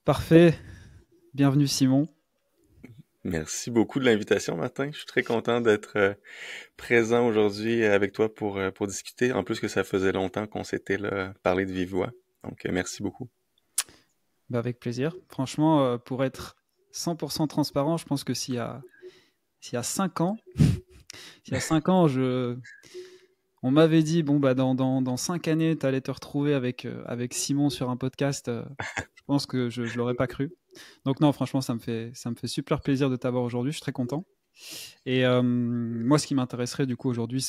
Parfait. Bienvenue Simon. Merci beaucoup de l'invitation, Martin. Je suis très content d'être présent aujourd'hui avec toi pour discuter. En plus que ça faisait longtemps qu'on s'était là, parlé de vive voix. Donc, merci beaucoup. Bah, avec plaisir. Franchement, pour être 100% transparent, je pense que s'il y a 5 ans, s'il y a 5 ans, on m'avait dit, bon, bah, dans 5 années, tu allais te retrouver avec Simon sur un podcast, je pense que je ne l'aurais pas cru. Donc non, franchement, ça me fait super plaisir de t'avoir aujourd'hui. Je suis très content. Et moi, ce qui m'intéresserait du coup aujourd'hui,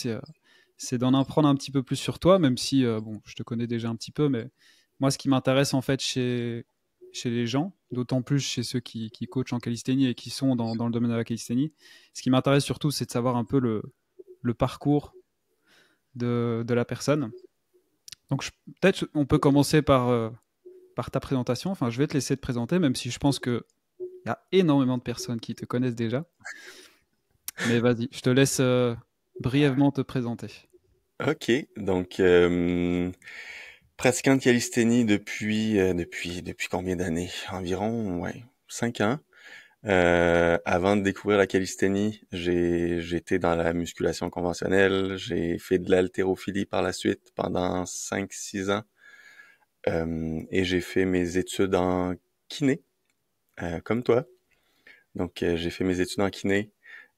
c'est d'en apprendre un petit peu plus sur toi, même si bon, je te connais déjà un petit peu, mais moi, ce qui m'intéresse en fait chez les gens, d'autant plus chez ceux qui coachent en calisthénie et qui sont dans le domaine de la calisthénie, ce qui m'intéresse surtout, c'est de savoir un peu le parcours de la personne. Donc peut-être on peut commencer par ta présentation. Enfin, je vais te laisser te présenter, même si je pense qu'il y a énormément de personnes qui te connaissent déjà. Mais vas-y, je te laisse brièvement te présenter. OK. Donc, pratiquant de calisthénie depuis combien d'années? Environ, ouais, 5 ans. Avant de découvrir la calisthénie, j'étais dans la musculation conventionnelle. J'ai fait de l'haltérophilie par la suite pendant 5, 6 ans. Et j'ai fait mes études en kiné, comme toi. Donc, j'ai fait mes études en kiné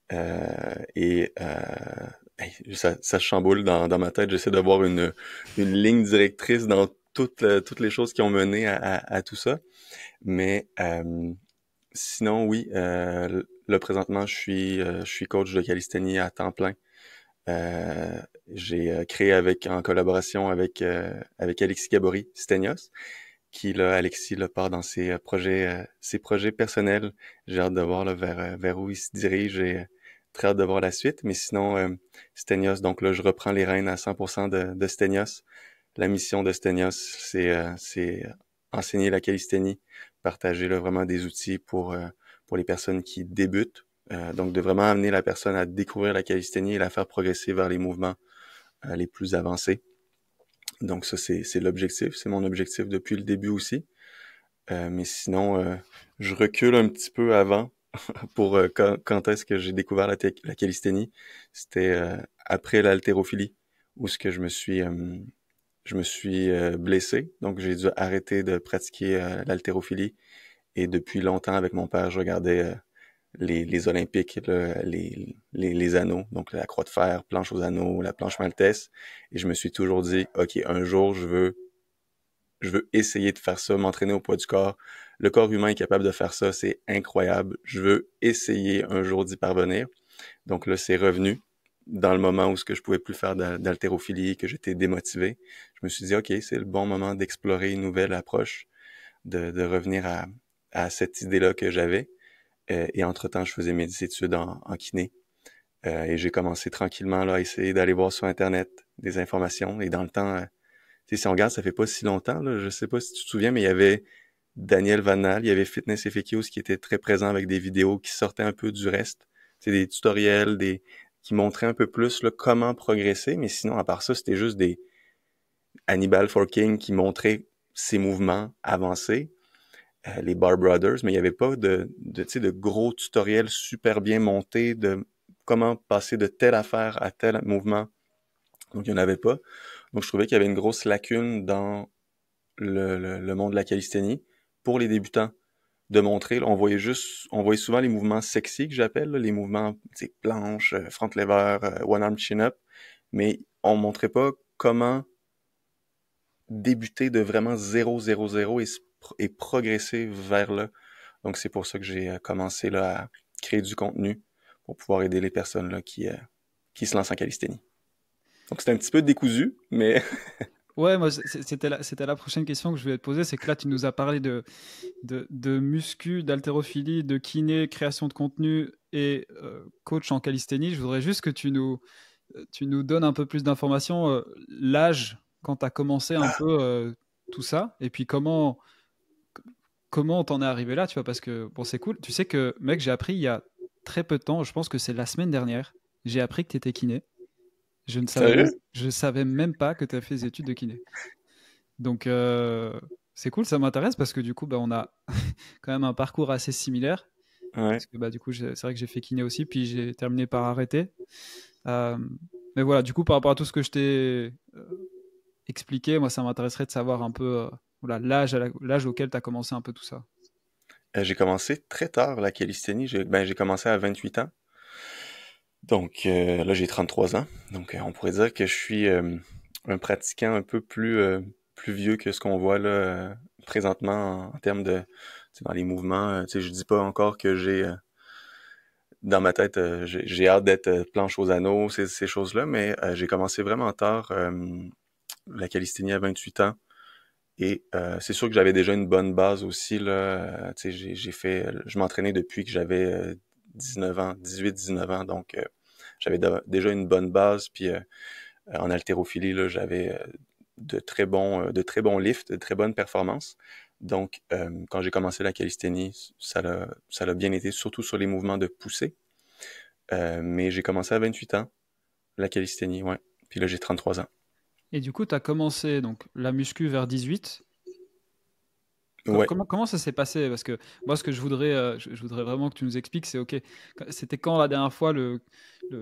et hey, ça se chamboule dans ma tête. J'essaie d'avoir une ligne directrice dans toutes les choses qui ont mené à tout ça. Mais sinon, oui, là, présentement, je suis coach de calisthénie à temps plein. Euh, j'ai créé en collaboration avec Alexis Gabory, Stenios, qui là, Alexis là, part dans ses projets personnels. J'ai hâte de voir là, vers où il se dirige et très hâte de voir la suite. Mais sinon, Stenios, donc là, je reprends les rênes à 100% de Stenios. La mission de Stenios, c'est enseigner la calisthénie, partager là, vraiment des outils pour les personnes qui débutent. Donc, de vraiment amener la personne à découvrir la calisthénie et la faire progresser vers les mouvements les plus avancés. Donc ça, c'est l'objectif, c'est mon objectif depuis le début aussi. Mais sinon, je recule un petit peu avant pour quand est-ce que j'ai découvert la calisthénie. C'était après l'haltérophilie, où ce que je me suis blessé. Donc j'ai dû arrêter de pratiquer l'haltérophilie. Et depuis longtemps, avec mon père, je regardais les Olympiques, là, les anneaux, donc la croix de fer, planche aux anneaux, la planche maltaise. Et je me suis toujours dit, OK, un jour, je veux essayer de faire ça, m'entraîner au poids du corps. Le corps humain est capable de faire ça, c'est incroyable. Je veux essayer un jour d'y parvenir. Donc là, c'est revenu dans le moment où ce que je pouvais plus faire d'haltérophilie, que j'étais démotivé. Je me suis dit, OK, c'est le bon moment d'explorer une nouvelle approche, de revenir à cette idée-là que j'avais. Et entre-temps, je faisais mes études en kiné. Et j'ai commencé tranquillement là, à essayer d'aller voir sur Internet des informations. Et dans le temps, si on regarde, ça fait pas si longtemps, là, je sais pas si tu te souviens, mais il y avait Daniel Vanal, il y avait Fitness FAQs qui était très présent avec des vidéos qui sortaient un peu du reste. C'est des tutoriels, qui montraient un peu plus là, comment progresser, mais sinon, à part ça, c'était juste des Hannibal Forking qui montraient ses mouvements avancés, les Bar Brothers, mais il n'y avait pas tu sais, de gros tutoriels super bien montés de comment passer de telle affaire à tel mouvement. Donc, il n'y en avait pas. Donc, je trouvais qu'il y avait une grosse lacune dans le monde de la calisthénie pour les débutants de montrer. Là, on voyait souvent les mouvements sexy que j'appelle, là, les mouvements, tu sais, planche, front lever, one arm chin up, mais on montrait pas comment débuter de vraiment 0 0 0 et progresser vers là. Donc c'est pour ça que j'ai commencé là à créer du contenu pour pouvoir aider les personnes là qui se lancent en calisthénie. Donc c'est un petit peu décousu, mais Ouais, moi, c'était la prochaine question que je voulais te poser. C'est que là, tu nous as parlé de muscu, d'haltérophilie, de kiné, création de contenu et coach en calisthénie. Je voudrais juste que tu nous donnes un peu plus d'informations. L'âge, quand tu as commencé un peu tout ça, et puis comment t'en es arrivé là, tu vois, parce que, bon, c'est cool. Tu sais que, mec, j'ai appris il y a très peu de temps, je pense que c'est la semaine dernière, j'ai appris que tu étais kiné. Je ne savais même, sérieux? je savais même pas que tu as fait des études de kiné. Donc, C'est cool, ça m'intéresse parce que du coup, bah, on a quand même un parcours assez similaire. Ouais. Parce que bah, du coup, c'est vrai que j'ai fait kiné aussi, puis j'ai terminé par arrêter. Euh, mais voilà, du coup, par rapport à tout ce que je t'ai expliqué, moi, ça m'intéresserait de savoir un peu voilà, l'âge auquel tu as commencé un peu tout ça. J'ai commencé très tard la calisthénie. J'ai commencé à 28 ans. Donc là, j'ai 33 ans. Donc on pourrait dire que je suis un pratiquant un peu plus vieux que ce qu'on voit là présentement en termes de dans les mouvements. Tu sais, je dis pas encore que j'ai dans ma tête, j'ai hâte d'être planche aux anneaux, ces choses-là, mais j'ai commencé vraiment tard la calisthénie à 28 ans. Et c'est sûr que j'avais déjà une bonne base aussi là. Tu sais, je m'entraînais depuis que j'avais 19 ans, 18-19 ans, donc j'avais déjà une bonne base. Puis en haltérophilie là, j'avais de très bons lifts, de très bonnes performances. Donc quand j'ai commencé la calisthénie, ça l'a bien été, surtout sur les mouvements de poussée. Mais j'ai commencé à 28 ans, la calisthénie, ouais. Puis là, j'ai 33 ans. Et du coup, tu as commencé donc, la muscu vers 18. Ouais. Comment ça s'est passé? Parce que moi, ce que je voudrais vraiment que tu nous expliques, c'est OK, c'était quand la dernière fois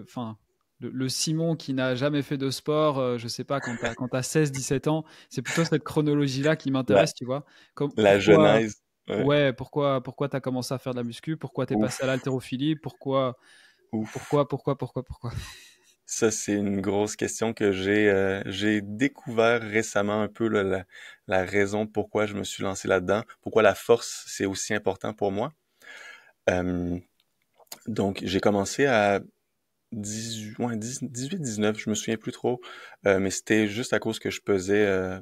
enfin, le Simon qui n'a jamais fait de sport, je sais pas, quand tu as 16-17 ans, c'est plutôt cette chronologie-là qui La, m'intéresse, tu vois? la Pourquoi, genèse. Ouais. ouais, pourquoi tu as commencé à faire de la muscu? Pourquoi tu es passé à Ouf. l'haltérophilie? Ouf. Pourquoi? Ça, c'est une grosse question que j'ai découvert récemment un peu là, la raison pourquoi je me suis lancé là-dedans, pourquoi la force, c'est aussi important pour moi. Euh, donc, j'ai commencé à 18-19, je me souviens plus trop, mais c'était juste à cause que je pesais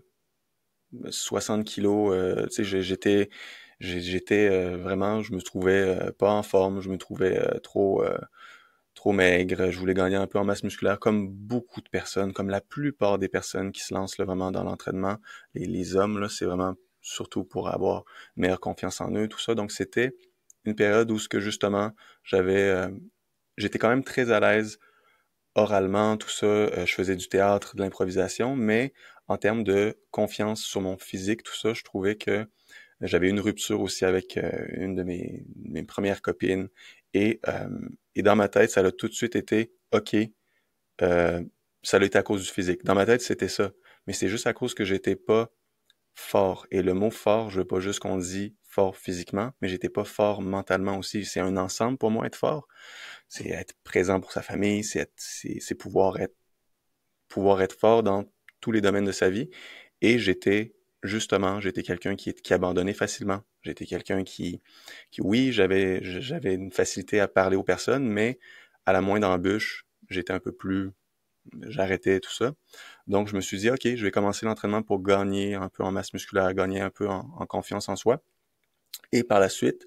60 kilos. Tu sais, j'étais vraiment, je me trouvais pas en forme, je me trouvais trop maigre. Je voulais gagner un peu en masse musculaire, comme beaucoup de personnes, comme la plupart des personnes qui se lancent là, vraiment dans l'entraînement. Les hommes, là, c'est vraiment surtout pour avoir une meilleure confiance en eux, tout ça. Donc, c'était une période où ce que justement, j'étais quand même très à l'aise oralement, tout ça. Je faisais du théâtre, de l'improvisation, mais en termes de confiance sur mon physique, tout ça, je trouvais que j'avais une rupture aussi avec une de mes premières copines. Et, euh, et dans ma tête, ça a tout de suite été, OK, euh, ça a été à cause du physique. Dans ma tête, c'était ça. Mais c'est juste à cause que j'étais pas fort. Et le mot fort, je veux pas juste qu'on dit fort physiquement, mais j'étais pas fort mentalement aussi. C'est un ensemble pour moi, être fort. C'est être présent pour sa famille, c'est pouvoir être fort dans tous les domaines de sa vie. Et j'étais quelqu'un qui abandonnait facilement. J'étais quelqu'un oui, j'avais une facilité à parler aux personnes, mais à la moindre embûche, j'arrêtais tout ça. Donc, je me suis dit, OK, je vais commencer l'entraînement pour gagner un peu en masse musculaire, gagner un peu en confiance en soi. Et par la suite,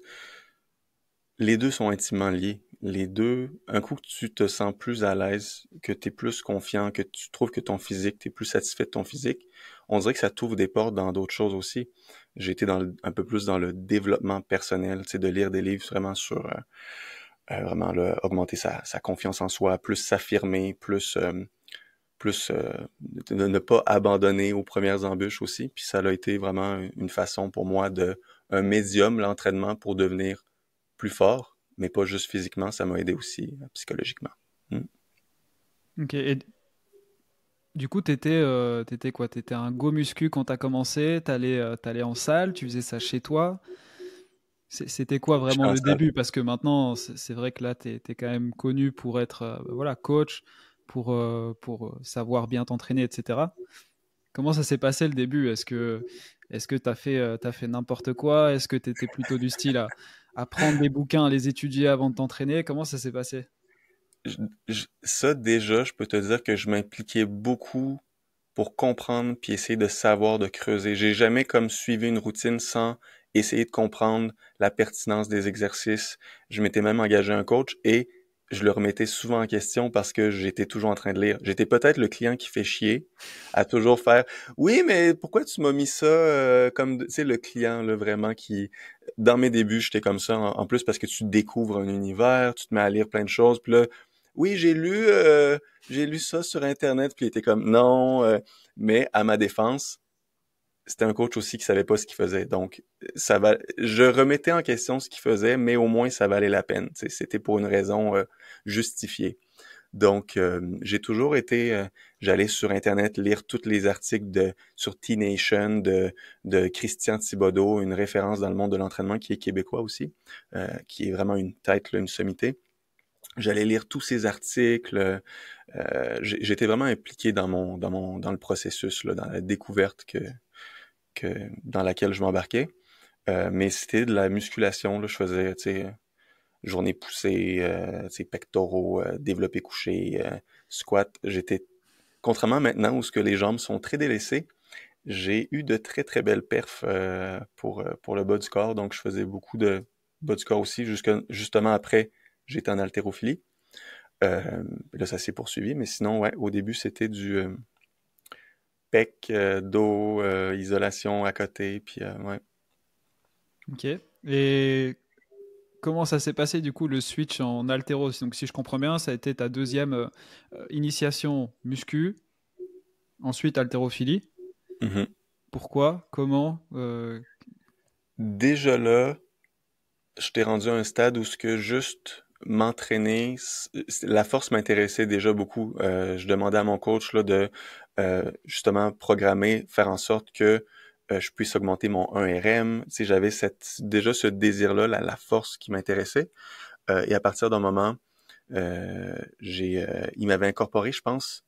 les deux sont intimement liés. Les deux, un coup que tu te sens plus à l'aise, que tu es plus confiant, que tu trouves que ton physique, tu es plus satisfait de ton physique, on dirait que ça t'ouvre des portes dans d'autres choses aussi. J'ai été un peu plus dans le développement personnel, tu sais, de lire des livres vraiment sur vraiment là, augmenter sa confiance en soi, plus s'affirmer, plus de ne pas abandonner aux premières embûches aussi. Puis ça a été vraiment une façon pour moi un médium, l'entraînement, pour devenir plus fort, mais pas juste physiquement, ça m'a aidé aussi psychologiquement. Mm. Ok, et du coup, t'étais quoi? T'étais un go muscu quand t'as commencé, t'allais en salle, tu faisais ça chez toi. C'était quoi J'étais vraiment en le salle. début? Parce que maintenant, c'est vrai que là, t'es quand même connu pour être voilà, coach, pour savoir bien t'entraîner, etc. Comment ça s'est passé le début? Est-ce que t'as fait n'importe quoi? Est-ce que t'étais plutôt du style à prendre des bouquins, à les étudier avant de t'entraîner? Comment ça s'est passé? Ça, déjà, je peux te dire que je m'impliquais beaucoup pour comprendre puis essayer de savoir, de creuser. J'ai jamais comme suivi une routine sans essayer de comprendre la pertinence des exercices. Je m'étais même engagé un coach et je le remettais souvent en question parce que j'étais toujours en train de lire. J'étais peut-être le client qui fait chier à toujours faire oui, mais pourquoi tu m'as mis ça comme tu sais le client là vraiment qui dans mes débuts, j'étais comme ça en plus parce que tu découvres un univers, tu te mets à lire plein de choses puis là oui, j'ai lu ça sur internet puis il était comme non mais à ma défense, c'était un coach aussi qui savait pas ce qu'il faisait. Donc, je remettais en question ce qu'il faisait, mais au moins, ça valait la peine. Tu sais, c'était pour une raison justifiée. Donc, j'ai toujours été, j'allais sur Internet lire tous les articles sur T-Nation de Christian Thibodeau, une référence dans le monde de l'entraînement qui est québécois aussi, qui est vraiment une tête, là, une sommité. J'allais lire tous ces articles. J'étais vraiment impliqué dans le processus, là, dans la découverte dans laquelle je m'embarquais. Mais c'était de la musculation, là. Je faisais, tu sais, journée poussée, tu sais, pectoraux, développé couché, squat. Contrairement à maintenant où ce que les jambes sont très délaissées, j'ai eu de très très belles perfs pour le bas du corps. Donc je faisais beaucoup de bas du corps aussi, justement après, j'étais en haltérophilie. Là, ça s'est poursuivi, mais sinon, ouais, au début, c'était du pec, dos, isolation à côté, puis ouais. Ok. Et comment ça s'est passé du coup le switch en haltéro? Donc si je comprends bien, ça a été ta deuxième initiation muscu, ensuite haltérophilie. Mhm. Pourquoi? Comment? Déjà là, je t'ai rendu à un stade où ce que juste m'entraîner, la force m'intéressait déjà beaucoup. Je demandais à mon coach là, de justement programmer, faire en sorte que je puisse augmenter mon 1RM. Tu sais, j'avais déjà ce désir-là, la force qui m'intéressait. Et à partir d'un moment, il m'avait incorporé, je pense,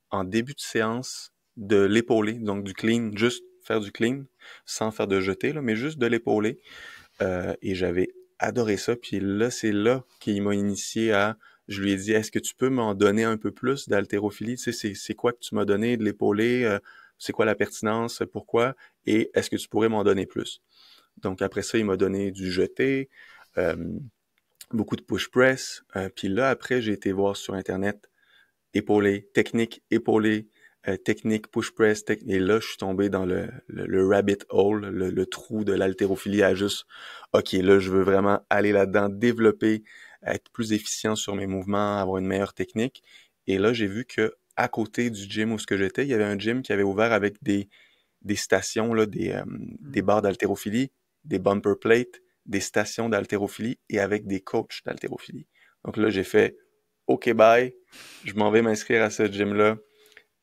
en début de séance, de l'épauler, donc du clean, juste faire du clean, sans faire de jeté, là, mais juste de l'épauler. Et j'avais adoré ça. Puis là, c'est là qu'il m'a initié à... Je lui ai dit, est-ce que tu peux m'en donner un peu plus d'haltérophilie? Tu sais, c'est quoi que tu m'as donné de l'épauler? C'est quoi la pertinence? Pourquoi? Et est-ce que tu pourrais m'en donner plus? Donc après ça, il m'a donné du jeté, euh, beaucoup de push press. Puis là, après, j'ai été voir sur Internet épaulé, technique, push press, et là, je suis tombé dans le rabbit hole, le trou de l'haltérophilie à juste, OK, là, je veux vraiment aller là-dedans, développer, être plus efficient sur mes mouvements, avoir une meilleure technique. Et là, j'ai vu que à côté du gym où ce que j'étais, il y avait un gym qui avait ouvert avec des stations, là, des barres d'haltérophilie, des bumper plates, des stations d'haltérophilie et avec des coachs d'haltérophilie. Donc là, j'ai fait OK, bye, je m'en vais m'inscrire à ce gym-là.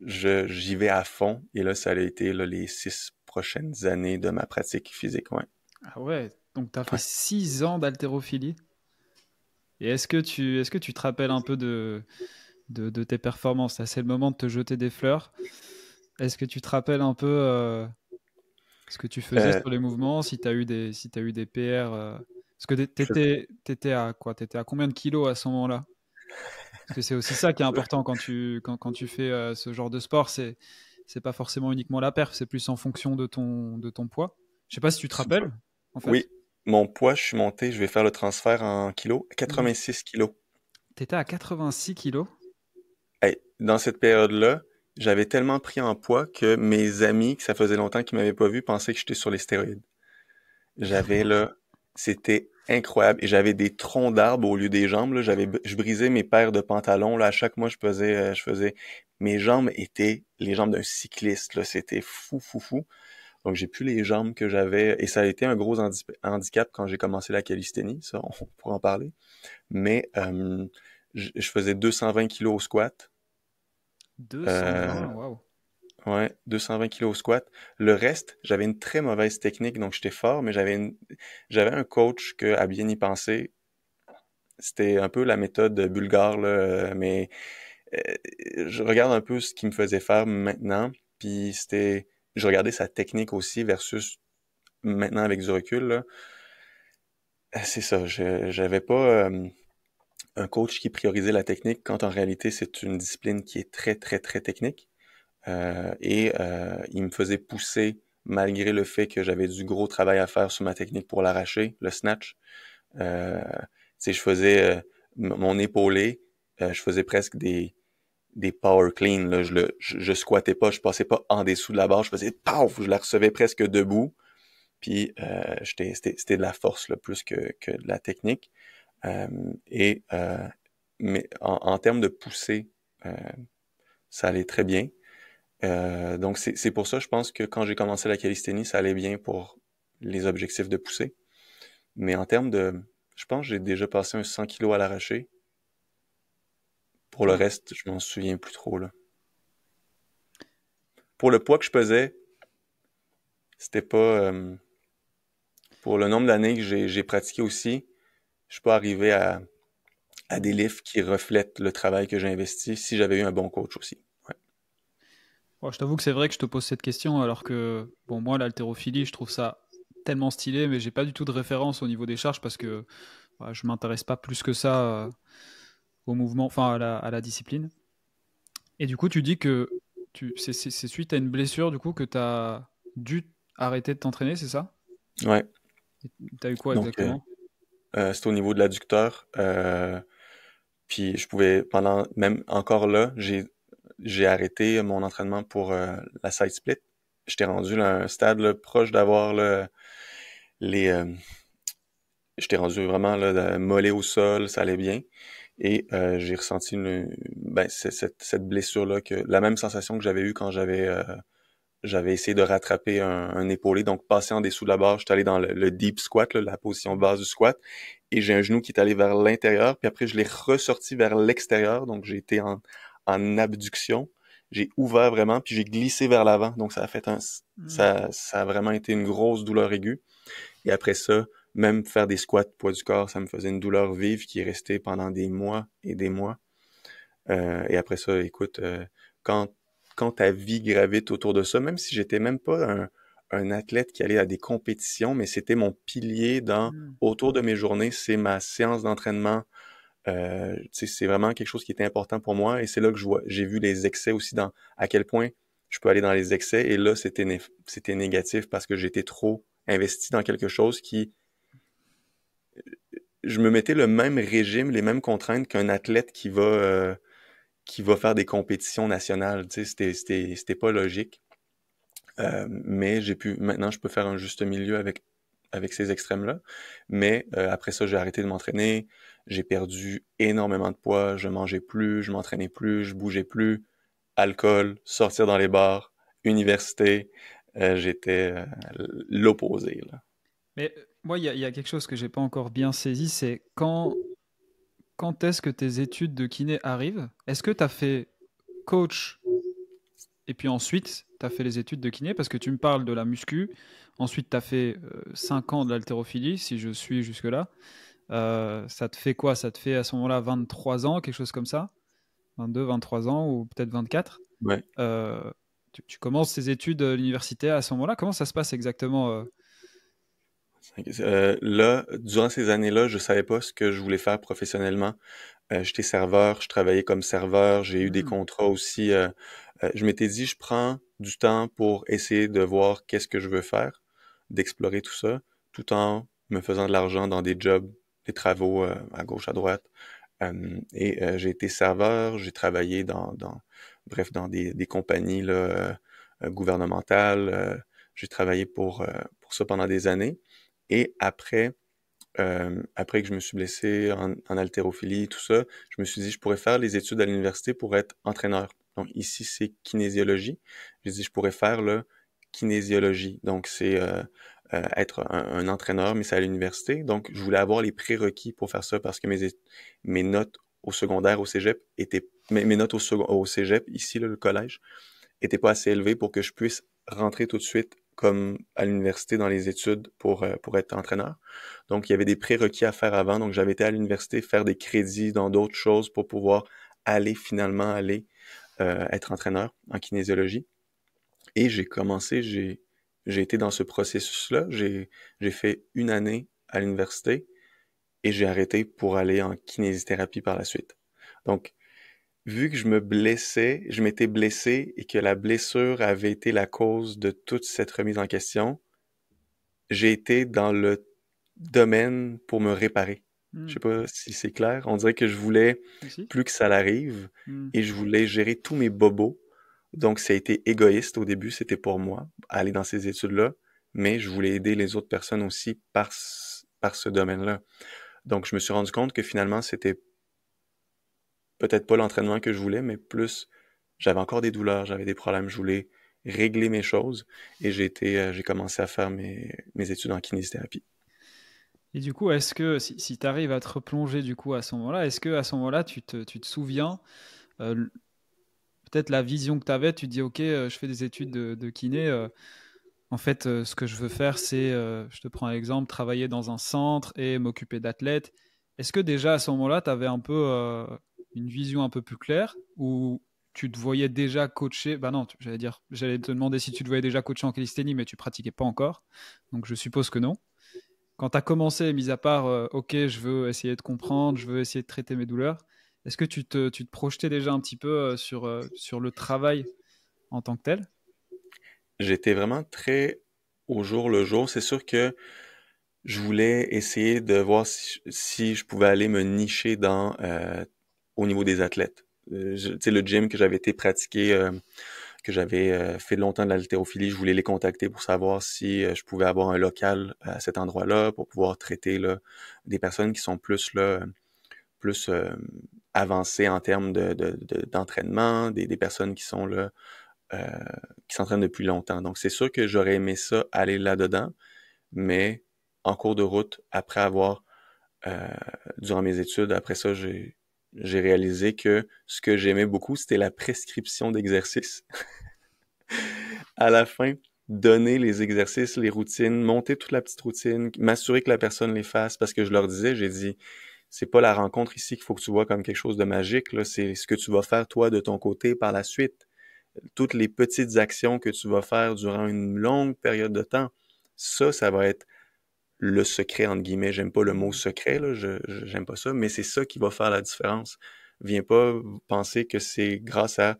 J'y vais à fond. Et là, ça a été là, les 6 prochaines années de ma pratique physique. Ouais. Ah ouais, donc tu as fait Ouais. 6 ans d'haltérophilie. Et est-ce que tu te rappelles un peu de tes performances? Là, c'est le moment de te jeter des fleurs. Est-ce que tu te rappelles un peu ce que tu faisais Euh, sur les mouvements, si t'as eu des PR parce que je- t'étais à quoi? T'étais à combien de kilos à ce moment-là? Parce que c'est aussi ça qui est important quand tu fais ce genre de sport, c'est pas forcément uniquement la perf, c'est plus en fonction de ton poids. Je sais pas si tu te rappelles, en fait. oui, mon poids, je suis monté, je vais faire le transfert en kilos, Mhm. 86 kilos. T'étais à 86 kilos. Hey, dans cette période-là, j'avais tellement pris en poids que mes amis, que ça faisait longtemps qu'ils m'avaient pas vu, pensaient que j'étais sur les stéroïdes. J'avais là, c'était incroyable. Et j'avais des troncs d'arbres au lieu des jambes. Là. Je brisais mes paires de pantalons. Là. À chaque mois, mes jambes étaient les jambes d'un cycliste. Là. C'était fou, fou, fou. Donc, j'ai plus les jambes que j'avais. Et ça a été un gros handicap quand j'ai commencé la calisthénie. Ça, on pourra en parler. Mais je faisais 220 kilos au squat. Euh, 220, waouh. Ouais, 220 kilos au squat. Le reste, j'avais une très mauvaise technique, donc j'étais fort, mais j'avais un coach que, à bien y penser, c'était un peu la méthode bulgare, là, mais euh, je regarde un peu ce qu'il me faisait faire maintenant, puis je regardais sa technique aussi versus maintenant avec du recul, là. C'est ça, j'avais pas un coach qui priorisait la technique quand en réalité c'est une discipline qui est très, très, très technique. Il me faisait pousser malgré le fait que j'avais du gros travail à faire sur ma technique pour l'arracher, le snatch. Euh, tu sais, je faisais mon épaulé, je faisais presque des power clean. Là. Je squattais pas, je passais pas en dessous de la barre, je faisais paf, je la recevais presque debout. Puis c'était de la force là, plus que de la technique. Euh, et mais en termes de poussée, euh, ça allait très bien. Donc, c'est pour ça, je pense que quand j'ai commencé la calisthénie, ça allait bien pour les objectifs de poussée. Mais en termes de... Je pense que j'ai déjà passé un 100 kilos à l'arraché. Pour le Ah. reste, je m'en souviens plus trop, là. Pour le poids que je pesais, c'était pas... pour le nombre d'années que j'ai pratiqué aussi, je suis pas arrivé à des lifts qui reflètent le travail que j'ai investi si j'avais eu un bon coach aussi. Ouais. Ouais, je t'avoue que c'est vrai que je te pose cette question alors que, bon, moi, l'haltérophilie, je trouve ça tellement stylé, mais j'ai pas du tout de référence au niveau des charges parce que ouais, je m'intéresse pas plus que ça au mouvement, enfin à la discipline. Et du coup, tu dis que c'est suite à une blessure du coup que tu as dû arrêter de t'entraîner, c'est ça? Ouais. Tu as eu quoi Donc, exactement? c'était au niveau de l'adducteur. Puis je pouvais, pendant, même encore là, j'ai arrêté mon entraînement pour la side split. J'étais rendu là, à un stade là, proche d'avoir là, les... j'étais rendu vraiment là, mollet au sol, ça allait bien. Et j'ai ressenti ben, cette blessure-là, la même sensation que j'avais eue quand j'avais essayé de rattraper un épaulé, donc passer en dessous de la barre, j'étais allé dans le deep squat, là, la position basse du squat, et j'ai un genou qui est allé vers l'intérieur, puis après je l'ai ressorti vers l'extérieur, donc j'ai été en abduction, j'ai ouvert vraiment, puis j'ai glissé vers l'avant, donc Hmm. ça a vraiment été une grosse douleur aiguë, et après ça, même faire des squats poids du corps, ça me faisait une douleur vive qui est restée pendant des mois et des mois. Et après ça, écoute, quand, quand ta vie gravite autour de ça, même si j'étais même pas un athlète qui allait à des compétitions, mais c'était mon pilier Hmm. autour de mes journées, c'est ma séance d'entraînement. Tu sais, c'est vraiment quelque chose qui était important pour moi. Et c'est là que j'ai vu les excès aussi à quel point je peux aller dans les excès. Et là, c'était négatif parce que j'étais trop investi dans quelque chose je me mettais le même régime, les mêmes contraintes qu'un athlète qui va faire des compétitions nationales. Tu sais, c'était pas logique. Mais maintenant, je peux faire un juste milieu avec ces extrêmes-là. Mais après ça, j'ai arrêté de m'entraîner. J'ai perdu énormément de poids. Je mangeais plus, je m'entraînais plus, je bougeais plus. Alcool, sortir dans les bars, université. J'étais l'opposé, là. Mais moi, il y a quelque chose que j'ai pas encore bien saisi, c'est quand est-ce que tes études de kiné arrivent? Est-ce que tu as fait coach et puis ensuite tu as fait les études de kiné? Parce que tu me parles de la muscu, ensuite tu as fait 5 ans de l'haltérophilie, si je suis jusque-là. Ça te fait quoi? Ça te fait à ce moment-là 23 ans, quelque chose comme ça? 22, 23 ans ou peut-être 24. Ouais. Euh, tu commences tes études universitaires à ce moment-là. Comment ça se passe exactement Là, durant ces années-là, je savais pas ce que je voulais faire professionnellement. J'étais serveur, je travaillais comme serveur, j'ai eu des Hmm. contrats aussi. Je m'étais dit, je prends du temps pour essayer de voir qu'est-ce que je veux faire, d'explorer tout ça, tout en me faisant de l'argent dans des jobs, des travaux à gauche, à droite. J'ai été serveur, j'ai travaillé bref, dans des compagnies là, gouvernementales. J'ai travaillé pour ça pendant des années. Et après que je me suis blessé en haltérophilie, tout ça, je me suis dit, je pourrais faire les études à l'université pour être entraîneur. Donc ici, c'est kinésiologie. J'ai dit, je pourrais faire le kinésiologie. Donc c'est être un entraîneur, mais c'est à l'université. Donc je voulais avoir les prérequis pour faire ça parce que mes notes au secondaire, au cégep, mes notes au cégep, ici, là, le collège, étaient pas assez élevées pour que je puisse rentrer tout de suite comme à l'université dans les études pour être entraîneur. Donc, il y avait des prérequis à faire avant. Donc, j'avais été à l'université faire des crédits dans d'autres choses pour pouvoir finalement aller être entraîneur en kinésiologie. Et j'ai été dans ce processus-là. J'ai fait une année à l'université et j'ai arrêté pour aller en kinésithérapie par la suite. Donc, vu que je m'étais blessé et que la blessure avait été la cause de toute cette remise en question, j'ai été dans le domaine pour me réparer. Je Hmm. sais pas si c'est clair. On dirait que je voulais Ici. plus que ça l'arrive Hmm. et je voulais gérer tous mes bobos. Donc, ça a été égoïste au début, c'était pour moi, aller dans ces études-là, mais je voulais aider les autres personnes aussi par ce domaine-là. Donc, je me suis rendu compte que finalement, c'était peut-être pas l'entraînement que je voulais, mais plus j'avais encore des douleurs, j'avais des problèmes, je voulais régler mes choses et j'ai commencé à faire mes études en kinésithérapie. Et du coup, est-ce que si tu arrives à te replonger du coup à ce moment-là, est-ce que à ce moment-là, tu te souviens, euh, peut-être la vision que tu avais, tu te dis, OK, je fais des études de kiné, en fait, ce que je veux faire, c'est, je te prends un exemple, travailler dans un centre et m'occuper d'athlètes. Est-ce que déjà à ce moment-là, tu avais un peu une vision un peu plus claire ou tu te voyais déjà coacher? Bah non, j'allais te demander si tu te voyais déjà coacher en calisthénie, mais tu pratiquais pas encore. Donc je suppose que non. Quand tu as commencé, mis à part, OK, je veux essayer de comprendre, je veux essayer de traiter mes douleurs, est-ce que tu te projetais déjà un petit peu sur le travail en tant que tel? J'étais vraiment très au jour le jour. C'est sûr que je voulais essayer de voir si je pouvais aller me nicher au niveau des athlètes. Tu sais, le gym que j'avais été pratiqué, que j'avais fait longtemps de l'haltérophilie, je voulais les contacter pour savoir si je pouvais avoir un local à cet endroit-là pour pouvoir traiter là, des personnes qui sont plus avancées en termes d'entraînement, des personnes qui sont là, euh, qui s'entraînent depuis longtemps. Donc c'est sûr que j'aurais aimé ça aller là-dedans, mais en cours de route, après avoir euh, durant mes études, après ça, j'ai réalisé que ce que j'aimais beaucoup, c'était la prescription d'exercices. À la fin, donner les exercices, les routines, monter toute la petite routine, m'assurer que la personne les fasse, parce que je leur disais, j'ai dit, c'est pas la rencontre ici qu'il faut que tu vois comme quelque chose de magique, là, c'est ce que tu vas faire toi de ton côté par la suite. Toutes les petites actions que tu vas faire durant une longue période de temps, ça va être le secret, entre guillemets. J'aime pas le mot secret, là, j'aime pas ça, mais c'est ça qui va faire la différence. Viens pas penser que c'est grâce à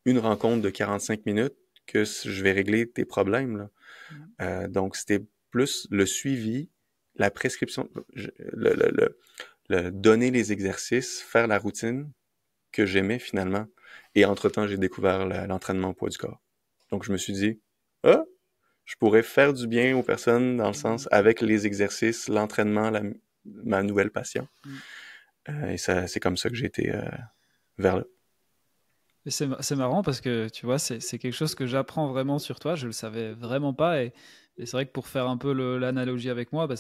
une rencontre de 45 minutes que je vais régler tes problèmes, là. Donc, c'était plus le suivi, la prescription, le donner les exercices, faire la routine que j'aimais finalement. Et entre-temps, j'ai découvert l'entraînement au poids du corps. Donc, je me suis dit, ah, je pourrais faire du bien aux personnes dans le sens avec les exercices, l'entraînement, ma nouvelle passion. Et ça, c'est comme ça que j'ai été vers là. Et c'est marrant parce que tu vois, c'est quelque chose que j'apprends vraiment sur toi. Je le savais vraiment pas. Et c'est vrai que pour faire un peu l'analogie avec moi, bah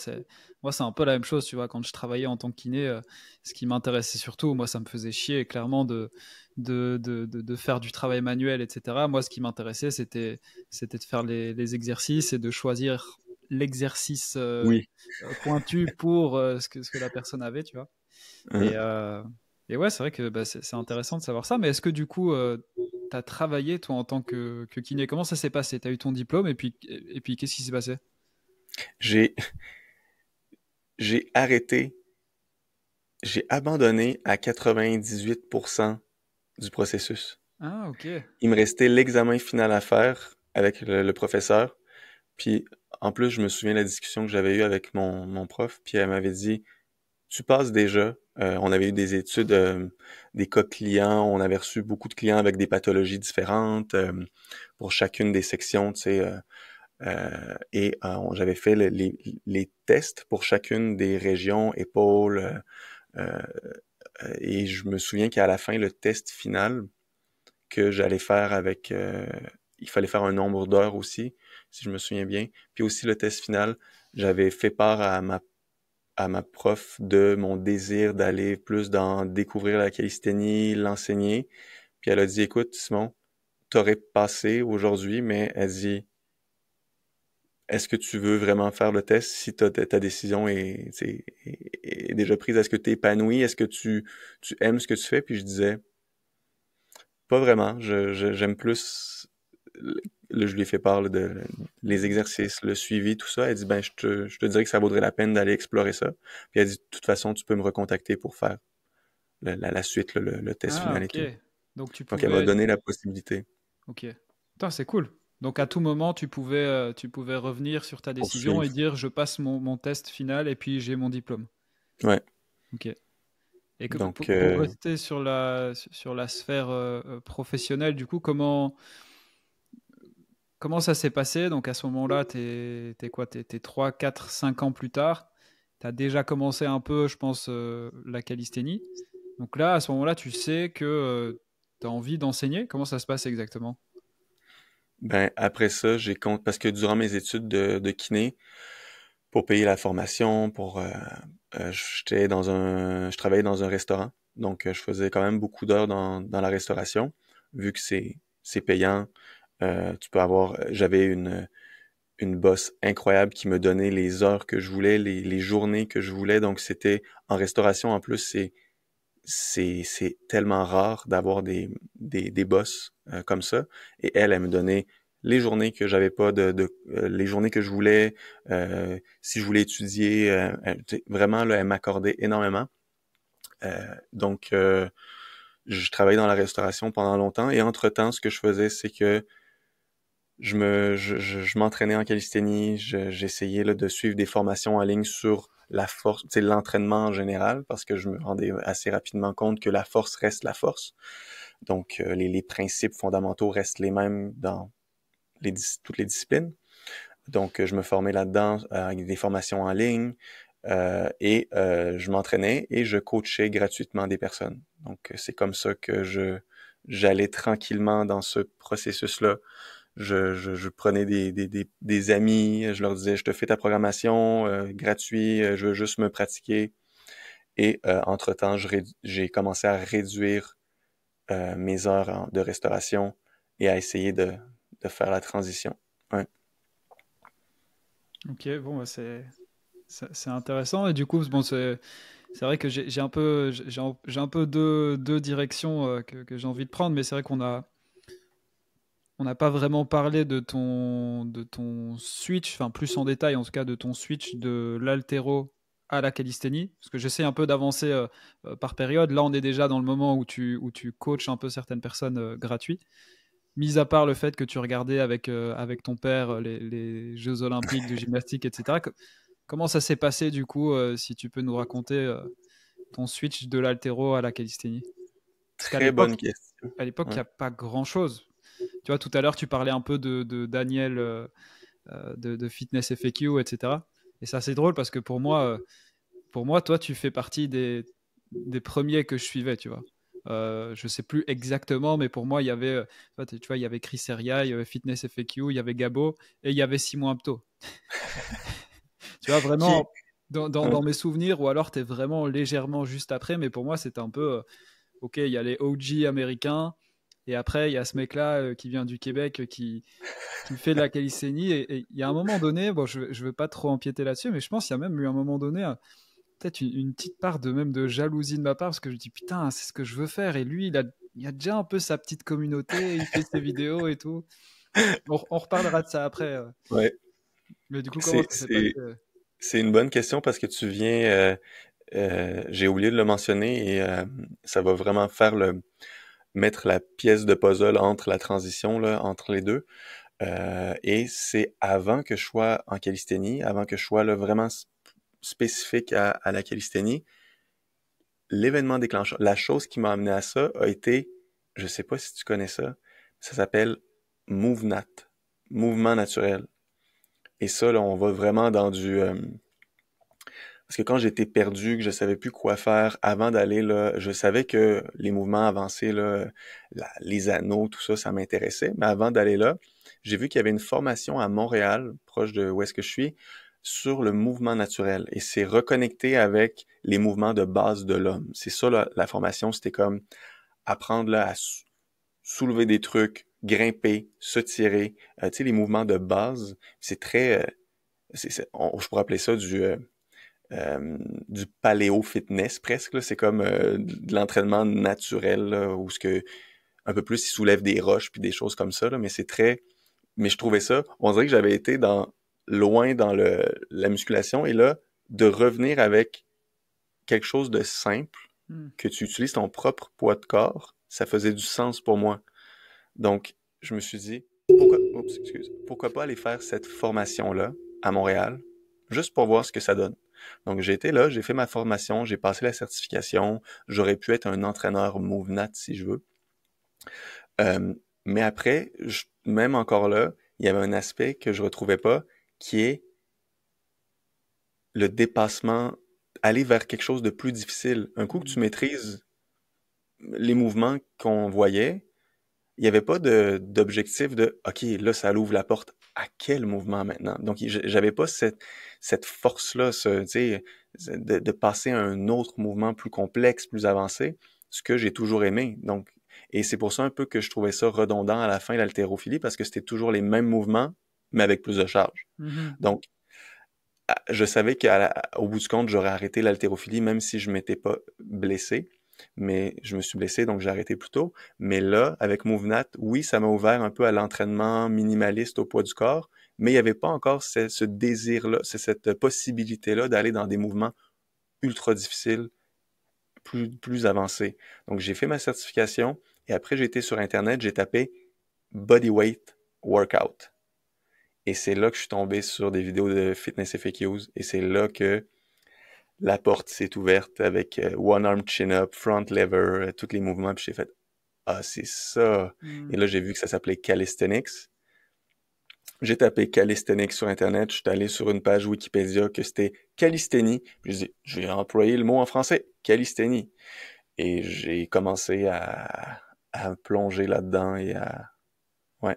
moi, c'est un peu la même chose. Tu vois, quand je travaillais en tant que kiné, ce qui m'intéressait surtout, moi, ça me faisait chier clairement de faire du travail manuel, etc. Moi, ce qui m'intéressait, c'était de faire les exercices et de choisir l'exercice Oui. pointu pour ce que la personne avait, tu vois. Et, Hein? euh, et ouais, c'est vrai que bah, c'est intéressant de savoir ça. Mais est-ce que du coup, tu as travaillé toi en tant que kiné? Comment ça s'est passé? Tu as eu ton diplôme et puis qu'est-ce qui s'est passé? J'ai, j'ai arrêté, j'ai abandonné à 98% du processus. Ah, ok. Il me restait l'examen final à faire avec le professeur. Puis, en plus, je me souviens de la discussion que j'avais eue avec mon prof. Puis, elle m'avait dit, tu passes déjà. On avait eu des études, des cas clients. On avait reçu beaucoup de clients avec des pathologies différentes pour chacune des sections, tu sais. J'avais fait les tests pour chacune des régions, épaules. Euh, et je me souviens qu'à la fin, le test final que j'allais faire il fallait faire un nombre d'heures aussi, si je me souviens bien. Puis aussi le test final, j'avais fait part à ma prof de mon désir d'aller plus dans découvrir la calisthénie, l'enseigner. Puis elle a dit, écoute, Simon, t'aurais passé aujourd'hui, mais elle dit, est-ce que tu veux vraiment faire le test si ta décision est déjà prise? Est-ce que tu es épanoui? Est-ce que tu aimes ce que tu fais? Puis je disais, pas vraiment. J'aime plus, je lui ai fait part là, de les exercices, le suivi, tout ça. Elle dit, ben, je te dirais que ça vaudrait la peine d'aller explorer ça. Puis elle dit, de toute façon, tu peux me recontacter pour faire la suite, là, le test Ah, final et ok. tout. Donc tu Donc elle m'a pouvais. donné la possibilité Ok. Putain, c'est cool. Donc à tout moment, tu pouvais revenir sur ta décision poursuivre. et dire je passe mon test final et puis j'ai mon diplôme. Ouais. Ok. Et Donc, pour rester sur la sphère professionnelle, du coup, comment ça s'est passé? Donc à ce moment-là, t'es quoi? T'es 3, 4, 5 ans plus tard. Tu as déjà commencé un peu, je pense, la calisthénie. Donc là, à ce moment-là, tu sais que as envie d'enseigner? Comment ça se passe exactement? Ben, après ça, parce que durant mes études de kiné, pour payer la formation, je travaillais dans un restaurant. Donc, je faisais quand même beaucoup d'heures dans la restauration, vu que c'est payant. J'avais une boss incroyable qui me donnait les heures que je voulais, les journées que je voulais. Donc, c'était en restauration, en plus, c'est tellement rare d'avoir des boss comme ça. Et elle me donnait les journées que j'avais pas les journées que je voulais, si je voulais étudier, vraiment là, elle m'accordait énormément. Donc, je travaillais dans la restauration pendant longtemps et entre-temps, ce que je faisais, c'est que je m'entraînais en calisthénie, j'essayais là, de suivre des formations en ligne sur la force, tu sais, l'entraînement en général, parce que je me rendais assez rapidement compte que la force reste la force. Donc, les principes fondamentaux restent les mêmes dans toutes les disciplines. Donc, je me formais là-dedans avec des formations en ligne et je m'entraînais et je coachais gratuitement des personnes. Donc, c'est comme ça que j'allais tranquillement dans ce processus-là. Je prenais des amis, je leur disais, je te fais ta programmation gratuit, je veux juste me pratiquer. Et entre-temps, j'ai commencé à réduire mes heures de restauration et à essayer de faire la transition. Ouais. Ok, bon, bah, c'est intéressant. Et du coup, bon, c'est vrai que j'ai un peu deux directions que j'ai envie de prendre, mais c'est vrai on n'a pas vraiment parlé de ton switch, enfin plus en détail en tout cas, de ton switch de l'altéro à la calisthénie, parce que j'essaie un peu d'avancer par période. Là, on est déjà dans le moment où tu coaches un peu certaines personnes gratuits. Mis à part le fait que tu regardais avec ton père les Jeux Olympiques de gymnastique, etc. Comment ça s'est passé du coup, si tu peux nous raconter ton switch de l'altéro à la calisthénie? Parce qu'à Très bonne l'époque, question. il n'y Ouais. a pas grand-chose. Tu vois, tout à l'heure, tu parlais un peu de Daniel de Fitness FAQ, etc. Et ça, c'est drôle parce que pour moi, toi, tu fais partie des premiers que je suivais, tu vois. Je sais plus exactement, mais pour moi, il y avait, tu vois, il y avait Chris Heria, il y avait Fitness FAQ, il y avait Gabo et il y avait Simon Apto. Tu vois, Qui, vraiment, ouais, dans mes souvenirs, ou alors tu es vraiment légèrement juste après, mais pour moi, c'était un peu, ok, il y a les OG américains, et après, il y a ce mec-là qui vient du Québec, qui fait de la calisthénie. Et il y a un moment donné, bon, je ne veux pas trop empiéter là-dessus, mais je pense qu'il y a même eu un moment donné, peut-être une petite part de même de jalousie de ma part, parce que je dis, putain, c'est ce que je veux faire. Et lui, il a déjà un peu sa petite communauté, il fait ses vidéos et tout. On reparlera de ça après. ouais. Mais du coup, comment C'est, ça s'est passé? c'est, c'est une bonne question parce que j'ai oublié de le mentionner et ça va vraiment mettre la pièce de puzzle entre la transition, là, entre les deux. Et c'est avant que je sois en calisthénie, avant que je sois là, vraiment spécifique à la calisthénie, l'événement déclencheur, la chose qui m'a amené à ça a été, je sais pas si tu connais ça, ça s'appelle MoveNat, mouvement naturel. Et ça, là, on va vraiment dans parce que quand j'étais perdu, que je savais plus quoi faire, avant d'aller là, je savais que les mouvements avancés, là, les anneaux, tout ça, ça m'intéressait. Mais avant d'aller là, j'ai vu qu'il y avait une formation à Montréal, proche de où est-ce que je suis, sur le mouvement naturel. Et c'est reconnecté avec les mouvements de base de l'homme. C'est ça, la formation, c'était comme apprendre là, à soulever des trucs, grimper, se tirer, tu sais, les mouvements de base. C'est très, je pourrais appeler ça du paléo-fitness presque. Là. C'est comme de l'entraînement naturel, là, où ce que un peu plus ils soulèvent des roches puis des choses comme ça. Là, mais c'est très. Mais je trouvais ça. On dirait que j'avais été loin dans la musculation et là, de revenir avec quelque chose de simple, Hmm. que tu utilises ton propre poids de corps, ça faisait du sens pour moi. Donc, je me suis dit, pourquoi pas aller faire cette formation-là à Montréal, juste pour voir ce que ça donne. Donc, j'ai été là, j'ai fait ma formation, j'ai passé la certification, j'aurais pu être un entraîneur MoveNat si je veux. Mais après, même encore là, il y avait un aspect que je retrouvais pas, qui est le dépassement, aller vers quelque chose de plus difficile. Un coup que tu maîtrises les mouvements qu'on voyait, il n'y avait pas d'objectif de OK, là, ça ouvre la porte à quel mouvement maintenant? Donc, j'avais pas cette force-là, tu sais, de passer à un autre mouvement plus complexe, plus avancé, ce que j'ai toujours aimé. Donc, et c'est pour ça un peu que je trouvais ça redondant à la fin, l'haltérophilie, parce que c'était toujours les mêmes mouvements, mais avec plus de charge. Mhm. Donc, je savais qu'au bout du compte, j'aurais arrêté l'haltérophilie, même si je m'étais pas blessé. Mais je me suis blessé, donc j'ai arrêté plus tôt. Mais là, avec MoveNat, oui, ça m'a ouvert un peu à l'entraînement minimaliste au poids du corps, mais il n'y avait pas encore ce désir-là, cette possibilité-là d'aller dans des mouvements ultra difficiles, plus avancés. Donc j'ai fait ma certification et après j'ai été sur Internet, j'ai tapé Bodyweight Workout. Et c'est là que je suis tombé sur des vidéos de Fitness FAQs et c'est là que la porte s'est ouverte avec One Arm Chin Up, Front Lever, tous les mouvements, puis j'ai fait ah, c'est ça. Et Mhm. là, j'ai vu que ça s'appelait Calisthenics. J'ai tapé Calisthenics sur Internet. Je suis allé sur une page Wikipédia que c'était calisthénie. Puis j'ai dit, je vais employer le mot en français, calisthénie. Et j'ai commencé à plonger là-dedans et ouais,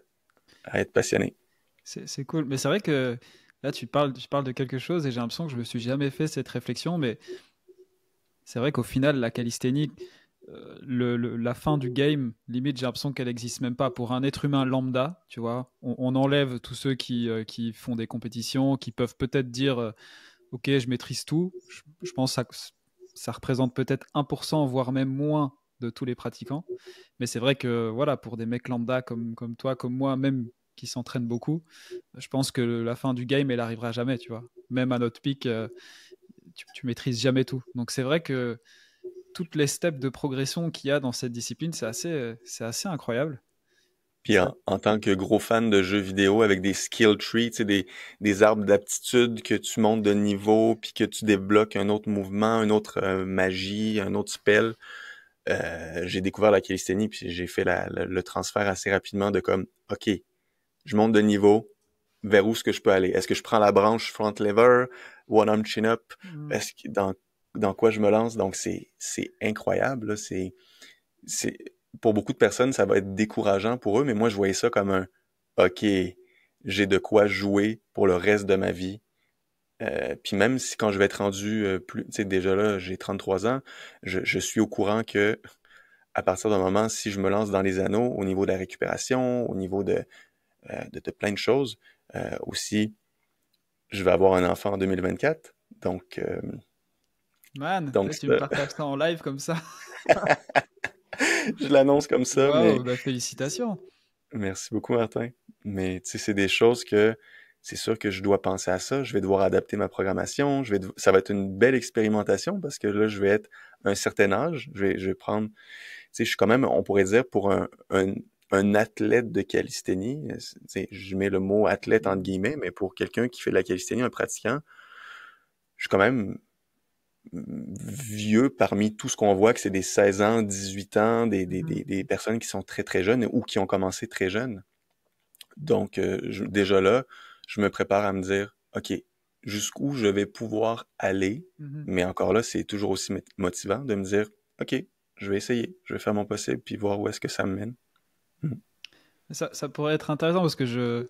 à être passionné. C'est cool. Mais c'est vrai que là, tu parles de quelque chose et j'ai l'impression que je me suis jamais fait cette réflexion, mais c'est vrai qu'au final, la calisthénie, la fin du game, limite, j'ai l'impression qu'elle n'existe même pas. Pour un être humain lambda, tu vois, on enlève tous ceux qui font des compétitions, qui peuvent peut-être dire ok, je maîtrise tout. Je pense que ça représente peut-être 1%, voire même moins de tous les pratiquants. Mais c'est vrai que voilà, pour des mecs lambda comme toi, comme moi, même qui s'entraînent beaucoup, je pense que la fin du game, elle arrivera jamais, tu vois. Même à notre pic, tu maîtrises jamais tout. Donc c'est vrai que toutes les steps de progression qu'il y a dans cette discipline, c'est assez incroyable. Puis en tant que gros fan de jeux vidéo avec des skill trees, tu sais, des arbres d'aptitude que tu montes de niveau, puis que tu débloques un autre mouvement, une autre magie, un autre spell, j'ai découvert la calisthénie, puis j'ai fait le transfert assez rapidement de comme, OK, je monte de niveau, vers où est-ce que je peux aller? Est-ce que je prends la branche front lever, one arm chin up? Mm. Est-ce que dans quoi je me lance? Donc c'est incroyable, là. C'est pour beaucoup de personnes, ça va être décourageant pour eux, mais moi je voyais ça comme un OK, j'ai de quoi jouer pour le reste de ma vie. Puis même si quand je vais être rendu plus, tu sais, déjà là, j'ai 33 ans, je suis au courant que à partir d'un moment, si je me lance dans les anneaux, au niveau de la récupération, au niveau de plein de choses, aussi, je vais avoir un enfant en 2024. Man, Donc là, tu me ça, partages ça en live comme ça. je l'annonce comme ça, mais Waouh, bah félicitations. merci beaucoup, Martin. Mais tu sais, c'est des choses que c'est sûr que je dois penser à ça. Je vais devoir adapter ma programmation. Ça va être une belle expérimentation parce que là, je vais être à un certain âge. Je vais prendre, tu sais, je suis quand même, on pourrait dire, pour un athlète de calisthénie. Tu sais, je mets le mot athlète entre guillemets, mais pour quelqu'un qui fait de la calisthénie, un pratiquant, je suis quand même vieux parmi tout ce qu'on voit, que c'est des 16 ans, 18 ans, Mhm. des personnes qui sont très très jeunes ou qui ont commencé très jeunes. Donc, déjà là, je me prépare à me dire, OK, jusqu'où je vais pouvoir aller, Mhm. mais encore là, c'est toujours aussi motivant de me dire, OK, je vais essayer, je vais faire mon possible, puis voir où est-ce que ça me mène. Mm. Ça pourrait être intéressant parce que je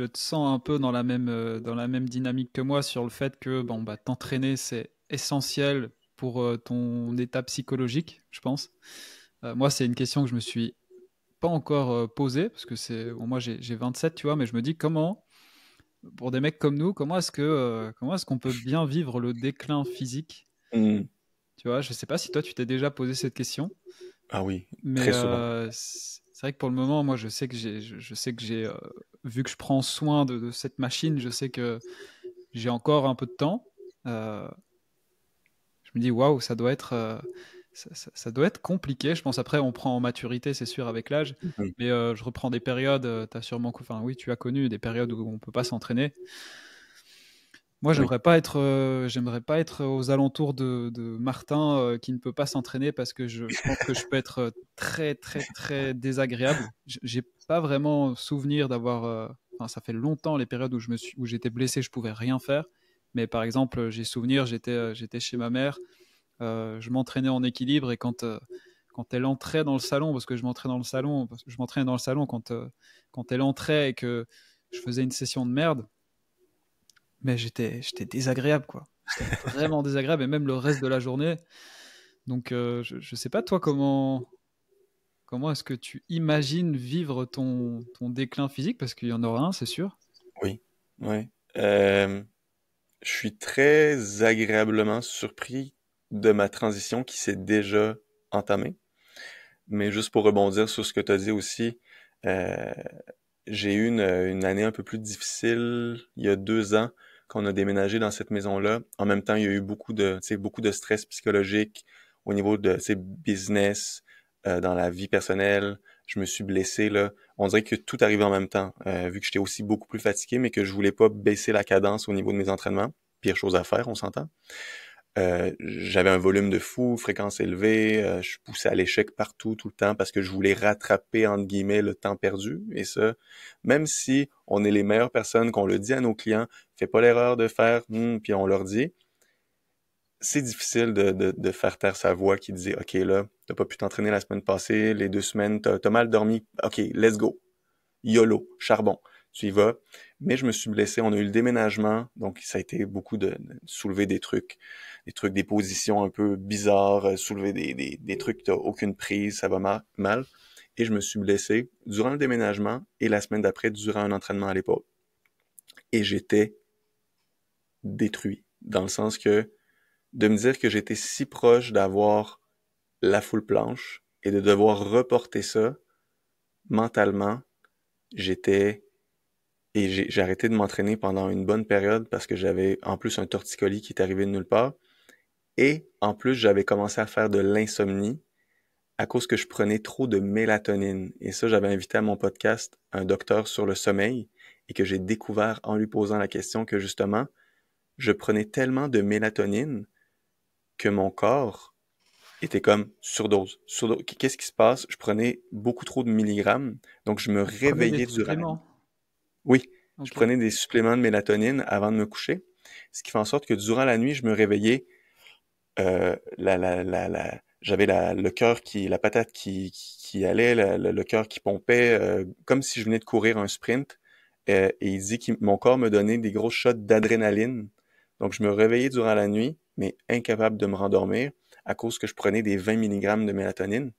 te sens un peu dans la même dynamique que moi sur le fait que bon, bah, t'entraîner, c'est essentiel pour ton état psychologique, je pense. Moi, c'est une question que je me suis pas encore posée parce que bon, moi j'ai 27, tu vois, mais je me dis comment, pour des mecs comme nous, comment est-ce qu'on peut bien vivre le déclin physique? Mm. Tu vois, je sais pas si toi tu t'es déjà posé cette question. Ah oui, Mais très souvent. c'est vrai que pour le moment, moi, je sais que j'ai vu que je prends soin de cette machine, je sais que j'ai encore un peu de temps. Euh, je me dis, waouh, ça doit être compliqué. Je pense après, on prend en maturité, c'est sûr, avec l'âge. Mhm. Mais je reprends des périodes, t'as sûrement, enfin oui, tu as connu des périodes où on peut pas s'entraîner. Moi, Oui. j'aimerais pas être aux alentours de Martin qui ne peut pas s'entraîner parce que je pense que je peux être très, très, très désagréable. J'ai pas vraiment souvenir d'avoir. Enfin, ça fait longtemps les périodes où j'étais blessé, je pouvais rien faire. Mais par exemple, j'ai souvenir, j'étais chez ma mère, je m'entraînais en équilibre et quand elle entrait dans le salon, parce que je m'entraînais dans le salon quand elle entrait et que je faisais une session de merde, mais j'étais désagréable, quoi. J'étais vraiment désagréable, et même le reste de la journée. Donc, je sais pas, toi, comment est-ce que tu imagines vivre ton déclin physique? Parce qu'il y en aura un, c'est sûr. Oui, oui. Je suis très agréablement surpris de ma transition qui s'est déjà entamée. Mais juste pour rebondir sur ce que tu as dit aussi, euh, j'ai eu une année un peu plus difficile il y a 2 ans qu'on a déménagé dans cette maison-là. En même temps, il y a eu beaucoup de stress psychologique au niveau de business, dans la vie personnelle. Je me suis blessé là. On dirait que tout arrivait en même temps, vu que j'étais aussi beaucoup plus fatigué, mais que je voulais pas baisser la cadence au niveau de mes entraînements. Pire chose à faire, on s'entend. J'avais un volume de fou, fréquence élevée, je poussais à l'échec partout, tout le temps, parce que je voulais rattraper, entre guillemets, le temps perdu. Et ça, même si on est les meilleures personnes, qu'on le dit à nos clients, fais pas l'erreur de faire, puis on leur dit, c'est difficile de faire taire sa voix qui disait, OK, là, t'as pas pu t'entraîner la semaine passée, les 2 semaines, t'as mal dormi, OK, let's go. YOLO, charbon, tu y vas. Mais je me suis blessé, on a eu le déménagement, donc ça a été beaucoup de soulever des positions un peu bizarres, soulever des trucs, t'as aucune prise, ça va mal. Et je me suis blessé durant le déménagement et la semaine d'après durant un entraînement à l'épaule. Et j'étais détruit, dans le sens que de me dire que j'étais si proche d'avoir la full planche et de devoir reporter ça mentalement, j'étais et j'ai arrêté de m'entraîner pendant une bonne période parce que j'avais en plus un torticolis qui est arrivé de nulle part. Et en plus, j'avais commencé à faire de l'insomnie à cause que je prenais trop de mélatonine. Et ça, j'avais invité à mon podcast un docteur sur le sommeil et que j'ai découvert en lui posant la question que justement, je prenais tellement de mélatonine que mon corps était comme surdose. Qu'est-ce qui se passe? Je prenais beaucoup trop de milligrammes, donc je me Tu prenais des réveillais durant la nuit. suppléments. Oui, je Ok. prenais des suppléments de mélatonine avant de me coucher, ce qui fait en sorte que durant la nuit, je me réveillais, j'avais le cœur la patate qui allait, le cœur qui pompait, comme si je venais de courir un sprint. Et il dit que mon corps me donnait des grosses shots d'adrénaline. Donc, je me réveillais durant la nuit, mais incapable de me rendormir à cause que je prenais des 20 milligrammes de mélatonine.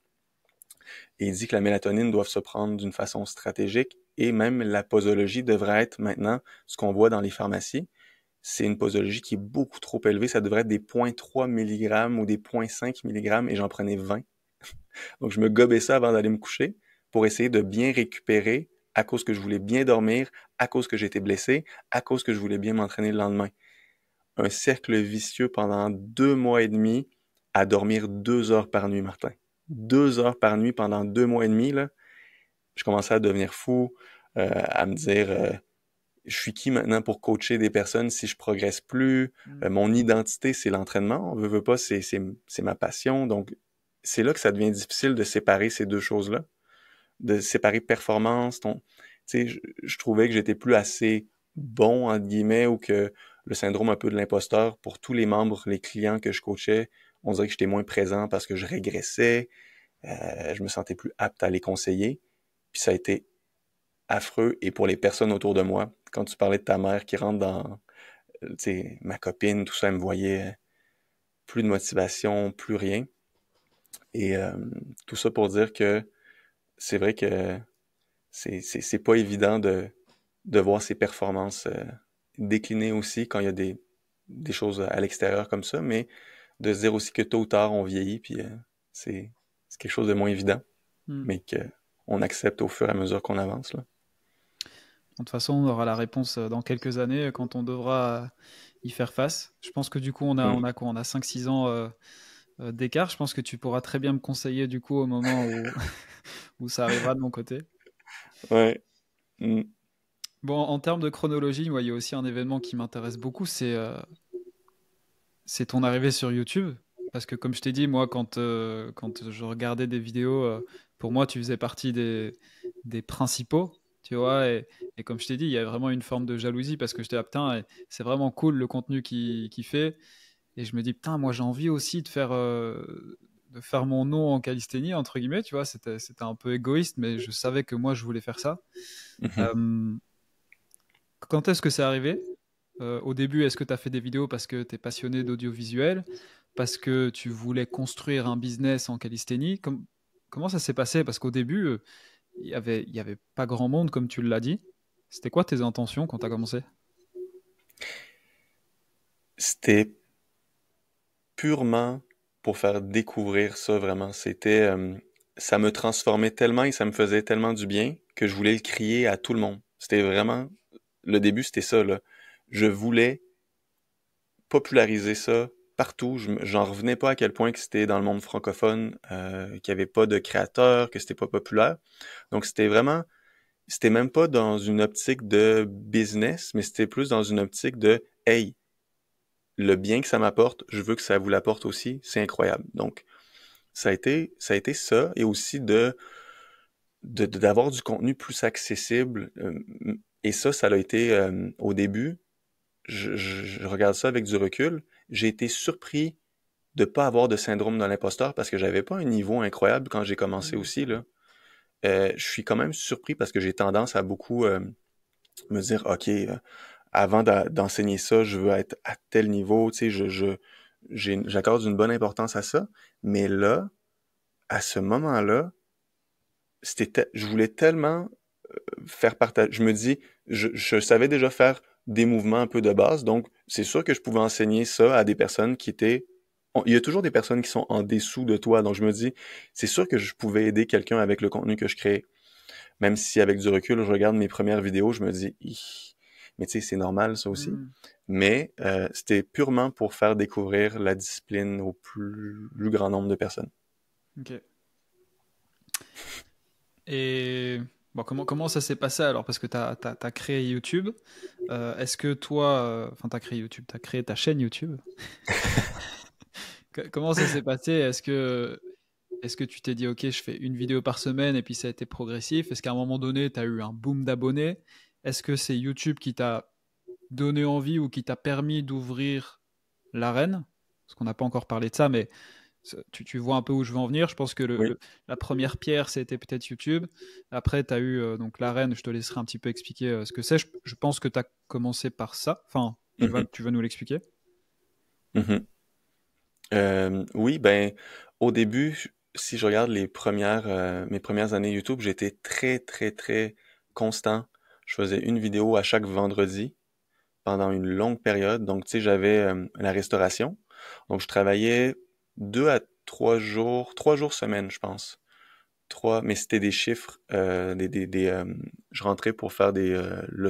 Et il dit que la mélatonine doit se prendre d'une façon stratégique et même la posologie devrait être maintenant ce qu'on voit dans les pharmacies. C'est une posologie qui est beaucoup trop élevée. Ça devrait être des 0,3 mg ou des 0,5 mg et j'en prenais 20. Donc, je me gobais ça avant d'aller me coucher pour essayer de bien récupérer à cause que je voulais bien dormir, à cause que j'étais blessé, à cause que je voulais bien m'entraîner le lendemain. Un cercle vicieux pendant 2 mois et demi à dormir 2 heures par nuit, Martin. 2 heures par nuit pendant 2 mois et demi, là. Je commençais à devenir fou, à me dire, je suis qui maintenant pour coacher des personnes si je progresse plus? Mm. Mon identité, c'est l'entraînement. On veut pas, c'est ma passion. Donc, c'est là que ça devient difficile de séparer ces deux choses-là. De séparer performance, tu sais, je trouvais que j'étais plus assez bon, entre guillemets, ou que le syndrome un peu de l'imposteur pour tous les membres, les clients que je coachais, on dirait que j'étais moins présent parce que je régressais, je me sentais plus apte à les conseiller. Puis ça a été affreux. Et pour les personnes autour de moi, quand tu parlais de ta mère qui rentre dans, tu sais, ma copine, tout ça, elle me voyait plus de motivation, plus rien. Et tout ça pour dire que c'est vrai que c'est pas évident de voir ses performances décliner aussi quand il y a des choses à l'extérieur comme ça, mais de se dire aussi que tôt ou tard, on vieillit, puis c'est c'est quelque chose de moins évident, Mm. mais que on accepte au fur et à mesure qu'on avance, là. De toute façon, on aura la réponse dans quelques années quand on devra y faire face. Je pense que du coup, Mm. on a quoi? On a 5-6 ans d'écart. Je pense que tu pourras très bien me conseiller du coup au moment où, où ça arrivera de mon côté. Ouais. Mm. Bon, en termes de chronologie, moi, il y a aussi un événement qui m'intéresse beaucoup, c'est ton arrivée sur YouTube. Parce que comme je t'ai dit, moi, quand je regardais des vidéos, pour moi, tu faisais partie des principaux, tu vois. Et comme je t'ai dit, il y a vraiment une forme de jalousie parce que j'étais là, putain, c'est vraiment cool le contenu qu'il fait. Et je me dis, putain, moi, j'ai envie aussi de faire mon nom en calisthénie, entre guillemets, tu vois, c'était un peu égoïste, mais je savais que moi, je voulais faire ça. Mhm. Euh, Quand est-ce que c'est arrivé? Au début, est-ce que tu as fait des vidéos parce que tu es passionné d'audiovisuel, parce que tu voulais construire un business en calisthénie? Comment ça s'est passé? Parce qu'au début, il y avait pas grand monde, comme tu l'as dit. C'était quoi tes intentions quand tu as commencé? C'était purement pour faire découvrir ça vraiment. Ça me transformait tellement et ça me faisait tellement du bien que je voulais le crier à tout le monde. C'était vraiment, le début, c'était ça, là. Je voulais populariser ça partout. J'en revenais pas à quel point que c'était dans le monde francophone, qu'il y avait pas de créateurs, que c'était pas populaire. Donc c'était même pas dans une optique de business, mais c'était plus dans une optique de, hey, le bien que ça m'apporte, je veux que ça vous l'apporte aussi, c'est incroyable. Donc, ça a été ça, et aussi d'avoir du contenu plus accessible. Et ça l'a été au début. Je regarde ça avec du recul. J'ai été surpris de pas avoir de syndrome de l'imposteur parce que j'avais pas un niveau incroyable quand j'ai commencé Mm. aussi là. Je suis quand même surpris parce que j'ai tendance à beaucoup me dire, OK, avant d'enseigner ça, je veux être à tel niveau, tu sais, j'accorde une bonne importance à ça. Mais là, à ce moment-là, je voulais tellement faire partager. Je me dis, je savais déjà faire des mouvements un peu de base, donc c'est sûr que je pouvais enseigner ça à des personnes qui étaient. Il y a toujours des personnes qui sont en dessous de toi, donc je me dis, c'est sûr que je pouvais aider quelqu'un avec le contenu que je crée. Même si avec du recul, je regarde mes premières vidéos, je me dis, mais tu sais, c'est normal ça aussi. Mm. Mais c'était purement pour faire découvrir la discipline au plus grand nombre de personnes. Ok. Et bon, comment ça s'est passé alors? Parce que tu as créé YouTube. Est-ce que toi, enfin, tu as créé YouTube, tu as créé ta chaîne YouTube. Comment ça s'est passé? Est-ce que tu t'es dit, OK, je fais une vidéo par semaine et puis ça a été progressif? Est-ce qu'à un moment donné, tu as eu un boom d'abonnés? Est-ce que c'est YouTube qui t'a donné envie ou qui t'a permis d'ouvrir l'arène? Parce qu'on n'a pas encore parlé de ça, mais tu vois un peu où je veux en venir. Je pense que Oui. la première pierre, c'était peut-être YouTube. Après, tu as eu donc l'arène. Je te laisserai un petit peu expliquer ce que c'est. Je pense que tu as commencé par ça. Enfin, Mhm, tu vas nous l'expliquer. mhm. Oui, ben, au début, si je regarde mes premières années YouTube, j'étais très, très, très constant. Je faisais une vidéo à chaque vendredi pendant une longue période. Donc, tu sais, j'avais la restauration. Donc, je travaillais 3 jours semaine, je pense. Mais c'était des chiffres, je rentrais pour faire le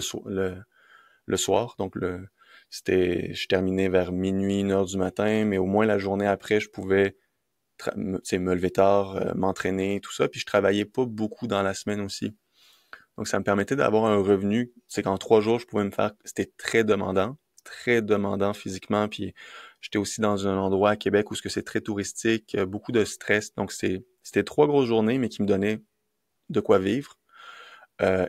soir. Donc, je terminais vers minuit, 1 heure du matin, mais au moins la journée après, je pouvais tu sais, me lever tard, m'entraîner, tout ça. Puis je travaillais pas beaucoup dans la semaine aussi. Donc ça me permettait d'avoir un revenu. C'est qu'en 3 jours, je pouvais me faire. C'était très demandant physiquement. Puis j'étais aussi dans un endroit à Québec où c'est très touristique, beaucoup de stress. Donc c'était 3 grosses journées, mais qui me donnaient de quoi vivre. Euh,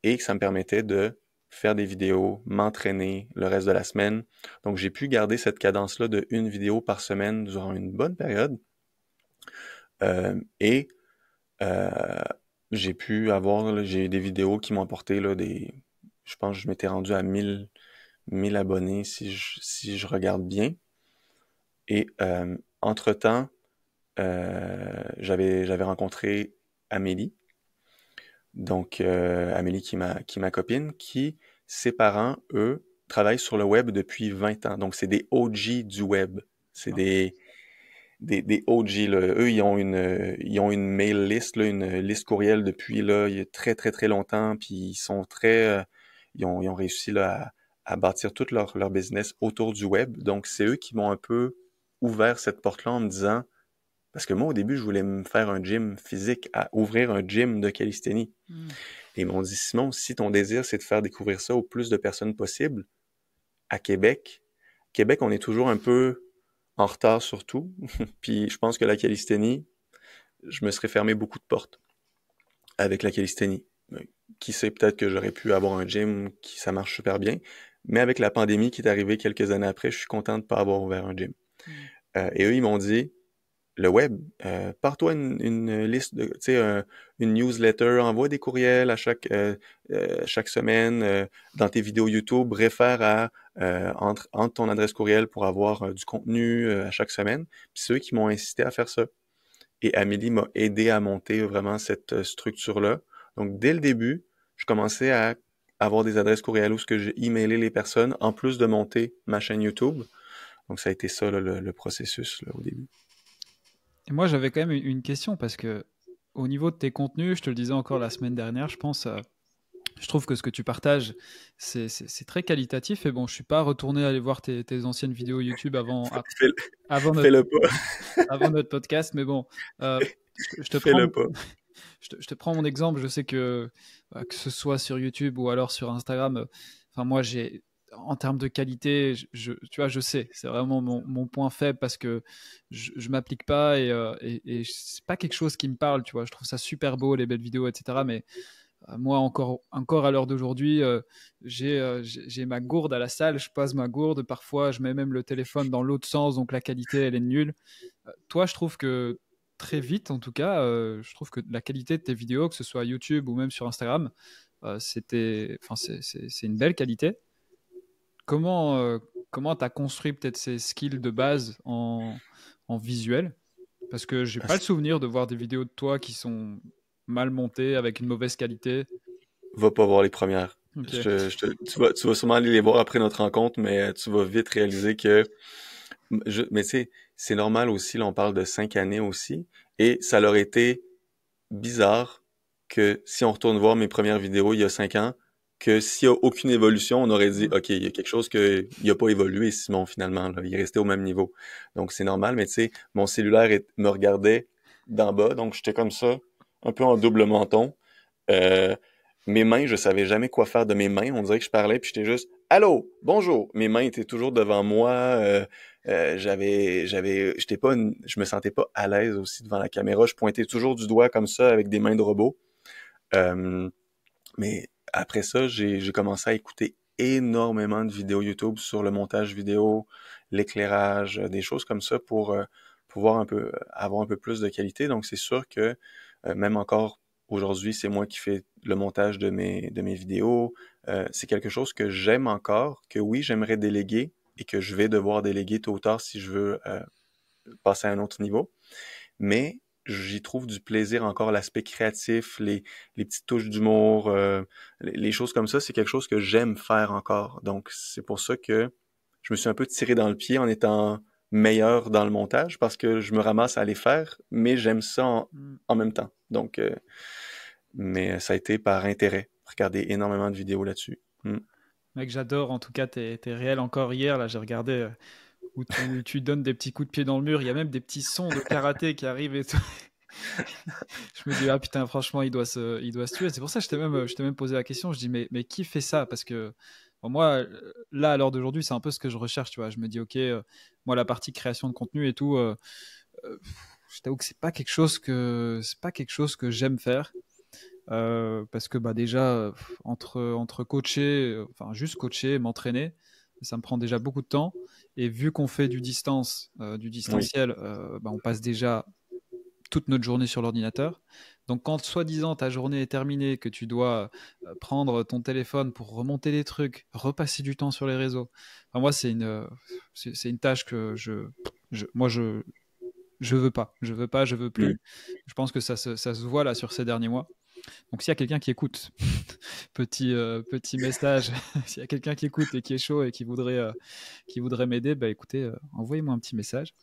et que ça me permettait de faire des vidéos, m'entraîner le reste de la semaine. Donc j'ai pu garder cette cadence-là de une vidéo par semaine durant une bonne période. Et euh, j'ai des vidéos qui m'ont apporté là, je pense que je m'étais rendu à 1000 abonnés si je regarde bien. Et entre-temps, j'avais rencontré Amélie, donc Amélie qui est ma copine, ses parents, eux, travaillent sur le web depuis 20 ans. Donc c'est des OG du web. C'est D'accord. des OG, là. Eux, ils ont une mail list, là, une liste courriel depuis là, il y a très, très, très longtemps, puis ils sont ils ont réussi là, à bâtir tout leur business autour du web. Donc, c'est eux qui m'ont un peu ouvert cette porte-là en me disant, parce que moi, au début, je voulais me faire un gym physique, à ouvrir un gym de calisthénie. Hmm. Et ils m'ont dit, Simon, si ton désir, c'est de faire découvrir ça au plus de personnes possible, à Québec, on est toujours un peu en retard sur tout. Puis je pense que la calisthénie, je me serais fermé beaucoup de portes avec la calisthénie. Qui sait, peut-être que j'aurais pu avoir un gym qui ça marche super bien. Mais avec la pandémie qui est arrivée quelques années après, je suis content de ne pas avoir ouvert un gym. Hmm. Et eux, ils m'ont dit, le web. Pars-toi une liste de, tu sais, une newsletter, envoie des courriels à chaque semaine. Dans tes vidéos YouTube, réfère à entre ton adresse courriel pour avoir du contenu à chaque semaine. Puis ceux qui m'ont incité à faire ça. Et Amélie m'a aidé à monter vraiment cette structure-là. Donc, dès le début, je commençais à avoir des adresses courriel où ce que j'ai emailé les personnes, en plus de monter ma chaîne YouTube. Donc, ça a été ça, là, le processus là, au début. Et moi, j'avais quand même une question parce que au niveau de tes contenus, je te le disais encore la semaine dernière, je pense, je trouve que ce que tu partages, c'est très qualitatif. Et bon, je suis pas retourné aller voir tes anciennes vidéos YouTube Fais-le, avant fais-le pas. avant notre podcast, mais bon, je te prends, Fais-le pas. je te prends mon exemple. Je sais que ce soit sur YouTube ou alors sur Instagram, enfin moi en termes de qualité, tu vois, je sais, c'est vraiment mon point faible parce que je m'applique pas et c'est pas quelque chose qui me parle, tu vois. Je trouve ça super beau, les belles vidéos, etc. Mais moi, encore à l'heure d'aujourd'hui, j'ai ma gourde à la salle, je pose ma gourde, parfois je mets même le téléphone dans l'autre sens, donc la qualité, elle est nulle. Toi, je trouve que très vite, en tout cas, je trouve que la qualité de tes vidéos, que ce soit YouTube ou même sur Instagram, enfin, c'est une belle qualité. Comment tu as construit peut-être ces skills de base en visuel? Parce que j'ai pas le souvenir de voir des vidéos de toi qui sont mal montées, avec une mauvaise qualité. Va pas voir les premières. Ok. Tu vas sûrement aller les voir après notre rencontre, mais tu vas vite réaliser que mais tu sais, c'est normal aussi, là, on parle de 5 années aussi, et ça leur été bizarre que si on retourne voir mes premières vidéos il y a 5 ans, que s'il y a aucune évolution, on aurait dit, Mm. OK, il y a quelque chose que il a pas évolué, Simon, finalement, là. Il est resté au même niveau. Donc, c'est normal, mais tu sais, mon cellulaire me regardait d'en bas, donc j'étais comme ça, un peu en double menton. Euh, Mes mains, je savais jamais quoi faire de mes mains. On dirait que je parlais, puis j'étais juste allô, bonjour. Mes mains étaient toujours devant moi. J'étais pas, je me sentais pas à l'aise aussi devant la caméra. Je pointais toujours du doigt comme ça avec des mains de robot. Euh, mais après ça, j'ai commencé à écouter énormément de vidéos YouTube sur le montage vidéo, l'éclairage, des choses comme ça pour pouvoir avoir un peu plus de qualité. Donc c'est sûr que même encore aujourd'hui, c'est moi qui fais le montage de mes vidéos. C'est quelque chose que j'aime encore, que oui, j'aimerais déléguer et que je vais devoir déléguer tôt ou tard si je veux passer à un autre niveau. Mais j'y trouve du plaisir encore, l'aspect créatif, les petites touches d'humour, les choses comme ça, c'est quelque chose que j'aime faire encore. Donc, c'est pour ça que je me suis un peu tiré dans le pied en étant meilleur dans le montage parce que je me ramasse à les faire, mais j'aime ça Mm. en même temps. Donc, mais ça a été par intérêt. Regarder énormément de vidéos là-dessus. Mm. Mec, j'adore en tout cas tes réels. Encore hier, là, j'ai regardé où tu donnes des petits coups de pied dans le mur. Il y a même des petits sons de karaté qui arrivent et tout. Je me dis, ah putain, franchement, il doit se tuer. C'est pour ça que je t'ai même posé la question. Je dis, mais qui fait ça? Parce que bon, moi, là, à l'heure d'aujourd'hui, c'est un peu ce que je recherche, tu vois. Je me dis, ok, moi, la partie création de contenu et tout, euh, je t'avoue que c'est pas quelque chose que j'aime faire. Parce que bah déjà entre coacher, enfin juste coacher, m'entraîner, ça me prend déjà beaucoup de temps. Et vu qu'on fait du Oui, distanciel, bah, on passe déjà toute notre journée sur l'ordinateur. Donc quand soi-disant ta journée est terminée, que tu dois prendre ton téléphone pour remonter les trucs, repasser du temps sur les réseaux, enfin, moi c'est une tâche que moi je veux mm. plus. Je pense que ça se voit là sur ces derniers mois. Donc s'il y a quelqu'un qui écoute, petit message, s'il y a quelqu'un qui écoute et qui est chaud et qui voudrait m'aider, bah écoutez, envoyez-moi un petit message.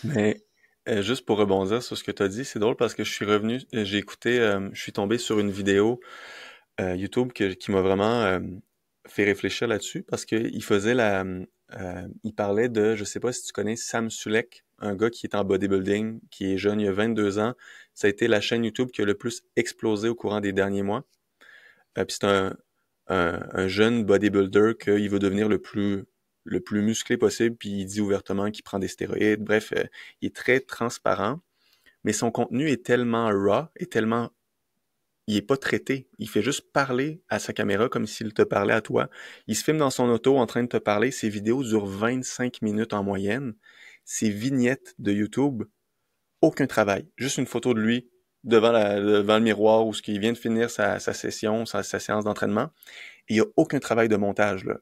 Mais juste pour rebondir sur ce que tu as dit, c'est drôle parce que je suis revenu, j'ai écouté, je suis tombé sur une vidéo YouTube qui m'a vraiment fait réfléchir là-dessus parce que il parlait de, je sais pas si tu connais Sam Sulek, un gars qui est en bodybuilding, qui est jeune, il a 22 ans. Ça a été la chaîne YouTube qui a le plus explosé au courant des derniers mois. Puis c'est un jeune bodybuilder qu'il veut devenir le plus musclé possible, puis il dit ouvertement qu'il prend des stéroïdes. Bref, il est très transparent, mais son contenu est tellement raw et tellement il est pas traité. Il fait juste parler à sa caméra comme s'il te parlait à toi. Il se filme dans son auto en train de te parler. Ses vidéos durent 25 minutes en moyenne. Ses vignettes de YouTube aucun travail. Juste une photo de lui devant le miroir où ce qu'il vient de finir sa session, sa séance d'entraînement. Et il n'y a aucun travail de montage, là.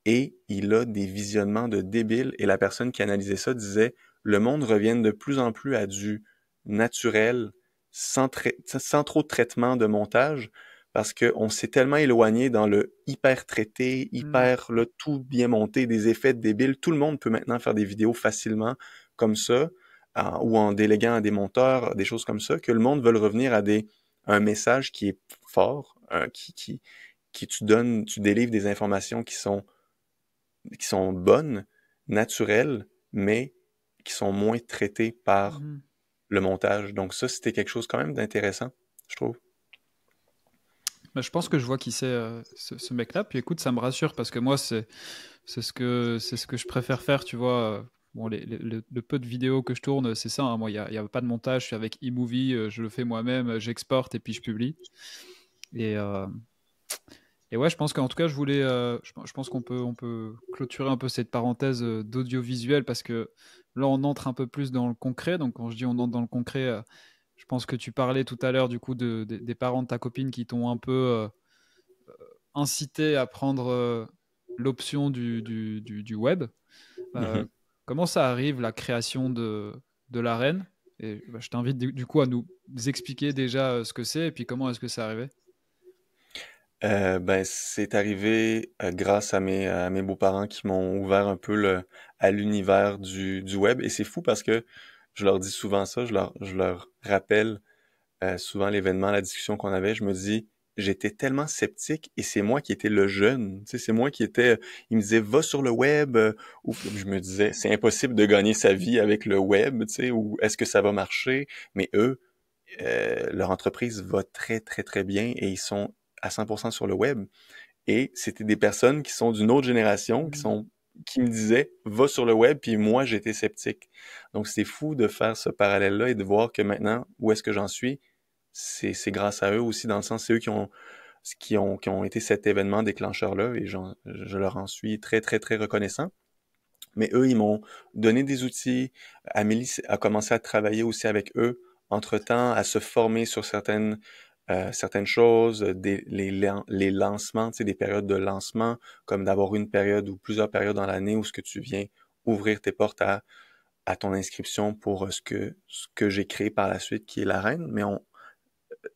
Et il a des visionnements de débiles. Et la personne qui analysait ça disait, le monde revient de plus en plus à du naturel, sans trop de traitement de montage, parce qu'on s'est tellement éloigné dans le hyper traité, hyper, là, tout bien monté, des effets débiles. Tout le monde peut maintenant faire des vidéos facilement comme ça, ou en déléguant à des monteurs, des choses comme ça, que le monde veut revenir à un message qui est fort, qui tu délivres des informations qui sont bonnes, naturelles, mais qui sont moins traitées par Mhm. le montage. Donc ça, c'était quelque chose quand même d'intéressant, je trouve. Bah, je pense que je vois qui c'est ce mec-là. Puis écoute, ça me rassure parce que moi, c'est ce que je préfère faire, tu vois. Bon, le peu de vidéos que je tourne, c'est ça, hein. Moi, il y a pas de montage. Je suis avec iMovie, je le fais moi-même, j'exporte et puis je publie. Et, euh, et ouais, je pense qu'en tout cas, je pense on peut clôturer un peu cette parenthèse d'audiovisuel parce que là, on entre un peu plus dans le concret. Donc, quand je dis on entre dans le concret, je pense que tu parlais tout à l'heure du coup des parents de ta copine qui t'ont un peu incité à prendre l'option du web. Euh, Mhm. Comment ça arrive, la création de l'arène? Et bah, je t'invite du coup à nous expliquer déjà ce que c'est et puis comment est-ce que c'est arrivé. Ben, c'est arrivé grâce à mes beaux-parents qui m'ont ouvert un peu à l'univers du web. Et c'est fou parce que je leur dis souvent ça, je leur rappelle souvent l'événement, la discussion qu'on avait. Je me dis, j'étais tellement sceptique et c'est moi qui étais le jeune. Tu sais, c'est moi qui étais. Il me disait, va sur le web. Ou je me disais, c'est impossible de gagner sa vie avec le web, tu sais, ou est-ce que ça va marcher? Mais eux, leur entreprise va très, très, très bien et ils sont à 100% sur le web. Et c'était des personnes qui sont d'une autre génération, Mm. qui me disaient, va sur le web, puis moi, j'étais sceptique. Donc, c'est fou de faire ce parallèle-là et de voir que maintenant, où est-ce que j'en suis? C'est grâce à eux aussi, dans le sens, c'est eux qui ont été cet événement déclencheur-là, et je leur en suis très, très, très reconnaissant. Mais eux, ils m'ont donné des outils. Amélie a commencé à travailler aussi avec eux, entre-temps, à se former sur certaines choses, les lancements, tu sais, des périodes de lancement, comme d'avoir une période ou plusieurs périodes dans l'année où ce que tu viens ouvrir tes portes à ton inscription pour ce que j'ai créé par la suite, qui est l'arène. Mais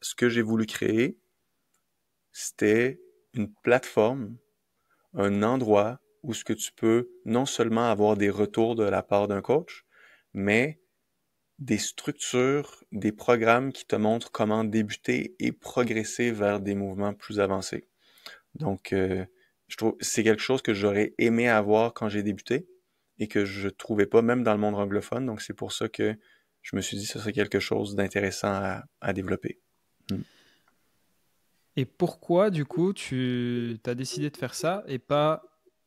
ce que j'ai voulu créer, c'était une plateforme, un endroit où ce que tu peux non seulement avoir des retours de la part d'un coach, mais des structures, des programmes qui te montrent comment débuter et progresser vers des mouvements plus avancés. Donc, je trouve c'est quelque chose que j'aurais aimé avoir quand j'ai débuté et que je trouvais pas même dans le monde anglophone. Donc, c'est pour ça que je me suis dit que ce serait quelque chose d'intéressant à développer. Hmm. Et pourquoi, du coup, tu as décidé de faire ça et pas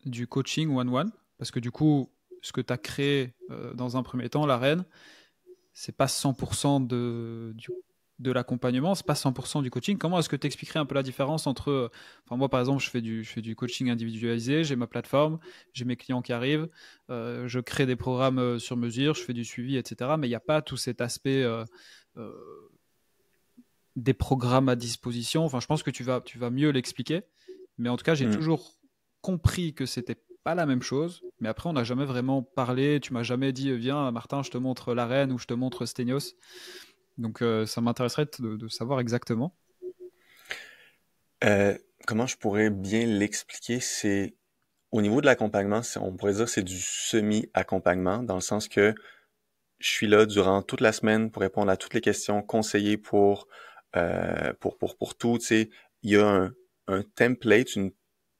du coaching one-one? Parce que du coup, ce que tu as créé dans un premier temps, l'arène, c'est pas 100% de l'accompagnement, c'est pas 100% du coaching. Comment est-ce que tu expliquerais un peu la différence entre... Enfin, moi, par exemple, je fais du coaching individualisé, j'ai ma plateforme, j'ai mes clients qui arrivent, je crée des programmes sur mesure, je fais du suivi, etc. Mais il n'y a pas tout cet aspect euh, des programmes à disposition. Enfin, je pense que tu vas mieux l'expliquer. Mais en tout cas, j'ai Hmm. toujours compris que c'était pas la même chose. Mais après, on n'a jamais vraiment parlé. Tu m'as jamais dit, viens, Martin, je te montre l'arène ou je te montre Stenios. Donc, ça m'intéresserait de savoir exactement. Euh, Comment je pourrais bien l'expliquer? C'est au niveau de l'accompagnement, on pourrait dire que c'est du semi-accompagnement, dans le sens que je suis là durant toute la semaine pour répondre à toutes les questions, conseiller pour tout. Tu sais, il y a un template, une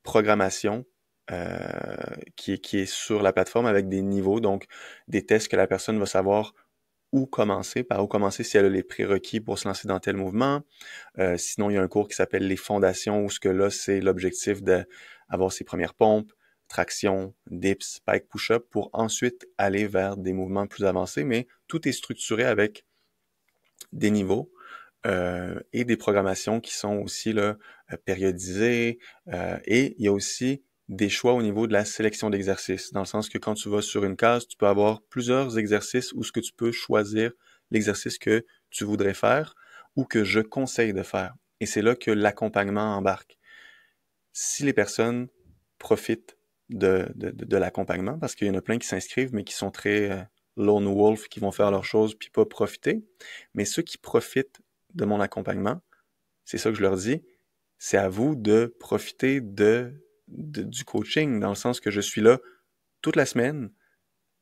programmation qui est sur la plateforme avec des niveaux, donc des tests que la personne va savoir par où commencer si elle a les prérequis pour se lancer dans tel mouvement. Sinon, il y a un cours qui s'appelle les fondations, où ce que là, c'est l'objectif d'avoir ses premières pompes, traction, dips, pike, push-up, pour ensuite aller vers des mouvements plus avancés, mais tout est structuré avec des niveaux et des programmations qui sont aussi là, périodisées. Et il y a aussi des choix au niveau de la sélection d'exercices, dans le sens que quand tu vas sur une case, tu peux avoir plusieurs exercices où ce que tu peux choisir l'exercice que tu voudrais faire ou que je conseille de faire. Et c'est là que l'accompagnement embarque. Si les personnes profitent de l'accompagnement, parce qu'il y en a plein qui s'inscrivent, mais qui sont très lone wolf, qui vont faire leurs choses puis pas profiter. Mais ceux qui profitent de mon accompagnement, c'est ça que je leur dis, c'est à vous de profiter du coaching, dans le sens que je suis là toute la semaine.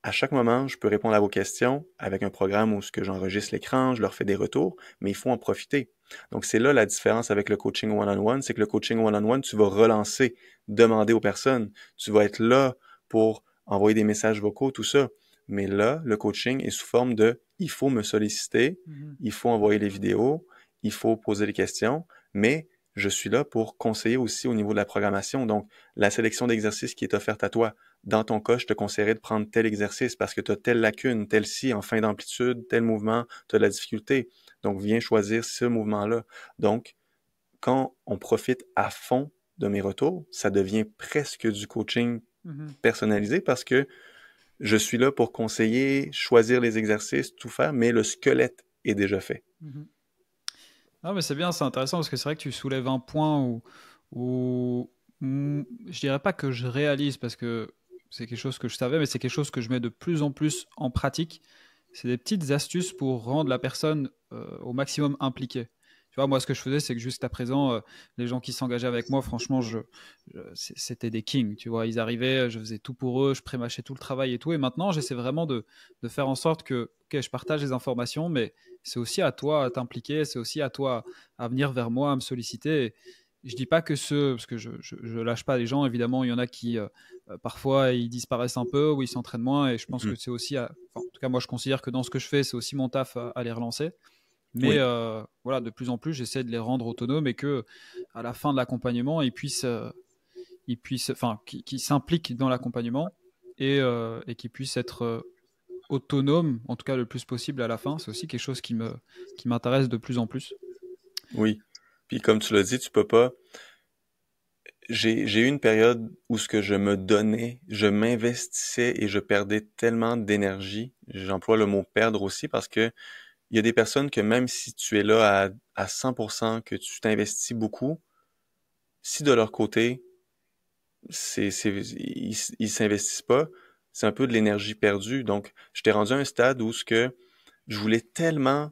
À chaque moment, je peux répondre à vos questions avec un programme où ce que j'enregistre l'écran, je leur fais des retours, mais il faut en profiter. Donc, c'est là la différence avec le coaching one-on-one, c'est que le coaching one-on-one, tu vas relancer, demander aux personnes, tu vas être là pour envoyer des messages vocaux, tout ça. Mais là, le coaching est sous forme de, il faut me solliciter, il faut envoyer les vidéos, il faut poser des questions, mais je suis là pour conseiller aussi au niveau de la programmation. Donc, la sélection d'exercices qui est offerte à toi. Dans ton cas, je te conseillerais de prendre tel exercice parce que tu as telle lacune, tel ci en fin d'amplitude, tel mouvement, tu as de la difficulté. Donc, viens choisir ce mouvement-là. Donc, quand on profite à fond de mes retours, ça devient presque du coaching personnalisé parce que je suis là pour conseiller, choisir les exercices, tout faire, mais le squelette est déjà fait. Non, mais c'est bien, c'est intéressant parce que c'est vrai que tu soulèves un point où je dirais pas que je réalise parce que c'est quelque chose que je savais, mais c'est quelque chose que je mets de plus en plus en pratique. C'est des petites astuces pour rendre la personne au maximum impliquée. Tu vois, moi, ce que je faisais, c'est que jusqu'à présent, les gens qui s'engageaient avec moi, franchement, c'était des kings. Tu vois, ils arrivaient, je faisais tout pour eux, je prémâchais tout le travail et tout. Et maintenant, j'essaie vraiment de faire en sorte que, ok, je partage les informations, mais c'est aussi à toi à t'impliquer, c'est aussi à toi à venir vers moi, à me solliciter. Et je dis pas que parce que je lâche pas les gens, évidemment, il y en a qui parfois ils disparaissent un peu ou ils s'entraînent moins, et je pense que c'est aussi, enfin, en tout cas moi je considère que dans ce que je fais, c'est aussi mon taf à les relancer. Mais Oui. voilà, de plus en plus, j'essaie de les rendre autonomes et que à la fin de l'accompagnement, enfin, qu'ils s'impliquent dans l'accompagnement et qu'ils puissent être autonomes, en tout cas le plus possible à la fin. C'est aussi quelque chose qui m'intéresse de plus en plus. Oui. Puis comme tu l'as dit, tu peux pas. J'ai eu une période où ce que je me donnais, je m'investissais et je perdais tellement d'énergie. J'emploie le mot perdre aussi parce que il y a des personnes que même si tu es là à 100%, que tu t'investis beaucoup, si de leur côté, ils s'investissent pas, c'est un peu de l'énergie perdue. Donc, j'étais rendu à un stade où ce que je voulais tellement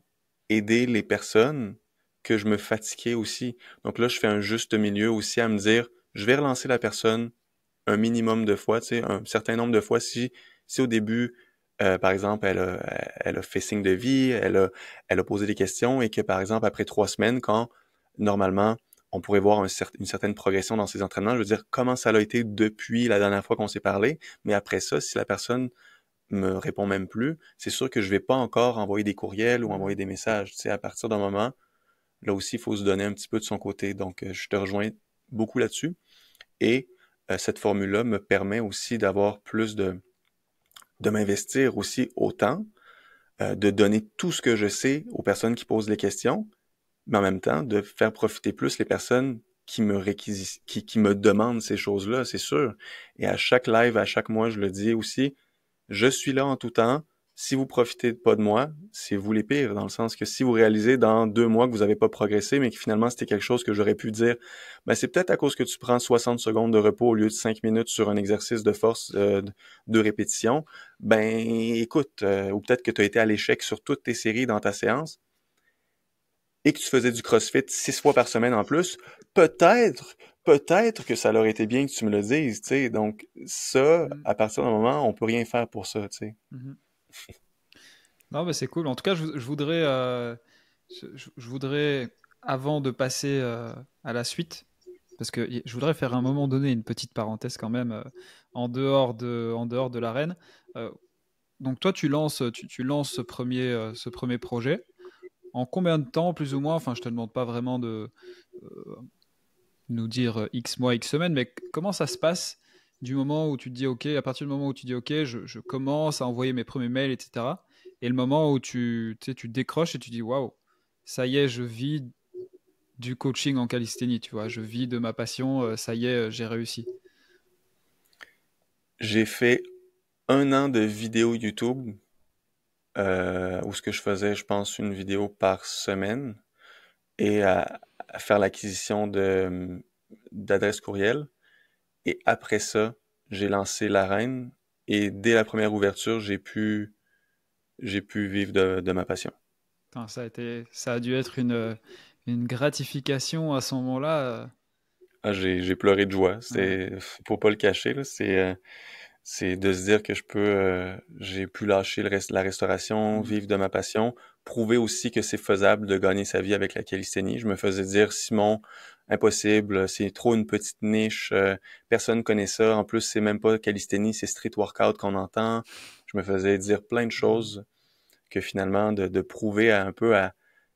aider les personnes que je me fatiguais aussi. Donc là, je fais un juste milieu aussi à me dire, je vais relancer la personne un minimum de fois, tu sais, un certain nombre de fois. Si au début, par exemple, elle a fait signe de vie, elle a posé des questions et que, par exemple, après 3 semaines, quand normalement, on pourrait voir une certaine progression dans ses entraînements, je veux dire, comment ça a été depuis la dernière fois qu'on s'est parlé. Mais après ça, si la personne me répond même plus, c'est sûr que je vais pas encore envoyer des courriels ou envoyer des messages. Tu sais, à partir d'un moment, là aussi, il faut se donner un petit peu de son côté. Donc, je te rejoins beaucoup là-dessus. Et cette formule-là me permet aussi d'avoir plus de m'investir aussi autant, de donner tout ce que je sais aux personnes qui posent les questions, mais en même temps, de faire profiter plus les personnes qui me demandent ces choses-là, c'est sûr. Et à chaque live, à chaque mois, je le dis aussi, je suis là en tout temps. Si vous profitez pas de moi, c'est vous les pires, dans le sens que si vous réalisez dans 2 mois que vous n'avez pas progressé, mais que finalement c'était quelque chose que j'aurais pu dire, ben c'est peut-être à cause que tu prends 60 secondes de repos au lieu de 5 minutes sur un exercice de force de répétition. Ben écoute, ou peut-être que tu as été à l'échec sur toutes tes séries dans ta séance et que tu faisais du CrossFit 6 fois par semaine en plus, peut-être que ça aurait été bien que tu me le dises, tu sais. Donc, ça, à partir d'un moment, on peut rien faire pour ça, tu sais. Non, mais c'est cool. En tout cas, je voudrais, je voudrais, avant de passer à la suite, parce que je voudrais faire à un moment donné une petite parenthèse quand même en dehors de l'arène. Euh, donc toi, tu lances ce premier projet. En combien de temps, plus ou moins, enfin, je te demande pas vraiment de nous dire X mois, X semaines, mais comment ça se passe du moment où tu te dis OK, à partir du moment où tu dis OK, je commence à envoyer mes premiers mails, etc. Et le moment où tu sais, tu décroches et tu dis waouh, ça y est, je vis du coaching en calisthénie, tu vois, je vis de ma passion, ça y est, j'ai réussi. J'ai fait 1 an de vidéos YouTube où ce que je faisais, je pense, une vidéo par semaine et à faire l'acquisition d'adresses courriel. Et après ça, j'ai lancé l'arène et dès la première ouverture, j'ai pu vivre de ma passion. Putain, ça a dû être une gratification à ce moment-là. Ah, j'ai pleuré de joie. Ouais. Faut pas le cacher, là. C'est de se dire que j'ai pu lâcher la restauration, Mm. vivre de ma passion, prouver aussi que c'est faisable de gagner sa vie avec la calisthénie. Je me faisais dire, Simon, impossible, c'est trop une petite niche, personne connaît ça. En plus, c'est même pas calisthénie, c'est street workout qu'on entend. Je me faisais dire plein de choses que finalement, de prouver un peu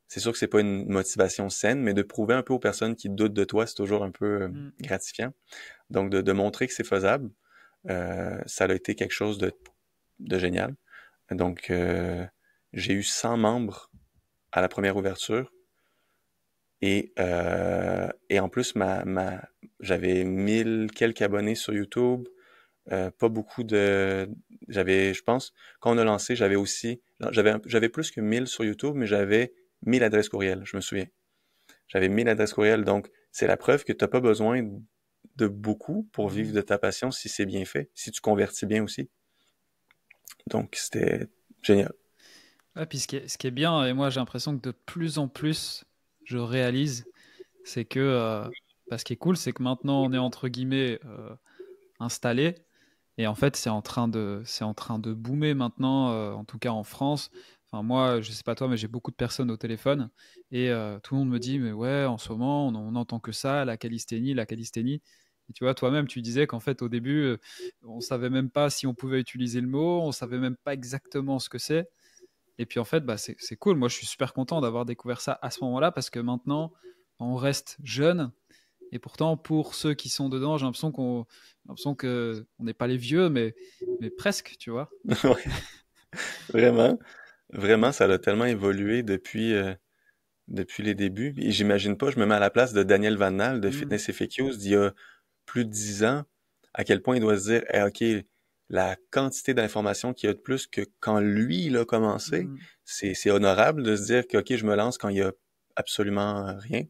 c'est sûr que c'est pas une motivation saine, mais de prouver un peu aux personnes qui doutent de toi, c'est toujours un peu Mm. gratifiant. Donc, de montrer que c'est faisable, ça a été quelque chose de génial. Donc, j'ai eu 100 membres à la première ouverture. Et en plus, j'avais 1000 quelques abonnés sur YouTube. Pas beaucoup de... je pense, quand on a lancé, j'avais plus que 1000 sur YouTube, mais j'avais 1000 adresses courriel, je me souviens. J'avais 1000 adresses courriel, donc c'est la preuve que t'as pas besoin de beaucoup pour vivre Mm. de ta passion si c'est bien fait, si tu convertis bien aussi. Donc, c'était génial. Ouais, puis ce qui est bien, et moi j'ai l'impression que de plus en plus, je réalise, c'est que ce qui est cool, c'est que maintenant on est entre guillemets installé. Et en fait, c'est en train de boomer maintenant, en tout cas en France. Enfin, moi, je sais pas toi, mais j'ai beaucoup de personnes au téléphone et tout le monde me dit, mais ouais, en ce moment, on entend que ça, la calisthénie, la calisthénie. Et tu vois, toi-même, tu disais qu'en fait, au début, on savait même pas si on pouvait utiliser le mot, on savait même pas exactement ce que c'est. Et puis en fait, bah, c'est cool. Moi, je suis super content d'avoir découvert ça à ce moment-là parce que maintenant, on reste jeune et pourtant, pour ceux qui sont dedans, j'ai l'impression que on n'est pas les vieux, mais presque, tu vois. Ouais, vraiment, vraiment, ça a tellement évolué depuis les débuts. Et j'imagine pas, je me mets à la place de Daniel Van de Mm, Fitness FAQs d'il y a plus de 10 ans, à quel point il doit se dire, eh, OK, la quantité d'informations qu'il y a de plus que quand lui, il a commencé, mm, c'est honorable de se dire que, OK, je me lance quand il y a absolument rien.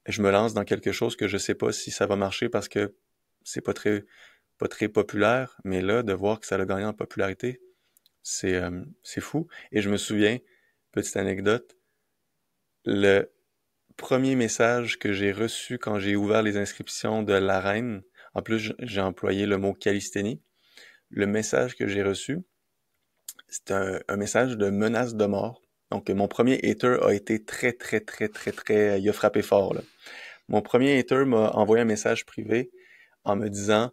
Je me lance dans quelque chose que je sais pas si ça va marcher parce que c'est pas très populaire, mais là, de voir que ça a gagné en popularité, c'est fou. Et je me souviens, petite anecdote, le premier message que j'ai reçu quand j'ai ouvert les inscriptions de l'arène, en plus j'ai employé le mot calisthénie, le message que j'ai reçu, c'est un message de menace de mort. Donc mon premier hater a été très, il a frappé fort, là. Mon premier hater m'a envoyé un message privé en me disant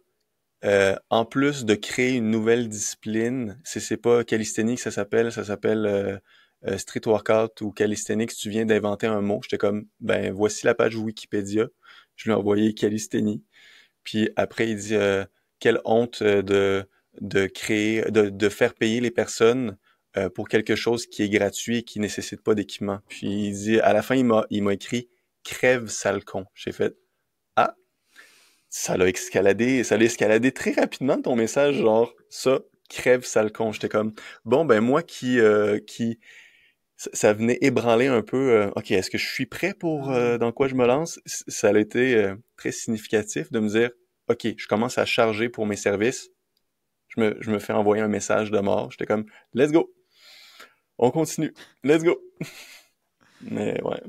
en plus de créer une nouvelle discipline, c'est pas calisthenics, ça s'appelle street workout ou calisthenics, tu viens d'inventer un mot. J'étais comme, ben voici la page Wikipédia. Je lui ai envoyé calisthénie. Puis après, il dit, quelle honte de créer, de faire payer les personnes pour quelque chose qui est gratuit et qui nécessite pas d'équipement. Puis il dit, à la fin, il m'a écrit, crève sale con. J'ai fait, ah, ça l'a escaladé très rapidement ton message, genre ça, crève sale con. J'étais comme bon ben moi qui ça venait ébranler un peu OK, est-ce que je suis prêt pour mm. dans quoi je me lance? Ça a été très significatif de me dire OK, je commence à charger pour mes services. Je me fais envoyer un message de mort. J'étais comme let's go. On continue. Let's go. Mais ouais,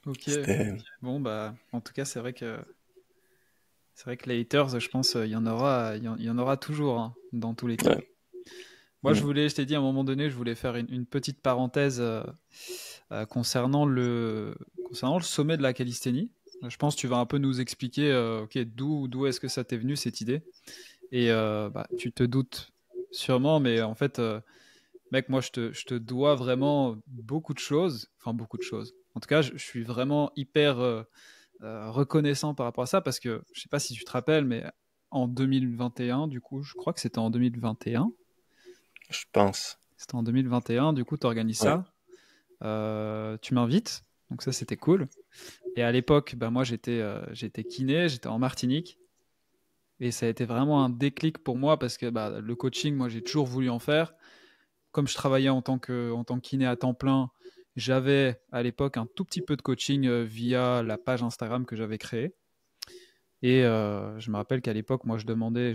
Ok. c'était Bon bah, en tout cas, c'est vrai que les haters, je pense, il y en aura, il y en aura toujours hein, dans tous les cas. ouais. Moi, Mm. je t'ai dit à un moment donné, je voulais faire une petite parenthèse concernant le sommet de la calisthénie. Je pense que tu vas un peu nous expliquer, ok, d'où est-ce que ça t'est venu cette idée. Et bah, tu te doutes sûrement, mais en fait, mec, moi, je te dois vraiment beaucoup de choses. Enfin, beaucoup de choses. En tout cas, je suis vraiment hyper reconnaissant par rapport à ça parce que je sais pas si tu te rappelles, mais en 2021, du coup, je crois que c'était en 2021. Je pense. C'était en 2021, du coup, tu organises Ouais. ça. Tu m'invites, donc ça, c'était cool. Et à l'époque, bah, moi, j'étais kiné, j'étais en Martinique. Et ça a été vraiment un déclic pour moi parce que bah, le coaching, moi, j'ai toujours voulu en faire. comme je travaillais en tant que kiné à temps plein, j'avais à l'époque un tout petit peu de coaching via la page Instagram que j'avais créée. Et je me rappelle qu'à l'époque, moi, je demandais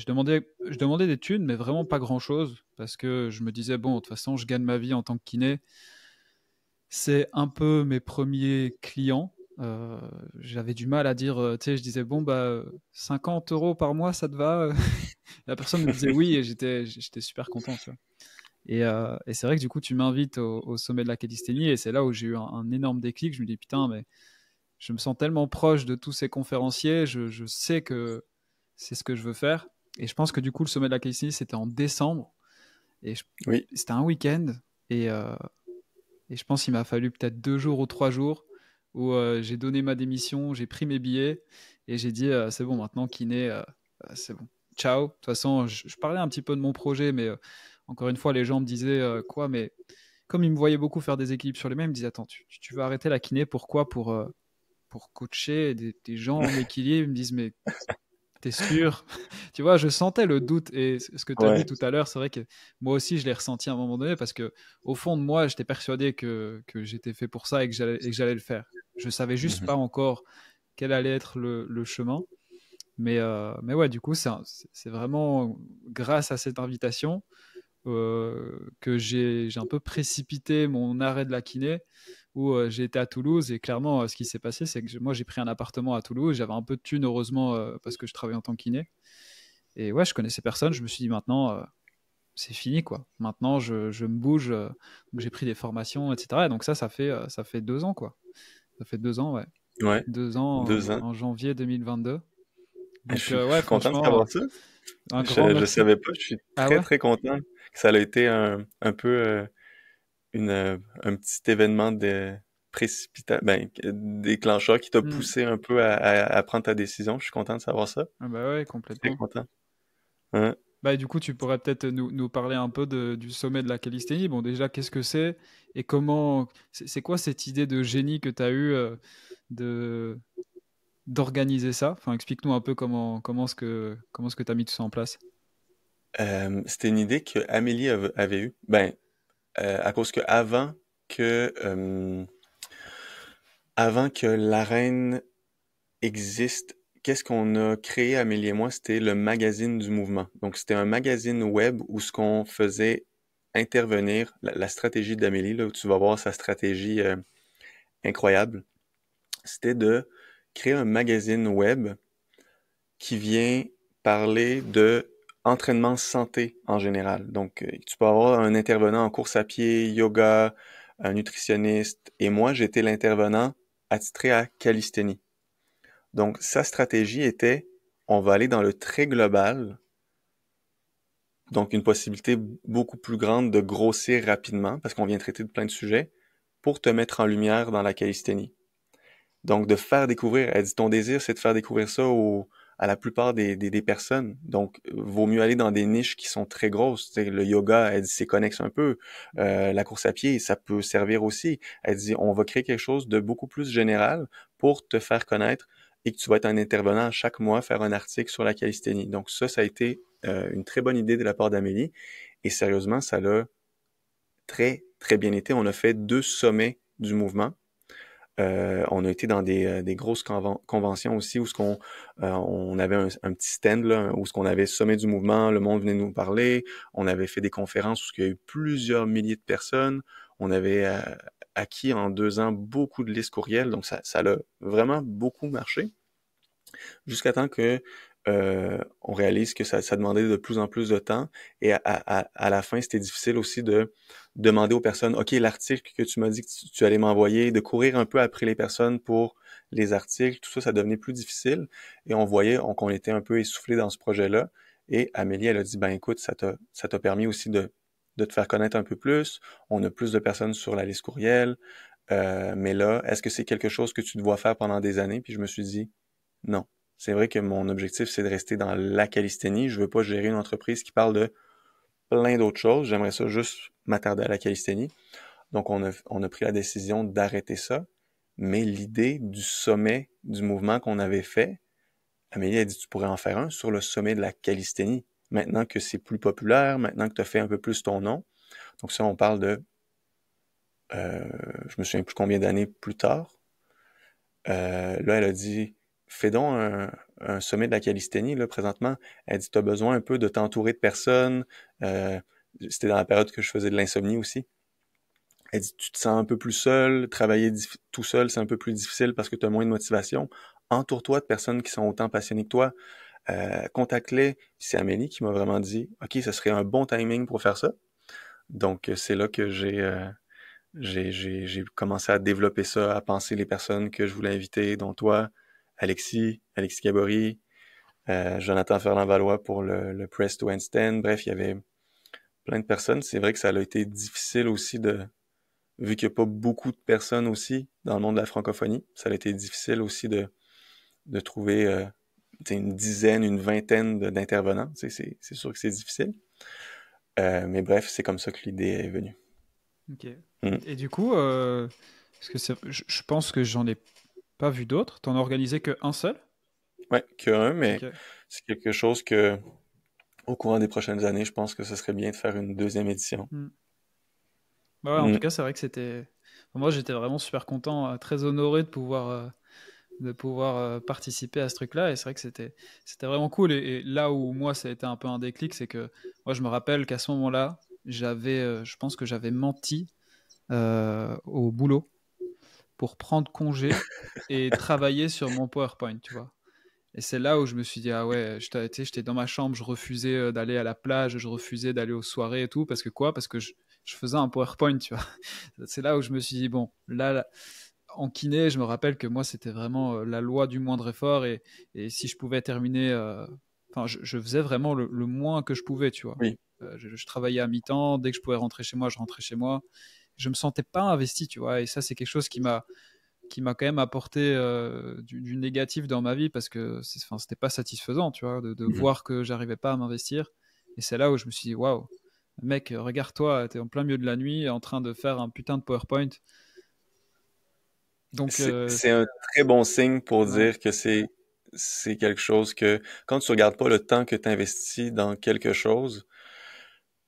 des thunes, mais vraiment pas grand-chose, parce que je me disais, bon, de toute façon, je gagne ma vie en tant que kiné. C'est un peu mes premiers clients. Euh, J'avais du mal à dire, tu sais, je disais, bon, bah, 50 euros par mois, ça te va? La personne me disait oui, et j'étais super content, tu vois. Et c'est vrai que du coup, tu m'invites au sommet de la calisthénie, et c'est là où j'ai eu un énorme déclic. Je me dis, putain, mais je me sens tellement proche de tous ces conférenciers, je sais que c'est ce que je veux faire. Et je pense que du coup, le sommet de la calisthénie, c'était en décembre, et Oui. c'était un week-end, et, euh, et je pense qu'il m'a fallu peut-être 2 jours ou 3 jours où j'ai donné ma démission, j'ai pris mes billets, et j'ai dit, c'est bon, maintenant, kiné, c'est bon. Ciao. De toute façon, je parlais un petit peu de mon projet, mais encore une fois, les gens me disaient quoi, mais comme ils me voyaient beaucoup faire des équilibres sur les mêmes, ils me disaient, attends, tu veux arrêter la kiné, pourquoi? Pour coacher des gens en équilibre. Ils me disent, mais t'es sûr? Tu vois, je sentais le doute. Et ce que tu as dit Ouais. tout à l'heure, c'est vrai que moi aussi, je l'ai ressenti à un moment donné, parce que au fond de moi, j'étais persuadé que j'étais fait pour ça, et que j'allais le faire. Je savais juste Mhm. pas encore quel allait être le chemin. Mais ouais, du coup, c'est vraiment grâce à cette invitation que j'ai un peu précipité mon arrêt de la kiné, où j'ai été à Toulouse. Et clairement, ce qui s'est passé, c'est que moi, j'ai pris un appartement à Toulouse. J'avais un peu de thunes, heureusement, parce que je travaillais en tant que kiné. Et ouais, je connaissais personne. Je me suis dit, maintenant, c'est fini, quoi. Maintenant, je me bouge. Donc, j'ai pris des formations, etc. Et donc, ça fait 2 ans, quoi. Ça fait 2 ans, ouais. Ouais. 2 ans 2 ans. en janvier 2022. Donc, Je ouais, suis content de franchement, savoir ça. un grand Je merci. savais pas. Je suis Ah très, ouais? très content que ça a été un peu un petit événement de déclencheur qui t'a Hmm. poussé un peu à prendre ta décision. Je suis content de savoir ça. Ah bah ouais, Très complètement. content. Hein. Bah, du coup, tu pourrais peut-être nous parler un peu du sommet de la calisthénie. Bon, déjà, qu'est-ce que c'est et comment. C'est quoi cette idée de génie que tu as eue de d'organiser ça? Enfin, explique-nous un peu comment est-ce que tu as mis tout ça en place. C'était une idée que Amélie avait eue. À cause que avant que l'arène existe, qu'est-ce qu'on a créé, Amélie et moi, c'était le magazine du mouvement. Donc, c'était un magazine web où ce qu'on faisait intervenir, la stratégie d'Amélie, là, où tu vas voir sa stratégie incroyable, c'était de créer un magazine web qui vient parler de entraînement santé en général. Donc, tu peux avoir un intervenant en course à pied, yoga, un nutritionniste, et moi, j'étais l'intervenant attitré à calisthénie. Donc, sa stratégie était, on va aller dans le très global, donc une possibilité beaucoup plus grande de grossir rapidement, parce qu'on vient traiter de plein de sujets, pour te mettre en lumière dans la calisthénie. Donc, de faire découvrir, elle dit, ton désir, c'est de faire découvrir ça à la plupart des personnes. Donc, vaut mieux aller dans des niches qui sont très grosses. T'sais, le yoga, elle dit, c'est connexe un peu. La course à pied, ça peut servir aussi. Elle dit, on va créer quelque chose de beaucoup plus général pour te faire connaître et que tu vas être un intervenant chaque mois, faire un article sur la calisthénie. Donc, ça a été une très bonne idée de la part d'Amélie. Et sérieusement, ça l'a très, très bien été. On a fait 2 sommets du mouvement. On a été dans des grosses conventions aussi où on avait un petit stand là, où ce qu'on avait sommet du mouvement, le monde venait nous parler. On avait fait des conférences où il y a eu plusieurs milliers de personnes. On avait acquis en 2 ans beaucoup de listes courriels, donc ça a vraiment beaucoup marché jusqu'à temps que on réalise que ça demandait de plus en plus de temps et à la fin, c'était difficile aussi de demander aux personnes, OK, l'article que tu m'as dit que tu allais m'envoyer, de courir un peu après les personnes pour les articles, tout ça, ça devenait plus difficile et on voyait qu'on était un peu essoufflé dans ce projet-là et Amélie, elle a dit, ben écoute, ça t'a permis aussi de te faire connaître un peu plus, on a plus de personnes sur la liste courriel, mais là, est-ce que c'est quelque chose que tu dois faire pendant des années? Puis je me suis dit, non. C'est vrai que mon objectif, c'est de rester dans la calisthénie. Je veux pas gérer une entreprise qui parle de plein d'autres choses. J'aimerais ça juste m'attarder à la calisthénie. Donc, on a pris la décision d'arrêter ça. Mais l'idée du sommet du mouvement qu'on avait fait, Amélie a dit, tu pourrais en faire un sur le sommet de la calisthénie. Maintenant que c'est plus populaire, maintenant que tu as fait un peu plus ton nom. Donc ça, on parle de, je me souviens plus combien d'années plus tard. Là, elle a dit, fais donc un sommet de la calisthénie, là, présentement. Elle dit, tu as besoin un peu de t'entourer de personnes. C'était dans la période que je faisais de l'insomnie aussi. Elle dit, tu te sens un peu plus seul, travailler tout seul, c'est un peu plus difficile parce que tu as moins de motivation. Entoure-toi de personnes qui sont autant passionnées que toi. Contacte-les. C'est Amélie qui m'a vraiment dit, OK, ce serait un bon timing pour faire ça. Donc, c'est là que j'ai commencé à développer ça, à penser les personnes que je voulais inviter, dont toi, Alexis Gabory, Jonathan Ferland-Valois pour le Press to Handstand. Bref, il y avait plein de personnes. C'est vrai que ça a été difficile aussi vu qu'il n'y a pas beaucoup de personnes aussi dans le monde de la francophonie, ça a été difficile aussi de trouver une dizaine, une vingtaine d'intervenants. C'est sûr que c'est difficile. Mais bref, c'est comme ça que l'idée est venue. Ok. Et du coup, parce que je pense que j'en ai pas vu d'autres. T'en as organisé qu'un seul? Ouais, qu'un, mais Ok. c'est quelque chose que, au courant des prochaines années, je pense que ce serait bien de faire une deuxième édition. Bah ouais, en tout cas, c'est vrai que c'était. Moi, j'étais vraiment super content, très honoré de pouvoir participer à ce truc-là. Et c'est vrai que c'était vraiment cool. Et là où moi, ça a été un peu un déclic, c'est que moi, je me rappelle qu'à ce moment-là, je pense que j'avais menti au boulot pour prendre congé et travailler sur mon PowerPoint, tu vois. Et c'est là où je me suis dit, ah ouais, j'étais dans ma chambre, je refusais d'aller à la plage, je refusais d'aller aux soirées et tout, parce que quoi? Parce que je faisais un PowerPoint, tu vois. C'est là où je me suis dit, bon, là, en kiné, je me rappelle que moi, c'était vraiment la loi du moindre effort, et si je pouvais terminer, enfin, je faisais vraiment le moins que je pouvais, tu vois. Oui. Je travaillais à mi-temps, dès que je pouvais rentrer chez moi, je rentrais chez moi. Je me sentais pas investi, tu vois, et ça, c'est quelque chose qui m'a quand même apporté du négatif dans ma vie parce que c'était pas satisfaisant, tu vois, de voir que j'arrivais pas à m'investir. Et c'est là où je me suis dit, waouh, mec, regarde-toi, t'es en plein milieu de la nuit en train de faire un putain de PowerPoint. Donc, C'est un très bon signe pour ouais. dire que c'est quelque chose que, quand tu regardes pas le temps que tu investis dans quelque chose,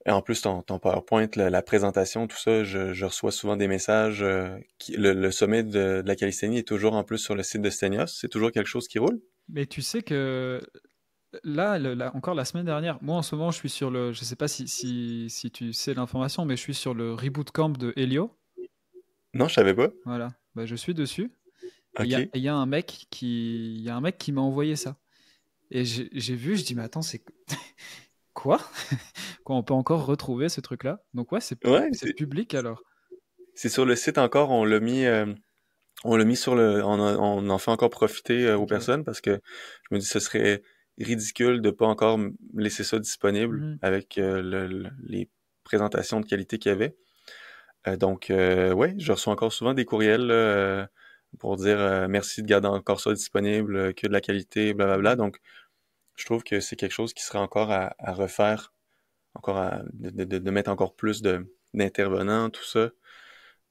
et en plus ton PowerPoint, la présentation, tout ça, je reçois souvent des messages. Le sommet de la calisthénie est toujours en plus sur le site de Stenios. C'est toujours quelque chose qui roule. Mais tu sais que là, encore la semaine dernière, moi en ce moment, je suis sur je sais pas si tu sais l'information, mais je suis sur le Reboot Camp de Helio. Non, je savais pas. Voilà, bah, je suis dessus. Et OK. il y a un mec qui m'a envoyé ça. Et j'ai vu, je dis, mais attends, c'est quoi? Quoi, on peut encore retrouver ce truc-là? Donc ouais, Ouais, c'est public alors. c'est sur le site encore. On l'a mis sur on en fait encore profiter aux Ok. personnes parce que je me dis ce serait ridicule de pas encore laisser ça disponible Mhm. avec les présentations de qualité qu'il y avait. Donc, ouais, je reçois encore souvent des courriels pour dire merci de garder encore ça disponible, que de la qualité, blablabla. Donc, je trouve que c'est quelque chose qui serait encore à refaire, de mettre encore plus d'intervenants, tout ça.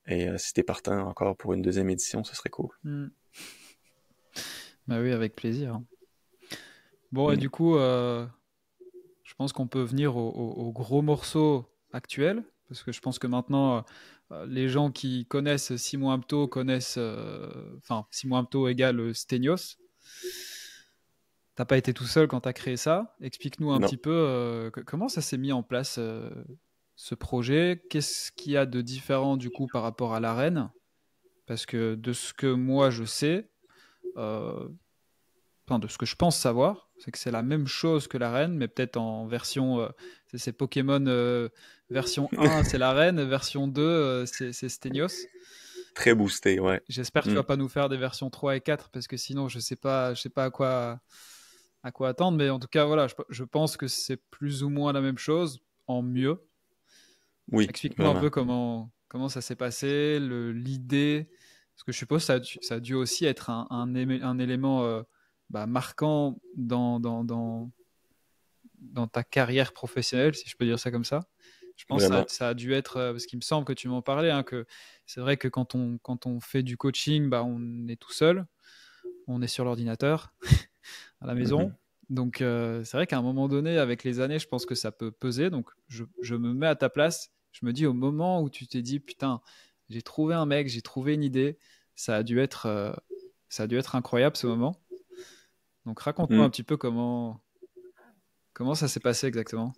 Et si t'es partant encore pour une deuxième édition, ce serait cool. Mhm. Bah oui, avec plaisir. Bon, et Mm. du coup, je pense qu'on peut venir au gros morceau actuel, parce que je pense que maintenant, les gens qui connaissent Simon Abto connaissent, enfin, Simon Abto égale Stenios. T'as pas été tout seul quand t'as créé ça. Explique-nous un Non. petit peu comment ça s'est mis en place ce projet. Qu'est-ce qu'il y a de différent du coup par rapport à l'arène? Parce que de ce que moi je sais, euh, enfin de ce que je pense savoir, c'est que c'est la même chose que l'arène, mais peut-être en version, c'est Pokémon version 1, c'est l'arène, version 2, c'est Stenios. Très boosté, ouais. J'espère que tu Mm. vas pas nous faire des versions 3 et 4 parce que sinon je sais pas à quoi attendre, mais en tout cas voilà, je pense que c'est plus ou moins la même chose en mieux. Oui, Explique-nous un vraiment. peu comment ça s'est passé, l'idée, parce que je suppose que ça a dû aussi être un élément marquant dans ta carrière professionnelle, si je peux dire ça comme ça. Je pense que ça, Vraiment. ça a dû être, parce qu'il me semble que tu m'en parlais, hein, que c'est vrai que quand on fait du coaching, bah, on est tout seul, on est sur l'ordinateur à la Mhm. maison. Donc c'est vrai qu'à un moment donné, avec les années, je pense que ça peut peser. Donc je me mets à ta place. je me dis au moment où tu t'es dit, putain, j'ai trouvé un mec, j'ai trouvé une idée, ça a dû être incroyable ce moment. Donc raconte-moi un Mm. petit peu comment ça s'est passé exactement.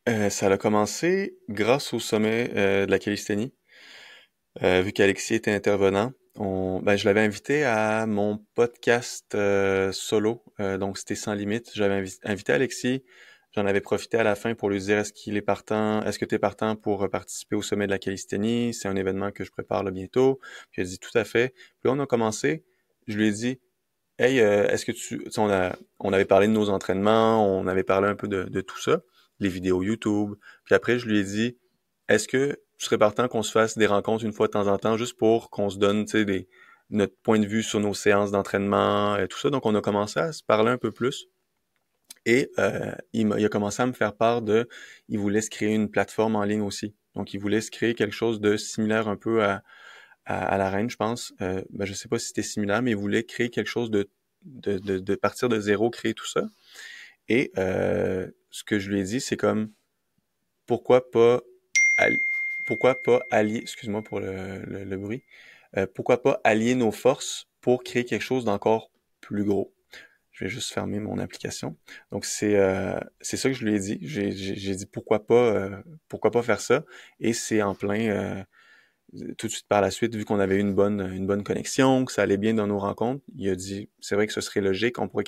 Ça a commencé grâce au sommet de la calisthénie. Vu qu'Alexis était intervenant, je l'avais invité à mon podcast solo, donc c'était Sans Limite. J'avais invité Alexis, j'en avais profité à la fin pour lui dire est-ce que tu es partant pour participer au sommet de la calisthénie? C'est un événement que je prépare là, bientôt. Puis il a dit tout à fait. Puis là, on a commencé, je lui ai dit, hey, est-ce que tu sais, on avait parlé de nos entraînements, on avait parlé un peu de tout ça, les vidéos YouTube. Puis après, je lui ai dit, est-ce que tu serais partant qu'on se fasse des rencontres une fois de temps en temps, juste pour qu'on se donne, tu sais, notre point de vue sur nos séances d'entraînement et tout ça. Donc, on a commencé à se parler un peu plus. Et il a commencé à me faire part il voulait se créer une plateforme en ligne aussi. Donc, il voulait se créer quelque chose de similaire un peu à la reine, je pense. Je sais pas si c'était similaire, mais il voulait créer quelque chose de partir de zéro, créer tout ça. Et ce que je lui ai dit, c'est comme pourquoi pas pourquoi pas allier, excuse-moi pour le bruit, pourquoi pas allier nos forces pour créer quelque chose d'encore plus gros. Je vais juste fermer mon application. Donc c'est ça que je lui ai dit. J'ai dit pourquoi pas faire ça. Et c'est en plein tout de suite par la suite, vu qu'on avait eu une bonne connexion, que ça allait bien dans nos rencontres, il a dit, c'est vrai que ce serait logique, on pourrait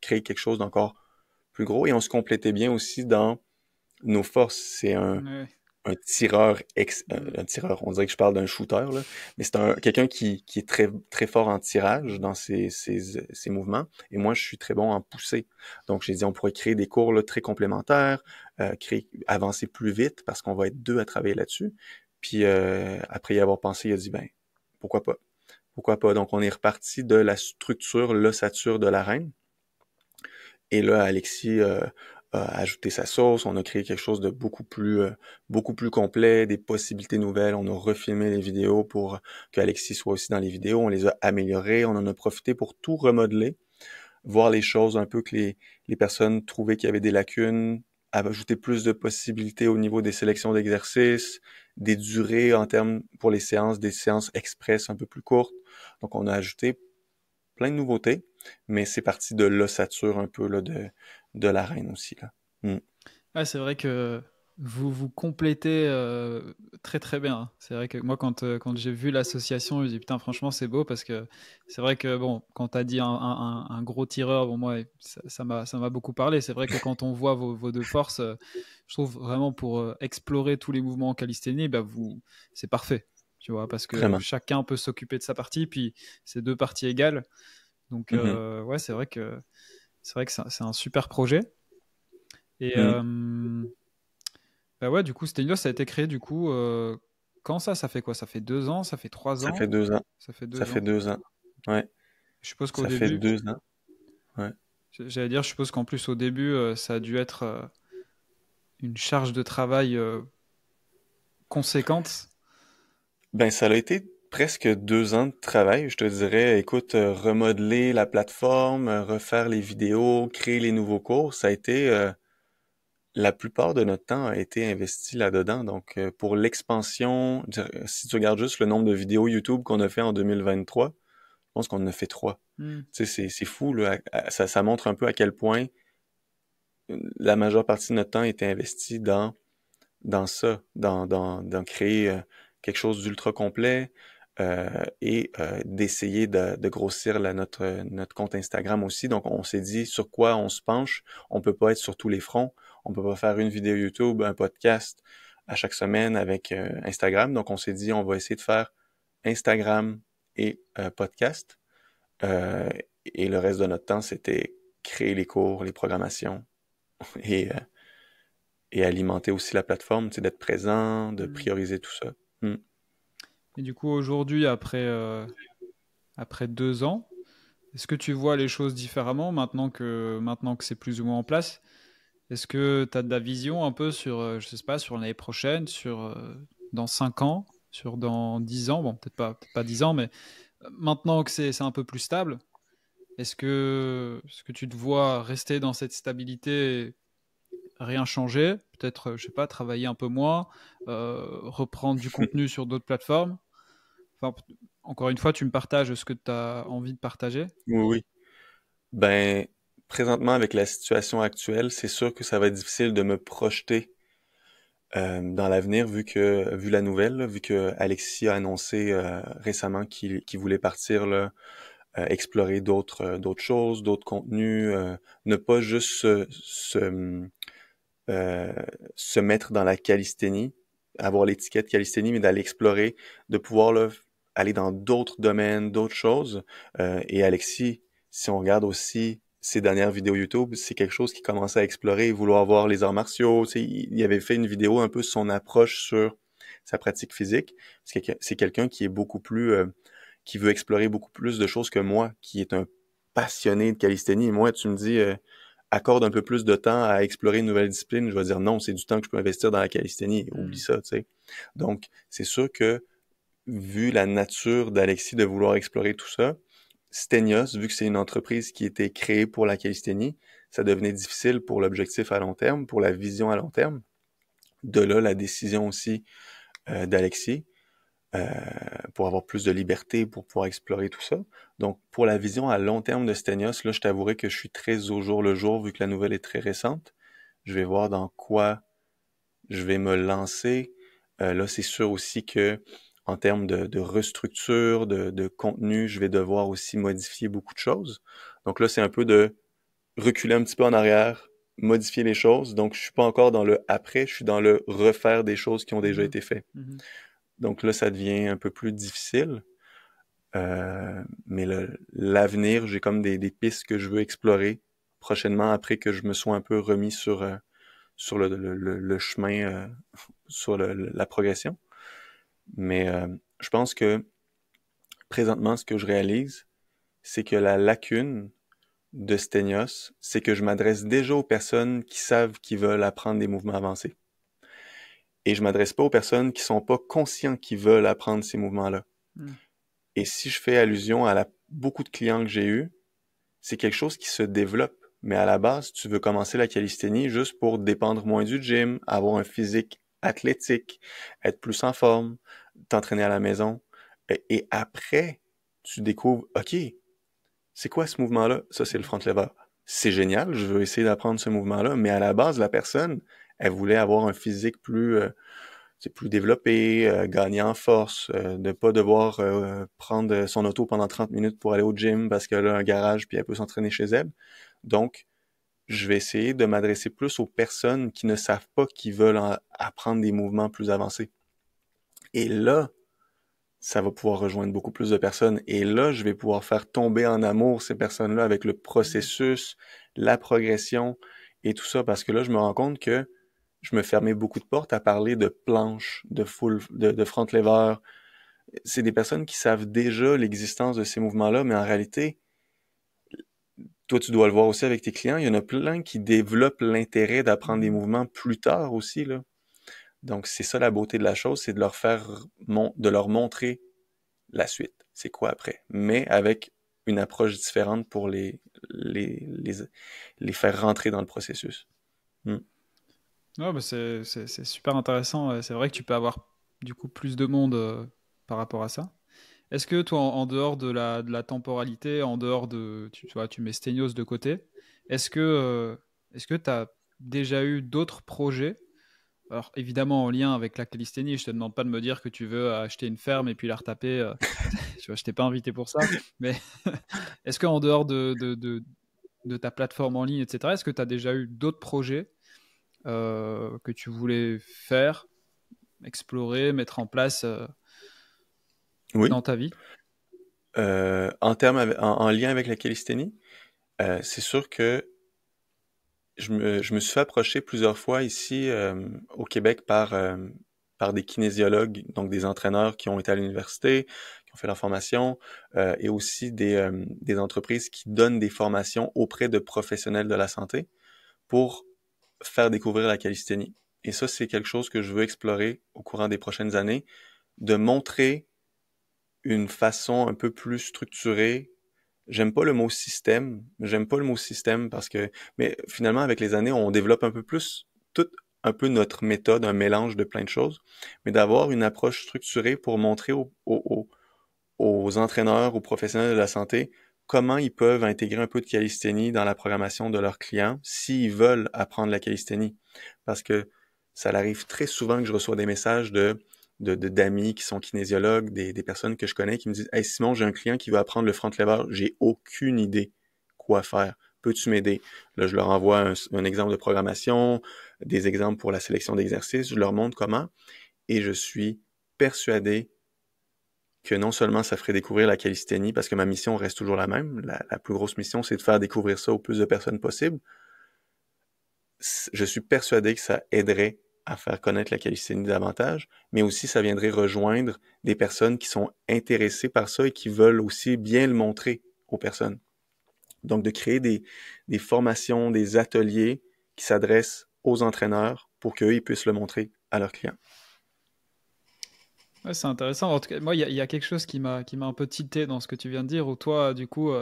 créer quelque chose d'encore plus gros, et on se complétait bien aussi dans nos forces. C'est Ouais. un tireur, Mm. un tireur, on dirait que je parle d'un shooter, là, mais c'est quelqu'un qui est très, très fort en tirage dans ses mouvements, et moi, je suis très bon en poussée. Donc, j'ai dit, on pourrait créer des cours là, très complémentaires, avancer plus vite, parce qu'on va être deux à travailler là-dessus. Puis après y avoir pensé, il a dit ben pourquoi pas? Pourquoi pas? Donc on est reparti de la structure, l'ossature de l'arène. Et là, Alexis a ajouté sa sauce, on a créé quelque chose de beaucoup plus complet, des possibilités nouvelles. On a refilmé les vidéos pour que Alexis soit aussi dans les vidéos. On les a améliorées, on en a profité pour tout remodeler, voir les choses un peu que les personnes trouvaient qu'il y avait des lacunes, ajouter plus de possibilités au niveau des sélections d'exercices, des durées en termes pour les séances, des séances express un peu plus courtes. Donc on a ajouté plein de nouveautés, mais c'est parti de l'ossature un peu là, de l'arène aussi. Là. Mm. Ouais, c'est vrai que vous vous complétez très très bien, hein. C'est vrai que moi, quand j'ai vu l'association, je me dis putain, franchement, c'est beau parce que c'est vrai que bon, quand tu as dit un gros tireur, bon, moi, ça m'a beaucoup parlé. C'est vrai que quand on voit vos deux forces, je trouve vraiment pour explorer tous les mouvements en calisthénie, bah, c'est parfait. Tu vois, parce que Vraiment. chacun peut s'occuper de sa partie, puis c'est deux parties égales. Donc, Mhm. ouais, c'est vrai que c'est un super projet. Et Mm. bah ouais, du coup, Stelios, ça a été créé, du coup, quand ça? Ça fait quoi? Ça fait 2 ans? Ça fait trois Ça ans? fait 2 ans. Ça fait Ça deux fait ans. 2 ans. Ouais. Je suppose qu'au Ça fait début, 2 ans. Ouais. j'allais dire, je suppose qu'en plus, au début, ça a dû être une charge de travail conséquente. Ben, ça a été presque 2 ans de travail, je te dirais. Écoute, remodeler la plateforme, refaire les vidéos, créer les nouveaux cours, ça a été la plupart de notre temps a été investi là-dedans. Donc, pour l'expansion, si tu regardes juste le nombre de vidéos YouTube qu'on a fait en 2023, je pense qu'on en a fait 3. Hmm. Tu sais, c'est fou, là. Ça montre un peu à quel point la majeure partie de notre temps était investie dans ça, dans créer quelque chose d'ultra complet et d'essayer de grossir notre compte Instagram aussi. Donc, on s'est dit sur quoi on se penche. On peut pas être sur tous les fronts. On peut pas faire une vidéo YouTube, un podcast à chaque semaine avec Instagram. Donc, on s'est dit, on va essayer de faire Instagram et podcast. Euh, et le reste de notre temps, c'était créer les cours, les programmations et alimenter aussi la plateforme, tu sais, d'être présent, de Hmm. prioriser tout ça. Hmm. Et du coup, aujourd'hui, après 2 ans, est-ce que tu vois les choses différemment maintenant que c'est plus ou moins en place? Est-ce que tu as de la vision un peu sur, je sais pas, sur l'année prochaine, sur dans 5 ans, sur dans 10 ans? Bon, peut-être pas 10 ans, mais maintenant que c'est un peu plus stable, est-ce que tu te vois rester dans cette stabilité rien changer, peut-être, je sais pas, travailler un peu moins, reprendre du contenu sur d'autres plateformes. Enfin, encore une fois, tu me partages ce que tu as envie de partager. Oui, oui. Ben, présentement, avec la situation actuelle, c'est sûr que ça va être difficile de me projeter dans l'avenir, vu la nouvelle, là, vu que Alexis a annoncé récemment qu'il voulait partir là, explorer d'autres choses, d'autres contenus, ne pas juste euh, se mettre dans la calisthénie, avoir l'étiquette calisthénie, mais d'aller explorer, de pouvoir là, aller dans d'autres domaines, d'autres choses. Et Alexis, si on regarde aussi ses dernières vidéos YouTube, c'est quelque chose qui commençait à explorer, vouloir voir les arts martiaux. Tu sais, il avait fait une vidéo un peu sur son approche sur sa pratique physique. C'est quelqu'un qui est beaucoup plus, qui veut explorer beaucoup plus de choses que moi, qui est un passionné de calisthénie. Et moi, tu me dis, accorde un peu plus de temps à explorer une nouvelle discipline, je vais dire non, c'est du temps que je peux investir dans la calisthénie. Oublie ça, tu sais. Donc, c'est sûr que, vu la nature d'Alexis de vouloir explorer tout ça, Stenios, vu que c'est une entreprise qui était créée pour la calisthénie, ça devenait difficile pour l'objectif à long terme, pour la vision à long terme. De là, la décision aussi d'Alexis euh, pour avoir plus de liberté, pour pouvoir explorer tout ça. Donc, pour la vision à long terme de Stenios, là, je t'avouerai que je suis très au jour le jour, vu que la nouvelle est très récente. Je vais voir dans quoi je vais me lancer. Là, c'est sûr aussi que en termes de restructure, de contenu, je vais devoir aussi modifier beaucoup de choses. Donc là, c'est un peu de reculer un petit peu en arrière, modifier les choses. Donc, je suis pas encore dans le après, je suis dans le refaire des choses qui ont déjà Mhm. été faites. Mhm. Donc là, ça devient un peu plus difficile. Mais l'avenir, j'ai comme des pistes que je veux explorer prochainement après que je me sois un peu remis sur le chemin, sur la progression. Mais je pense que présentement, ce que je réalise, c'est que la lacune de Stenios, c'est que je m'adresse déjà aux personnes qui savent qu'ils veulent apprendre des mouvements avancés. Et je m'adresse pas aux personnes qui sont pas conscients qu'ils veulent apprendre ces mouvements-là. Mhm. Et si je fais allusion à beaucoup de clients que j'ai eus, c'est quelque chose qui se développe. Mais à la base, tu veux commencer la calisthénie juste pour dépendre moins du gym, avoir un physique athlétique, être plus en forme, t'entraîner à la maison. Et après, tu découvres, OK, c'est quoi ce mouvement-là? Ça, c'est le front lever. C'est génial, je veux essayer d'apprendre ce mouvement-là, mais à la base, la personne, elle voulait avoir un physique plus développé, gagner en force, de pas devoir prendre son auto pendant 30 minutes pour aller au gym parce qu'elle a un garage puis elle peut s'entraîner chez elle. Donc, je vais essayer de m'adresser plus aux personnes qui ne savent pas qu'ils veulent apprendre des mouvements plus avancés. Et là, ça va pouvoir rejoindre beaucoup plus de personnes. Et là, je vais pouvoir faire tomber en amour ces personnes-là avec le Mhm. processus, la progression et tout ça. Parce que là, je me rends compte que je me fermais beaucoup de portes à parler de planches, de front lever. C'est des personnes qui savent déjà l'existence de ces mouvements-là, mais en réalité, toi, tu dois le voir aussi avec tes clients, il y en a plein qui développent l'intérêt d'apprendre des Mhm. mouvements plus tard aussi, là. Donc, c'est ça la beauté de la chose, c'est de leur de leur montrer la suite. C'est quoi après? Mais avec une approche différente pour les, les faire rentrer dans le processus. Hmm. Ouais, bah, c'est super intéressant. C'est vrai que tu peux avoir du coup plus de monde par rapport à ça. Est-ce que toi, en dehors de la temporalité, en dehors de, tu vois, tu mets Stenios de côté, est-ce que tu as déjà eu d'autres projets? Alors évidemment en lien avec la calisthénie, je te demande pas de me dire que tu veux acheter une ferme et puis la retaper. Tu vois, je t'ai pas invité pour ça. Mais est-ce qu'en dehors de ta plateforme en ligne, etc., est-ce que tu as déjà eu d'autres projets que tu voulais faire, explorer, mettre en place Oui. dans ta vie? En lien avec la calisthénie, c'est sûr que je me suis fait approcher plusieurs fois ici au Québec par des kinésiologues, donc des entraîneurs qui ont été à l'université, qui ont fait leur formation, et aussi des entreprises qui donnent des formations auprès de professionnels de la santé pour faire découvrir la calisthénie. Et ça, c'est quelque chose que je veux explorer au courant des prochaines années, de montrer une façon un peu plus structurée. J'aime pas le mot système. J'aime pas le mot système parce que, mais finalement, avec les années, on développe un peu plus tout un peu notre méthode, un mélange de plein de choses, mais d'avoir une approche structurée pour montrer aux entraîneurs, aux professionnels de la santé, comment ils peuvent intégrer un peu de calisthénie dans la programmation de leurs clients s'ils veulent apprendre la calisthénie. Parce que ça arrive très souvent que je reçois des messages d'amis qui sont kinésiologues, des personnes que je connais qui me disent « Hey Simon, j'ai un client qui veut apprendre le front lever, j'ai aucune idée quoi faire. Peux-tu m'aider? » Là, je leur envoie un exemple de programmation, des exemples pour la sélection d'exercices, je leur montre comment, et je suis persuadé que non seulement ça ferait découvrir la calisthénie, parce que ma mission reste toujours la même, la plus grosse mission, c'est de faire découvrir ça au plus de personnes possible. Je suis persuadé que ça aiderait à faire connaître la calisthénie davantage, mais aussi ça viendrait rejoindre des personnes qui sont intéressées par ça et qui veulent aussi bien le montrer aux personnes. Donc, de créer des formations, des ateliers qui s'adressent aux entraîneurs pour qu'eux, ils puissent le montrer à leurs clients. Ouais, c'est intéressant. En tout cas, moi, il y a quelque chose qui m'a un peu tilté dans ce que tu viens de dire, où toi, du coup,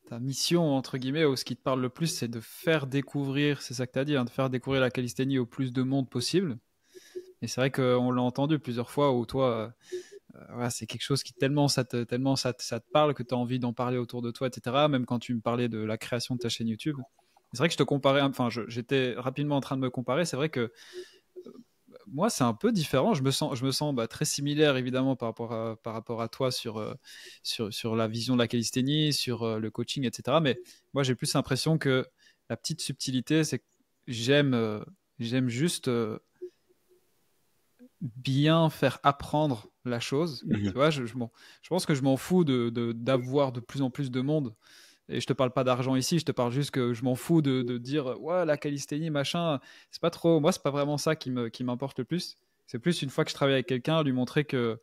ta mission, entre guillemets, ou ce qui te parle le plus, c'est de faire découvrir, c'est ça que tu as dit, hein, de faire découvrir la calisthénie au plus de monde possible. Et c'est vrai qu'on l'a entendu plusieurs fois, où toi, voilà, c'est quelque chose qui tellement ça te parle que tu as envie d'en parler autour de toi, etc. Même quand tu me parlais de la création de ta chaîne YouTube. C'est vrai que je te comparais, enfin, j'étais rapidement en train de me comparer. C'est vrai que moi, c'est un peu différent. Je me sens très similaire, évidemment, par rapport à toi sur la vision de la calisthénie, sur le coaching, etc. Mais moi, j'ai plus l'impression que la petite subtilité, c'est que j'aime juste bien faire apprendre la chose. Tu vois, je pense que je m'en fous d'avoir de plus en plus de monde. Et je te parle pas d'argent ici, je te parle juste que je m'en fous de dire ouais, la calisthénie, machin. C'est pas trop. Moi, c'est pas vraiment ça qui m'importe le plus. C'est plus une fois que je travaille avec quelqu'un, lui montrer que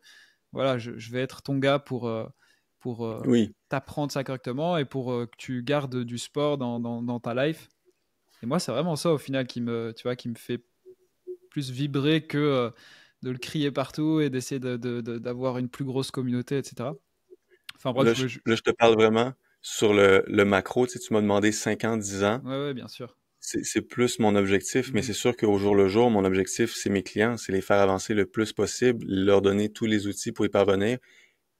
voilà, je vais être ton gars pour Oui. t'apprendre ça correctement et pour que tu gardes du sport dans ta life. Et moi, c'est vraiment ça au final tu vois, qui me fait plus vibrer que de le crier partout et d'essayer d'avoir une plus grosse communauté, etc. Enfin bref, Là, je te parle vraiment sur le macro. Tu sais, tu m'as demandé 5 ans, 10 ans. Ouais, ouais, bien sûr. C'est plus mon objectif, mais Mhm. c'est sûr qu'au jour le jour, mon objectif, c'est mes clients, c'est les faire avancer le plus possible, leur donner tous les outils pour y parvenir.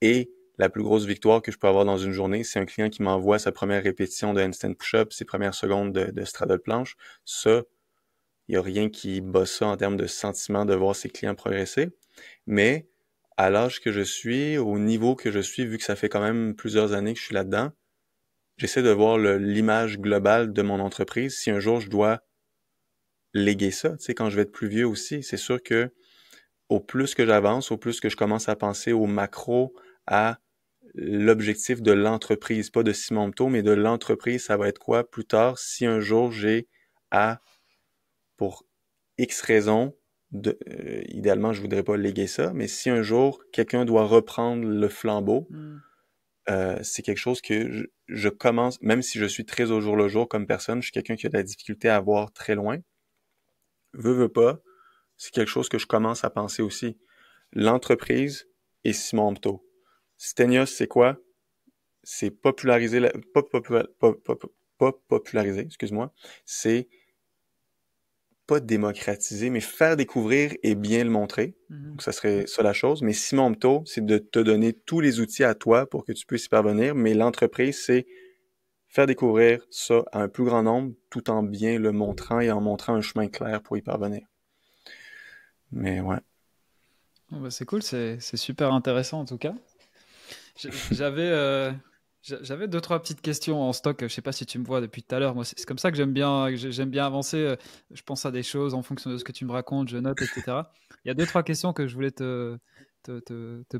Et la plus grosse victoire que je peux avoir dans une journée, c'est un client qui m'envoie sa première répétition de handstand push-up, ses premières secondes de straddle planche. Ça, il n'y a rien qui bat ça en termes de sentiment de voir ses clients progresser. Mais à l'âge que je suis, au niveau que je suis, vu que ça fait quand même plusieurs années que je suis là-dedans, j'essaie de voir l'image globale de mon entreprise. Si un jour je dois léguer ça, tu sais, quand je vais être plus vieux aussi, c'est sûr que au plus que j'avance, au plus que je commence à penser au macro, à l'objectif de l'entreprise, pas de Simon Mto, mais de l'entreprise, ça va être quoi plus tard si un jour j'ai à, pour X raisons, idéalement je voudrais pas léguer ça, mais si un jour quelqu'un doit reprendre le flambeau, Mm. c'est quelque chose que je commence, même si je suis très au jour le jour comme personne, je suis quelqu'un qui a de la difficulté à voir très loin. Veux pas, c'est quelque chose que je commence à penser aussi. L'entreprise et Simon Mto. Stenios, c'est quoi? C'est populariser pas populariser, excuse-moi. C'est pas démocratiser, mais faire découvrir et bien le montrer. Mhm. Donc, ça serait ça la chose. Mais Simon Mto, c'est de te donner tous les outils à toi pour que tu puisses y parvenir. Mais l'entreprise, c'est faire découvrir ça à un plus grand nombre tout en bien le montrant et en montrant un chemin clair pour y parvenir. Mais ouais. Oh, bah, c'est cool, c'est super intéressant en tout cas. J'avais j'avais deux trois petites questions en stock. Je sais pas si tu me vois depuis tout à l'heure. Moi, c'est comme ça que j'aime bien avancer. Je pense à des choses en fonction de ce que tu me racontes, je note, etc. Il y a deux trois questions que je voulais te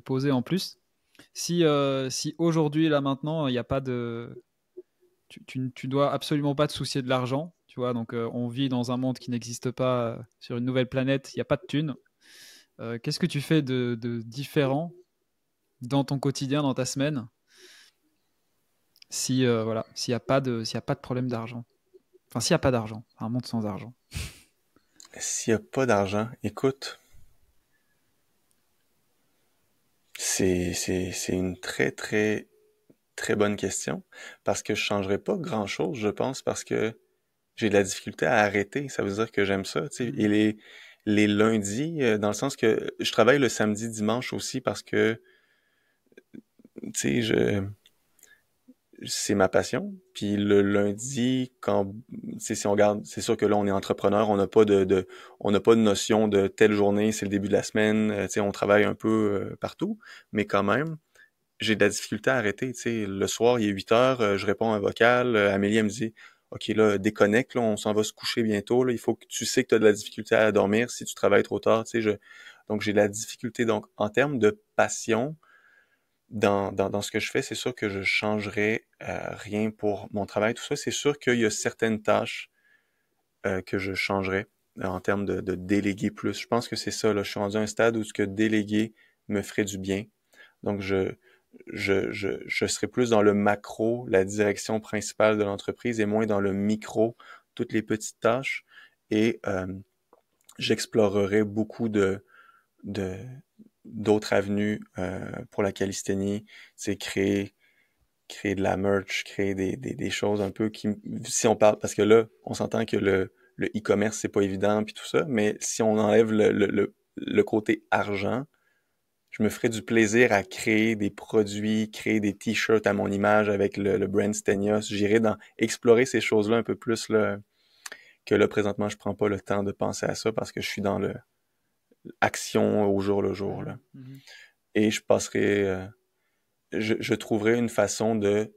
poser en plus. Si aujourd'hui, là maintenant, il n'y a pas de tu dois absolument pas te soucier de l'argent, tu vois. Donc, on vit dans un monde qui n'existe pas, sur une nouvelle planète. Il n'y a pas de thunes. Qu'est-ce que tu fais de différent dans ton quotidien, dans ta semaine, si voilà, s'il y a pas de problème d'argent. Enfin, s'il y a pas d'argent, un monde sans argent. S'il n'y a pas d'argent, écoute, c'est une très, très bonne question parce que je changerais pas grand-chose, je pense, parce que j'ai de la difficulté à arrêter. Ça veut dire que j'aime ça, tu sais. Et Mhm. les lundis, dans le sens que je travaille le samedi, dimanche aussi parce que, tu sais, c'est ma passion. Puis le lundi, quand, tu sais, si on regarde, c'est sûr que là, on est entrepreneur, on n'a pas de notion de telle journée, c'est le début de la semaine, tu sais, on travaille un peu partout, mais quand même, j'ai de la difficulté à arrêter, tu sais. Le soir, il est 8 heures, je réponds à un vocal, Amélie, elle me dit, OK, là, déconnecte, là, on s'en va se coucher bientôt, là, il faut que tu sais que tu as de la difficulté à dormir si tu travailles trop tard, tu sais, donc j'ai de la difficulté. Donc, en termes de passion, dans ce que je fais, c'est sûr que je changerai rien pour mon travail, tout ça. C'est sûr qu'il y a certaines tâches que je changerais en termes de déléguer plus. Je pense que c'est ça, là. Je suis rendu à un stade où ce que déléguer me ferait du bien. Donc, je serai plus dans le macro, la direction principale de l'entreprise, et moins dans le micro, toutes les petites tâches. Et j'explorerai beaucoup de d'autres avenues pour la calisthénie. C'est créer de la merch, créer des choses un peu qui, si on parle, parce que là, on s'entend que le e-commerce, c'est pas évident, puis tout ça, mais si on enlève le côté argent, je me ferais du plaisir à créer des produits, créer des t-shirts à mon image avec le brand Stenios. J'irai dans explorer ces choses-là un peu plus là, que là, présentement, je prends pas le temps de penser à ça parce que je suis dans le action au jour le jour, là. Mhm. Mhm. Et je passerai, je trouverai une façon de,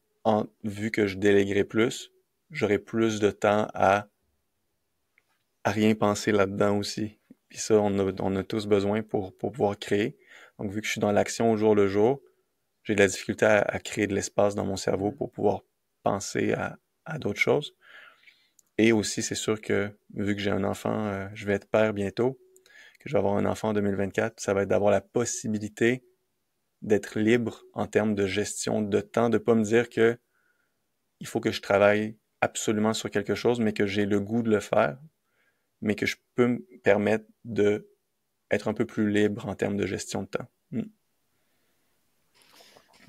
vu que je déléguerai plus, j'aurai plus de temps à rien penser là-dedans aussi. Puis ça, on a tous besoin pour pouvoir créer. Donc, vu que je suis dans l'action au jour le jour, j'ai de la difficulté à créer de l'espace dans mon cerveau Mhm. pour pouvoir penser à d'autres choses. Et aussi, c'est sûr que, vu que j'ai un enfant, je vais être père bientôt, que je vais avoir un enfant en 2024, ça va être d'avoir la possibilité d'être libre en termes de gestion de temps, de pas me dire que il faut que je travaille absolument sur quelque chose, mais que j'ai le goût de le faire, mais que je peux me permettre de être un peu plus libre en termes de gestion de temps.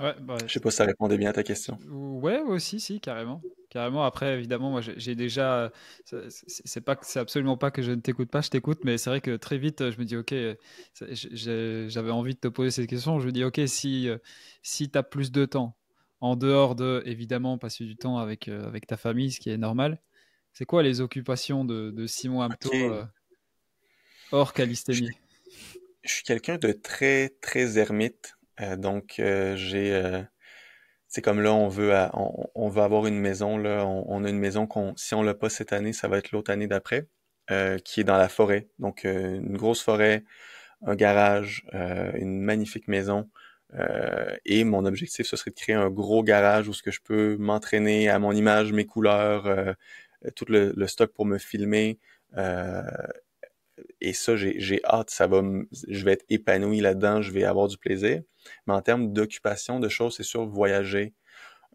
Ouais, bah, Je sais pas si ça répondait bien à ta question. ouais, aussi, si, carrément. Carrément. Après, évidemment, moi, j'ai déjà. C'est pas, c'est absolument pas que je ne t'écoute pas, je t'écoute, mais c'est vrai que très vite, je me dis, ok, j'avais envie de te poser cette question. Je me dis, ok, si tu as plus de temps, en dehors de, évidemment, passer du temps avec ta famille, ce qui est normal, c'est quoi les occupations de Simon Amto OK. hors Je, calisthénie? je suis quelqu'un de très, très ermite. Donc, c'est comme là, on veut avoir une maison, là. On a une maison si on l'a pas cette année, ça va être l'autre année d'après, qui est dans la forêt. Donc, une grosse forêt, un garage, une magnifique maison. Et mon objectif, ce serait de créer un gros garage où ce que je peux m'entraîner à mon image, mes couleurs, tout le stock pour me filmer. Euh, et ça, j'ai hâte. Je vais être épanoui là-dedans. Je vais avoir du plaisir. Mais en termes d'occupation, de choses, c'est sûr, voyager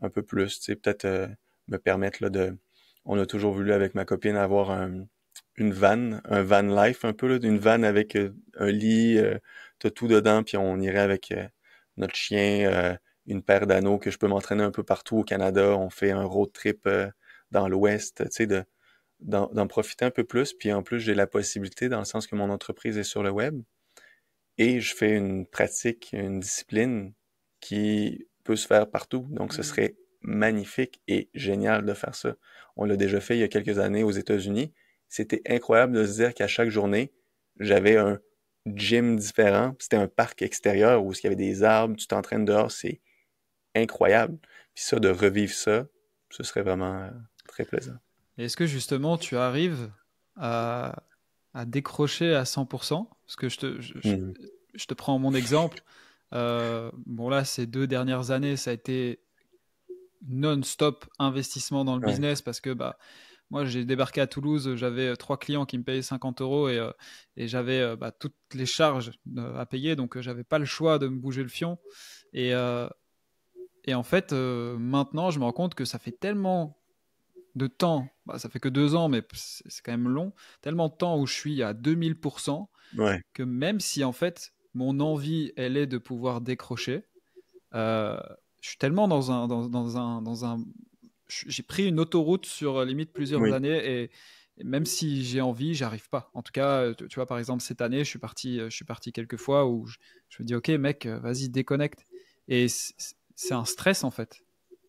un peu plus. Tu sais, peut-être me permettre là de. On a toujours voulu avec ma copine avoir une van, un van life un peu là, une van avec un lit, t'as tout dedans, puis on irait avec notre chien, une paire d'anneaux que je peux m'entraîner un peu partout au Canada. On fait un road trip dans l'Ouest, tu sais, d'en profiter un peu plus. Puis en plus, j'ai la possibilité, dans le sens que mon entreprise est sur le web, et je fais une pratique, une discipline qui peut se faire partout. Donc, ce Mhm. serait magnifique et génial de faire ça. On l'a déjà fait il y a quelques années aux États-Unis. C'était incroyable de se dire qu'à chaque journée, j'avais un gym différent. C'était un parc extérieur où il y avait des arbres, tu t'entraînes dehors, c'est incroyable. Puis ça, de revivre ça, ce serait vraiment très plaisant. Et est-ce que justement tu arrives à, à décrocher à 100%? Parce que Mhm. je te prends mon exemple. Bon là, ces 2 dernières années, ça a été non-stop investissement dans le Ouais. business parce que bah, moi j'ai débarqué à Toulouse, j'avais 3 clients qui me payaient 50 euros et j'avais bah, toutes les charges à payer, donc j'avais pas le choix de me bouger le fion. Et, euh, et en fait, maintenant, je me rends compte que ça fait tellement de temps, bah, ça fait que 2 ans, mais c'est quand même long, tellement de temps où je suis à 2000%, Ouais. que même si en fait mon envie, elle est de pouvoir décrocher, euh, je suis tellement dans un j'ai pris une autoroute sur limite plusieurs Oui. années et même si j'ai envie, j'arrive pas. En tout cas, tu vois, par exemple, cette année, je suis parti quelques fois où je me dis, ok, mec, vas-y, déconnecte. Et c'est un stress en fait.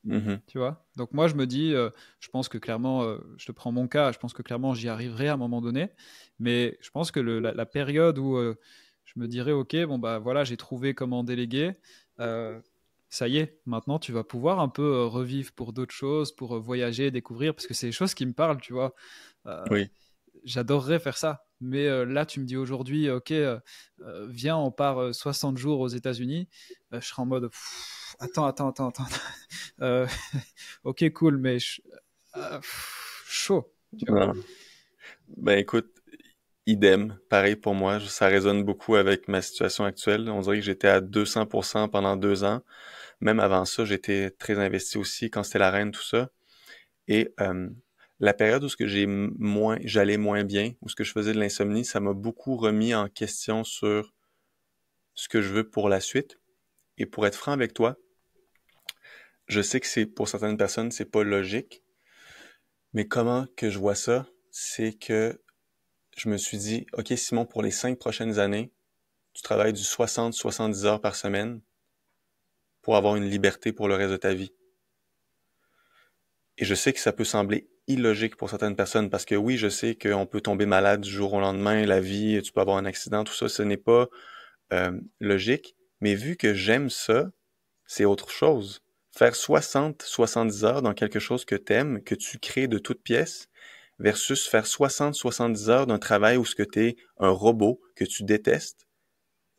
Mhm. Tu vois? Donc moi, je me dis, je pense que clairement, je te prends mon cas, je pense que clairement, j'y arriverai à un moment donné. Mais je pense que la période où je me dirais, OK, bon, bah voilà, j'ai trouvé comment déléguer. euh, Ça y est, maintenant, tu vas pouvoir un peu revivre pour d'autres choses, pour voyager, découvrir, parce que c'est des choses qui me parlent, tu vois. Euh, Oui. J'adorerais faire ça. Mais là, tu me dis aujourd'hui, OK, viens, on part 60 jours aux États-Unis. Je serai en mode, pff, attends. Euh, ok, cool, mais chaud, tu vois. Non. Ben écoute, idem, pareil pour moi. Ça résonne beaucoup avec ma situation actuelle. On dirait que j'étais à 200% pendant 2 ans. Même avant ça, j'étais très investi aussi quand c'était la reine, tout ça. Et la période où ce que j'allais moins bien, où ce que je faisais de l'insomnie, ça m'a beaucoup remis en question sur ce que je veux pour la suite. Et pour être franc avec toi, je sais que pour certaines personnes, c'est pas logique, mais comment que je vois ça, c'est que je me suis dit, OK, Simon, pour les 5 prochaines années, tu travailles du 60-70 heures par semaine pour avoir une liberté pour le reste de ta vie. Et je sais que ça peut sembler illogique pour certaines personnes parce que oui, je sais qu'on peut tomber malade du jour au lendemain, la vie, tu peux avoir un accident, tout ça, ce n'est pas logique. Mais vu que j'aime ça, c'est autre chose. Faire 60-70 heures dans quelque chose que t'aimes, que tu crées de toutes pièces, versus faire 60-70 heures d'un travail où ce que t'es un robot que tu détestes,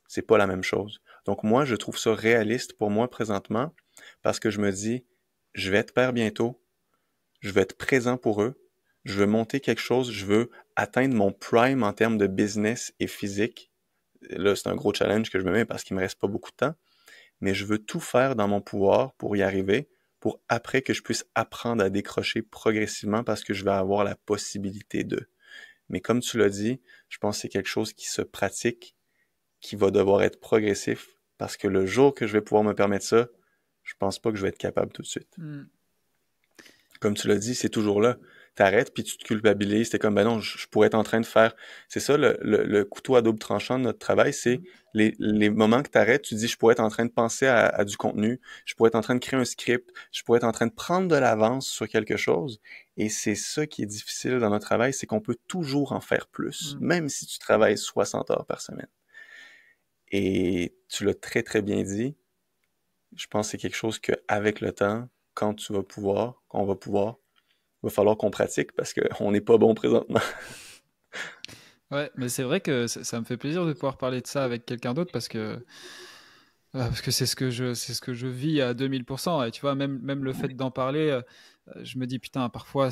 c'est pas la même chose. Donc moi, je trouve ça réaliste pour moi présentement parce que je me dis, je vais être père bientôt, je veux être présent pour eux, je veux monter quelque chose, je veux atteindre mon prime en termes de business et physique. Là, c'est un gros challenge que je me mets parce qu'il me reste pas beaucoup de temps, mais je veux tout faire dans mon pouvoir pour y arriver, pour après que je puisse apprendre à décrocher progressivement parce que je vais avoir la possibilité de. Mais comme tu l'as dit, je pense que c'est quelque chose qui se pratique, qui va devoir être progressif parce que le jour que je vais pouvoir me permettre ça, je pense pas que je vais être capable tout de suite. Mm. Comme tu l'as dit, c'est toujours là. T'arrêtes puis tu te culpabilises. T'es comme, ben non, je pourrais être en train de faire. C'est ça le couteau à double tranchant de notre travail, c'est les moments que t'arrêtes, tu dis, je pourrais être en train de penser à du contenu, je pourrais être en train de créer un script, je pourrais être en train de prendre de l'avance sur quelque chose. Et c'est ça qui est difficile dans notre travail, c'est qu'on peut toujours en faire plus, Mm. même si tu travailles 60 heures par semaine. Et tu l'as très, très bien dit. Je pense que c'est quelque chose qu'avec le temps, quand on va pouvoir, il va falloir qu'on pratique parce qu'on n'est pas bon présentement. Ouais, mais c'est vrai que ça me fait plaisir de pouvoir parler de ça avec quelqu'un d'autre parce que c'est ce que je vis à 2000%. Et tu vois, même le fait d'en parler, je me dis, putain, parfois,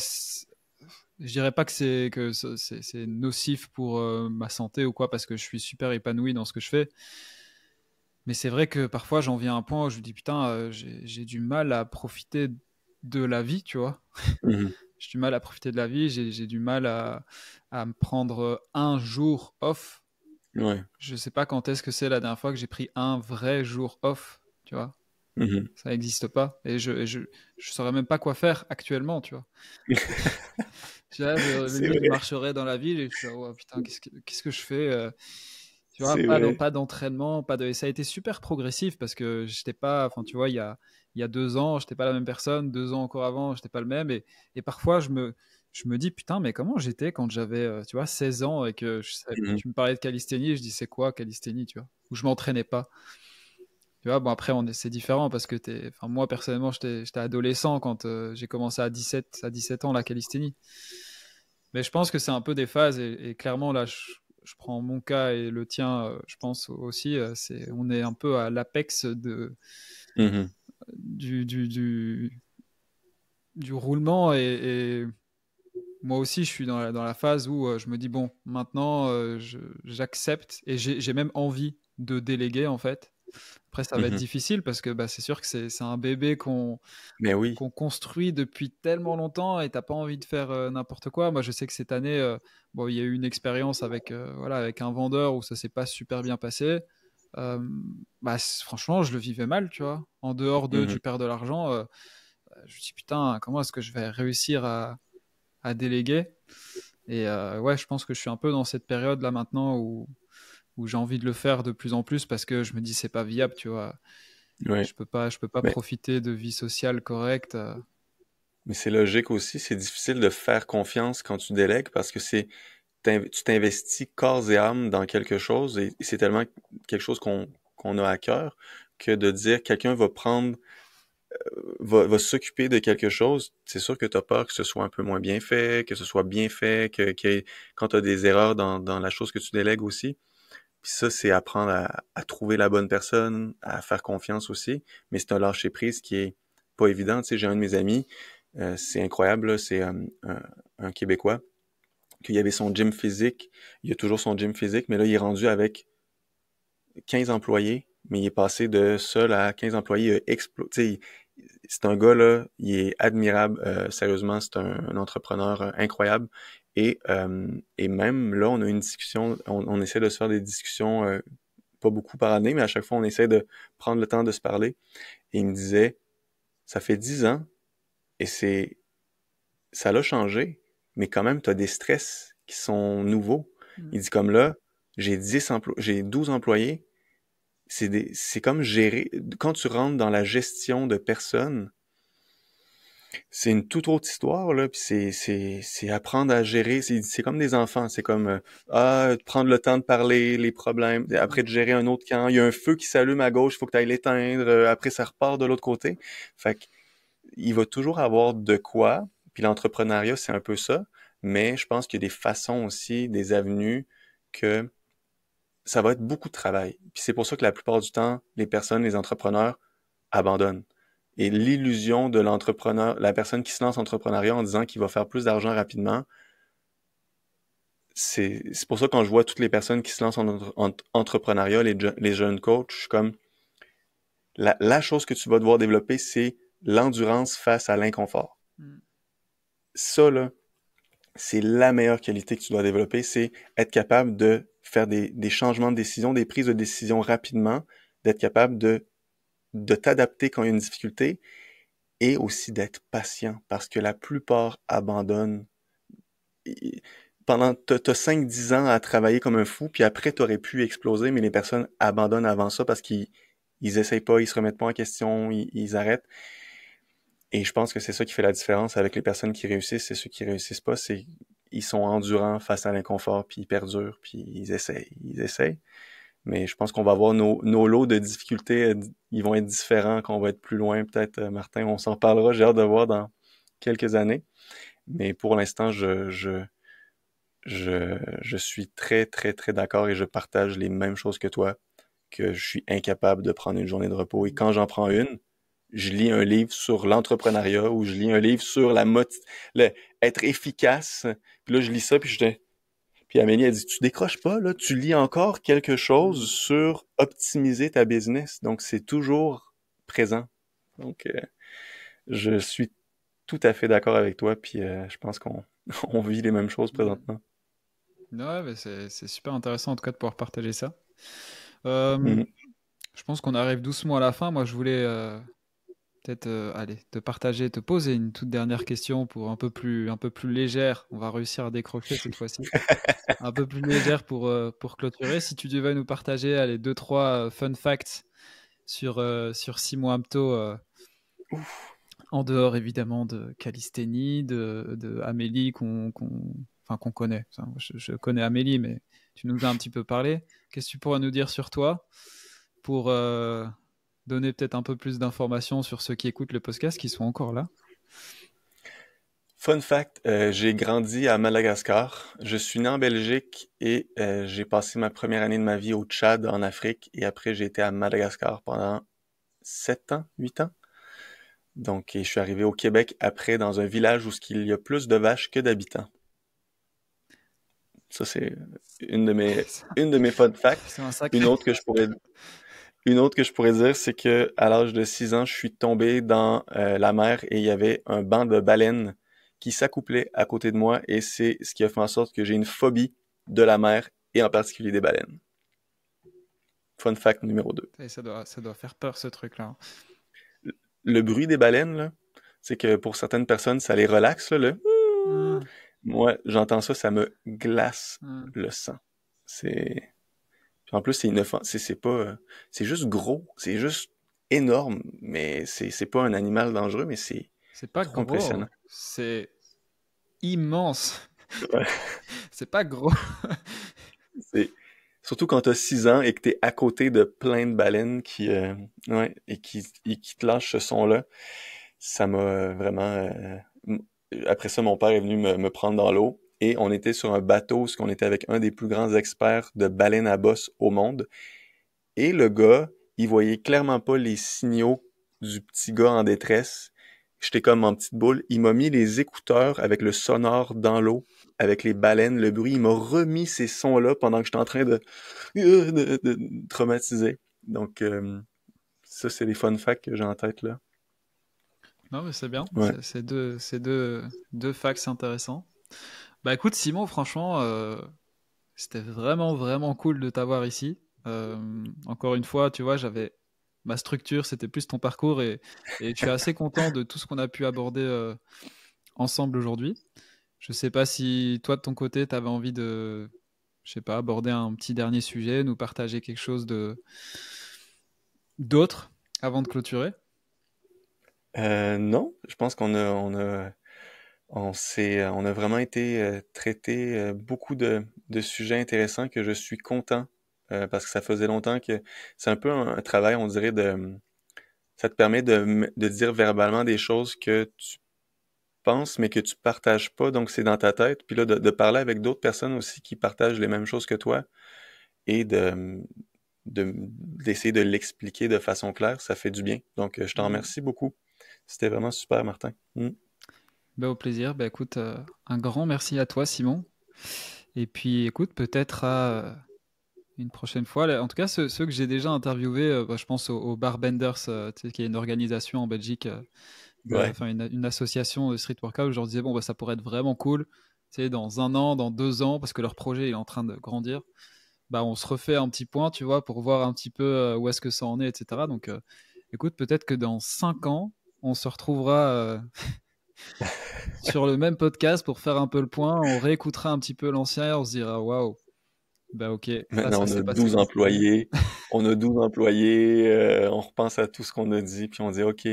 je dirais pas que c'est nocif pour ma santé ou quoi, parce que je suis super épanoui dans ce que je fais. Mais c'est vrai que parfois, j'en viens à un point où je me dis, putain, j'ai du mal à profiter de la vie, tu vois. Mhm. J'ai du mal à profiter de la vie, j'ai du mal à me prendre un jour off. Ouais. Je sais pas quand est-ce que c'est la dernière fois que j'ai pris un vrai jour off, tu vois. Mhm. Ça n'existe pas. Et je saurais même pas quoi faire actuellement, tu vois. C'est Limite, je vrai. marcherais dans la ville et je suis là, oh, putain, qu'est-ce que je fais tu vois, C'est vrai. pas d'entraînement, pas de. Et ça a été super progressif parce que j'étais pas, enfin, tu vois, il y a 2 ans, j'étais pas la même personne. 2 ans encore avant, j'étais pas le même. Et parfois, je me dis, putain, mais comment j'étais quand j'avais, tu vois, 16 ans et que Mhm. tu me parlais de calisthénie, je dis, c'est quoi calisthénie, tu vois, où je m'entraînais pas. Tu vois, bon, après, c'est différent parce que enfin, moi, personnellement, j'étais adolescent quand j'ai commencé à 17 ans la calisthénie. Mais je pense que c'est un peu des phases et clairement, là, je prends mon cas et le tien, je pense aussi, on est un peu à l'apex Mhm. du, du, du, du roulement et moi aussi, je suis dans la phase où je me dis, bon, maintenant, j'accepte et j'ai même envie de déléguer, en fait. Après, ça va être Mhm. difficile parce que bah, c'est sûr que c'est un bébé Mais oui. qu'on construit depuis tellement longtemps et t'as pas envie de faire n'importe quoi. Moi, je sais que cette année, bon, il y a eu une expérience avec, voilà, avec un vendeur où ça s'est pas super bien passé. Euh, Bah, franchement, je le vivais mal, tu vois. En dehors de Mhm. tu perds de l'argent, je me dis putain, comment est-ce que je vais réussir à déléguer? Et ouais, je pense que je suis un peu dans cette période là maintenant où j'ai envie de le faire de plus en plus parce que je me dis c'est pas viable, tu vois. Ouais. Je peux pas Mais, profiter de vie sociale correcte. mais c'est logique aussi, c'est difficile de faire confiance quand tu délègues parce que tu t'investis corps et âme dans quelque chose et c'est tellement quelque chose qu'on a à cœur que de dire quelqu'un va prendre va s'occuper de quelque chose, c'est sûr que tu as peur que ce soit un peu moins bien fait, que ce soit bien fait, quand tu as des erreurs dans la chose que tu délègues aussi. Puis ça, c'est apprendre à trouver la bonne personne, à faire confiance aussi. Mais c'est un lâcher-prise qui est pas évident. Tu sais, j'ai un de mes amis, c'est incroyable, là, c'est un Québécois, qu'il avait son gym physique. Il a toujours son gym physique, mais là, il est rendu avec 15 employés, mais il est passé de seul à 15 employés. Tu sais, c'est un gars, là, il est admirable. Sérieusement, c'est un entrepreneur incroyable. Et même là, on a une discussion, on essaie de se faire des discussions, pas beaucoup par année, mais à chaque fois, on essaie de prendre le temps de se parler. Et il me disait, ça fait 10 ans, et ça l'a changé, mais quand même, tu as des stress qui sont nouveaux. Il dit comme là, j'ai 12 employés, c'est comme gérer, quand tu rentres dans la gestion de personnes, c'est une toute autre histoire, là, puis c'est apprendre à gérer, c'est comme des enfants, c'est comme, prendre le temps de parler, les problèmes, après de gérer un autre camp, il y a un feu qui s'allume à gauche, il faut que tu ailles l'éteindre, après ça repart de l'autre côté. Fait que, il va toujours avoir de quoi, puis l'entrepreneuriat, c'est un peu ça, mais je pense qu'il y a des façons aussi, des avenues, que ça va être beaucoup de travail. Puis c'est pour ça que la plupart du temps, les personnes, les entrepreneurs, abandonnent. Et l'illusion de l'entrepreneur, la personne qui se lance en entrepreneuriat en disant qu'il va faire plus d'argent rapidement, c'est pour ça que quand je vois toutes les personnes qui se lancent en entrepreneuriat, les jeunes coachs, je suis comme, la chose que tu vas devoir développer, c'est l'endurance face à l'inconfort. Mm. Ça, là, c'est la meilleure qualité que tu dois développer, c'est être capable de faire des changements de décision, des prises de décision rapidement, d'être capable de t'adapter quand il y a une difficulté et aussi d'être patient parce que la plupart abandonnent. Pendant, t'as 5-10 ans à travailler comme un fou, puis après, t'aurais pu exploser, mais les personnes abandonnent avant ça parce qu'ils essayent pas, ils se remettent pas en question, ils arrêtent. Et je pense que c'est ça qui fait la différence avec les personnes qui réussissent et ceux qui réussissent pas, c'est ils sont endurants face à l'inconfort, puis ils perdurent, puis ils essayent. Mais je pense qu'on va avoir nos lots de difficultés, ils vont être différents, qu'on va être plus loin, peut-être, Martin, on s'en parlera, j'ai hâte de voir dans quelques années. Mais pour l'instant, je suis très, très, très d'accord et je partage les mêmes choses que toi, que je suis incapable de prendre une journée de repos. Et quand j'en prends une, je lis un livre sur l'entrepreneuriat ou je lis un livre sur être efficace. Puis là, je lis ça, puis Amélie a dit, tu décroches pas, là, tu lis encore quelque chose sur optimiser ta business. Donc, c'est toujours présent. Donc, je suis tout à fait d'accord avec toi, puis je pense qu'on on vit les mêmes choses Mm. présentement. Ouais, mais c'est super intéressant en tout cas de pouvoir partager ça. Euh, Mhm. je pense qu'on arrive doucement à la fin. Moi, je voulais peut-être aller te partager, te poser une toute dernière question pour un peu plus légère. On va réussir à décrocher cette fois-ci. Un peu plus légère pour clôturer. Si tu devais nous partager allez, deux, trois fun facts sur Simon Amto, en dehors évidemment de calisthénie, de Amélie enfin, qu'on connaît. Enfin, je connais Amélie, mais tu nous as un petit peu parlé. Qu'est-ce que tu pourrais nous dire sur toi pour donner peut-être un peu plus d'informations sur ceux qui écoutent le podcast, qui sont encore là? Fun fact, j'ai grandi à Madagascar. Je suis né en Belgique et j'ai passé ma première année de ma vie au Tchad, en Afrique, et après j'ai été à Madagascar pendant 7 ans, 8 ans. Donc, et je suis arrivé au Québec après dans un village où il y a plus de vaches que d'habitants. Ça, c'est une de mes fun facts. C'est un Une sacré. autre que je pourrais, une autre que je pourrais dire, c'est que à l'âge de 6 ans, je suis tombé dans la mer et il y avait un banc de baleines qui s'accouplait à côté de moi et c'est ce qui a fait en sorte que j'ai une phobie de la mer et en particulier des baleines. Fun fact numéro 2. Et ça doit faire peur ce truc-là. Le bruit des baleines, là, C'est que pour certaines personnes, ça les relaxe, là, le Ah, moi, j'entends ça, ça me glace ah. le sang. C'est Puis en plus, c'est inoffensif, c'est pas, c'est juste gros, c'est juste énorme, mais c'est pas un animal dangereux, mais c'est C'est pas trop impressionnant. gros, c'est immense. Ouais. C'est pas gros. C'est surtout quand t'as 6 ans et que t'es à côté de plein de baleines ouais, et qui te lâchent ce son-là, ça m'a vraiment. Après ça, mon père est venu me prendre dans l'eau et on était sur un bateau, parce qu'on était avec un des plus grands experts de baleines à bosse au monde. Et le gars, il voyait clairement pas les signaux du petit gars en détresse. J'étais comme en petite boule. Il m'a mis les écouteurs avec le sonore dans l'eau, avec les baleines, le bruit. Il m'a remis ces sons-là pendant que j'étais en train de traumatiser. Donc, ça, c'est les fun facts que j'ai en tête, là. Non, mais c'est bien. Ouais. C'est deux facts intéressants. Bah écoute, Simon, franchement, c'était vraiment, vraiment cool de t'avoir ici. Encore une fois, tu vois, j'avais ma structure, c'était plus ton parcours et je suis assez content de tout ce qu'on a pu aborder ensemble aujourd'hui. Je sais pas si toi, de ton côté, tu avais envie de, je sais pas, aborder un petit dernier sujet, nous partager quelque chose d'autre avant de clôturer. Non, je pense on a vraiment été traité beaucoup de sujets intéressants que je suis content parce que ça faisait longtemps que c'est un peu un travail, on dirait, ça te permet de dire verbalement des choses que tu penses mais que tu partages pas, donc c'est dans ta tête. Puis là, de parler avec d'autres personnes aussi qui partagent les mêmes choses que toi et d'essayer de l'expliquer de façon claire, ça fait du bien. Donc, je t'en Mm. remercie beaucoup. C'était vraiment super, Martin. Mm. Bah, au plaisir. Bah, écoute, un grand merci à toi, Simon. Et puis, écoute, peut-être à une prochaine fois. Là, en tout cas, ceux que j'ai déjà interviewés, bah, je pense au Barbenders, tu sais, qui est une organisation en Belgique, Ouais. enfin une association de street workout. Je leur disais, bon, bah, ça pourrait être vraiment cool. Tu sais, dans 1 an, dans 2 ans, parce que leur projet est en train de grandir. Bah, on se refait un petit point, tu vois, pour voir un petit peu où est-ce que ça en est, etc. Donc, écoute, peut-être que dans 5 ans, on se retrouvera sur le même podcast pour faire un peu le point. On réécoutera un petit peu l'ancien et on se dira, waouh, bah ok, là, Maintenant, ça on s'est a passé 12 comme prévu. employés. On a 12 employés. On repense à tout ce qu'on a dit, puis on dit, OK,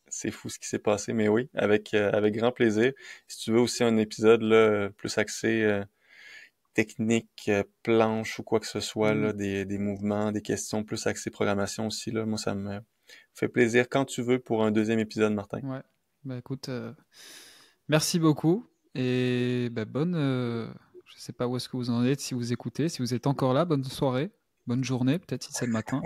c'est fou ce qui s'est passé. Mais oui, avec grand plaisir. Si tu veux aussi un épisode là, plus axé technique, planche ou quoi que ce soit, Hmm, là, des mouvements, des questions plus axées programmation aussi, là, moi, ça me fait plaisir quand tu veux pour un deuxième épisode, Martin. ouais, bah écoute, merci beaucoup et bah, je sais pas où est-ce que vous en êtes, si vous écoutez, si vous êtes encore là, bonne soirée, bonne journée, peut-être si c'est le matin.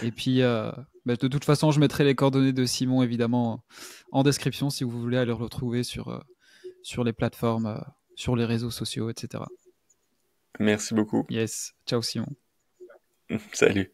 Et puis, bah, de toute façon, je mettrai les coordonnées de Simon évidemment en description si vous voulez aller le retrouver sur les plateformes, sur les réseaux sociaux, etc. Merci beaucoup. Yes, ciao Simon. Salut.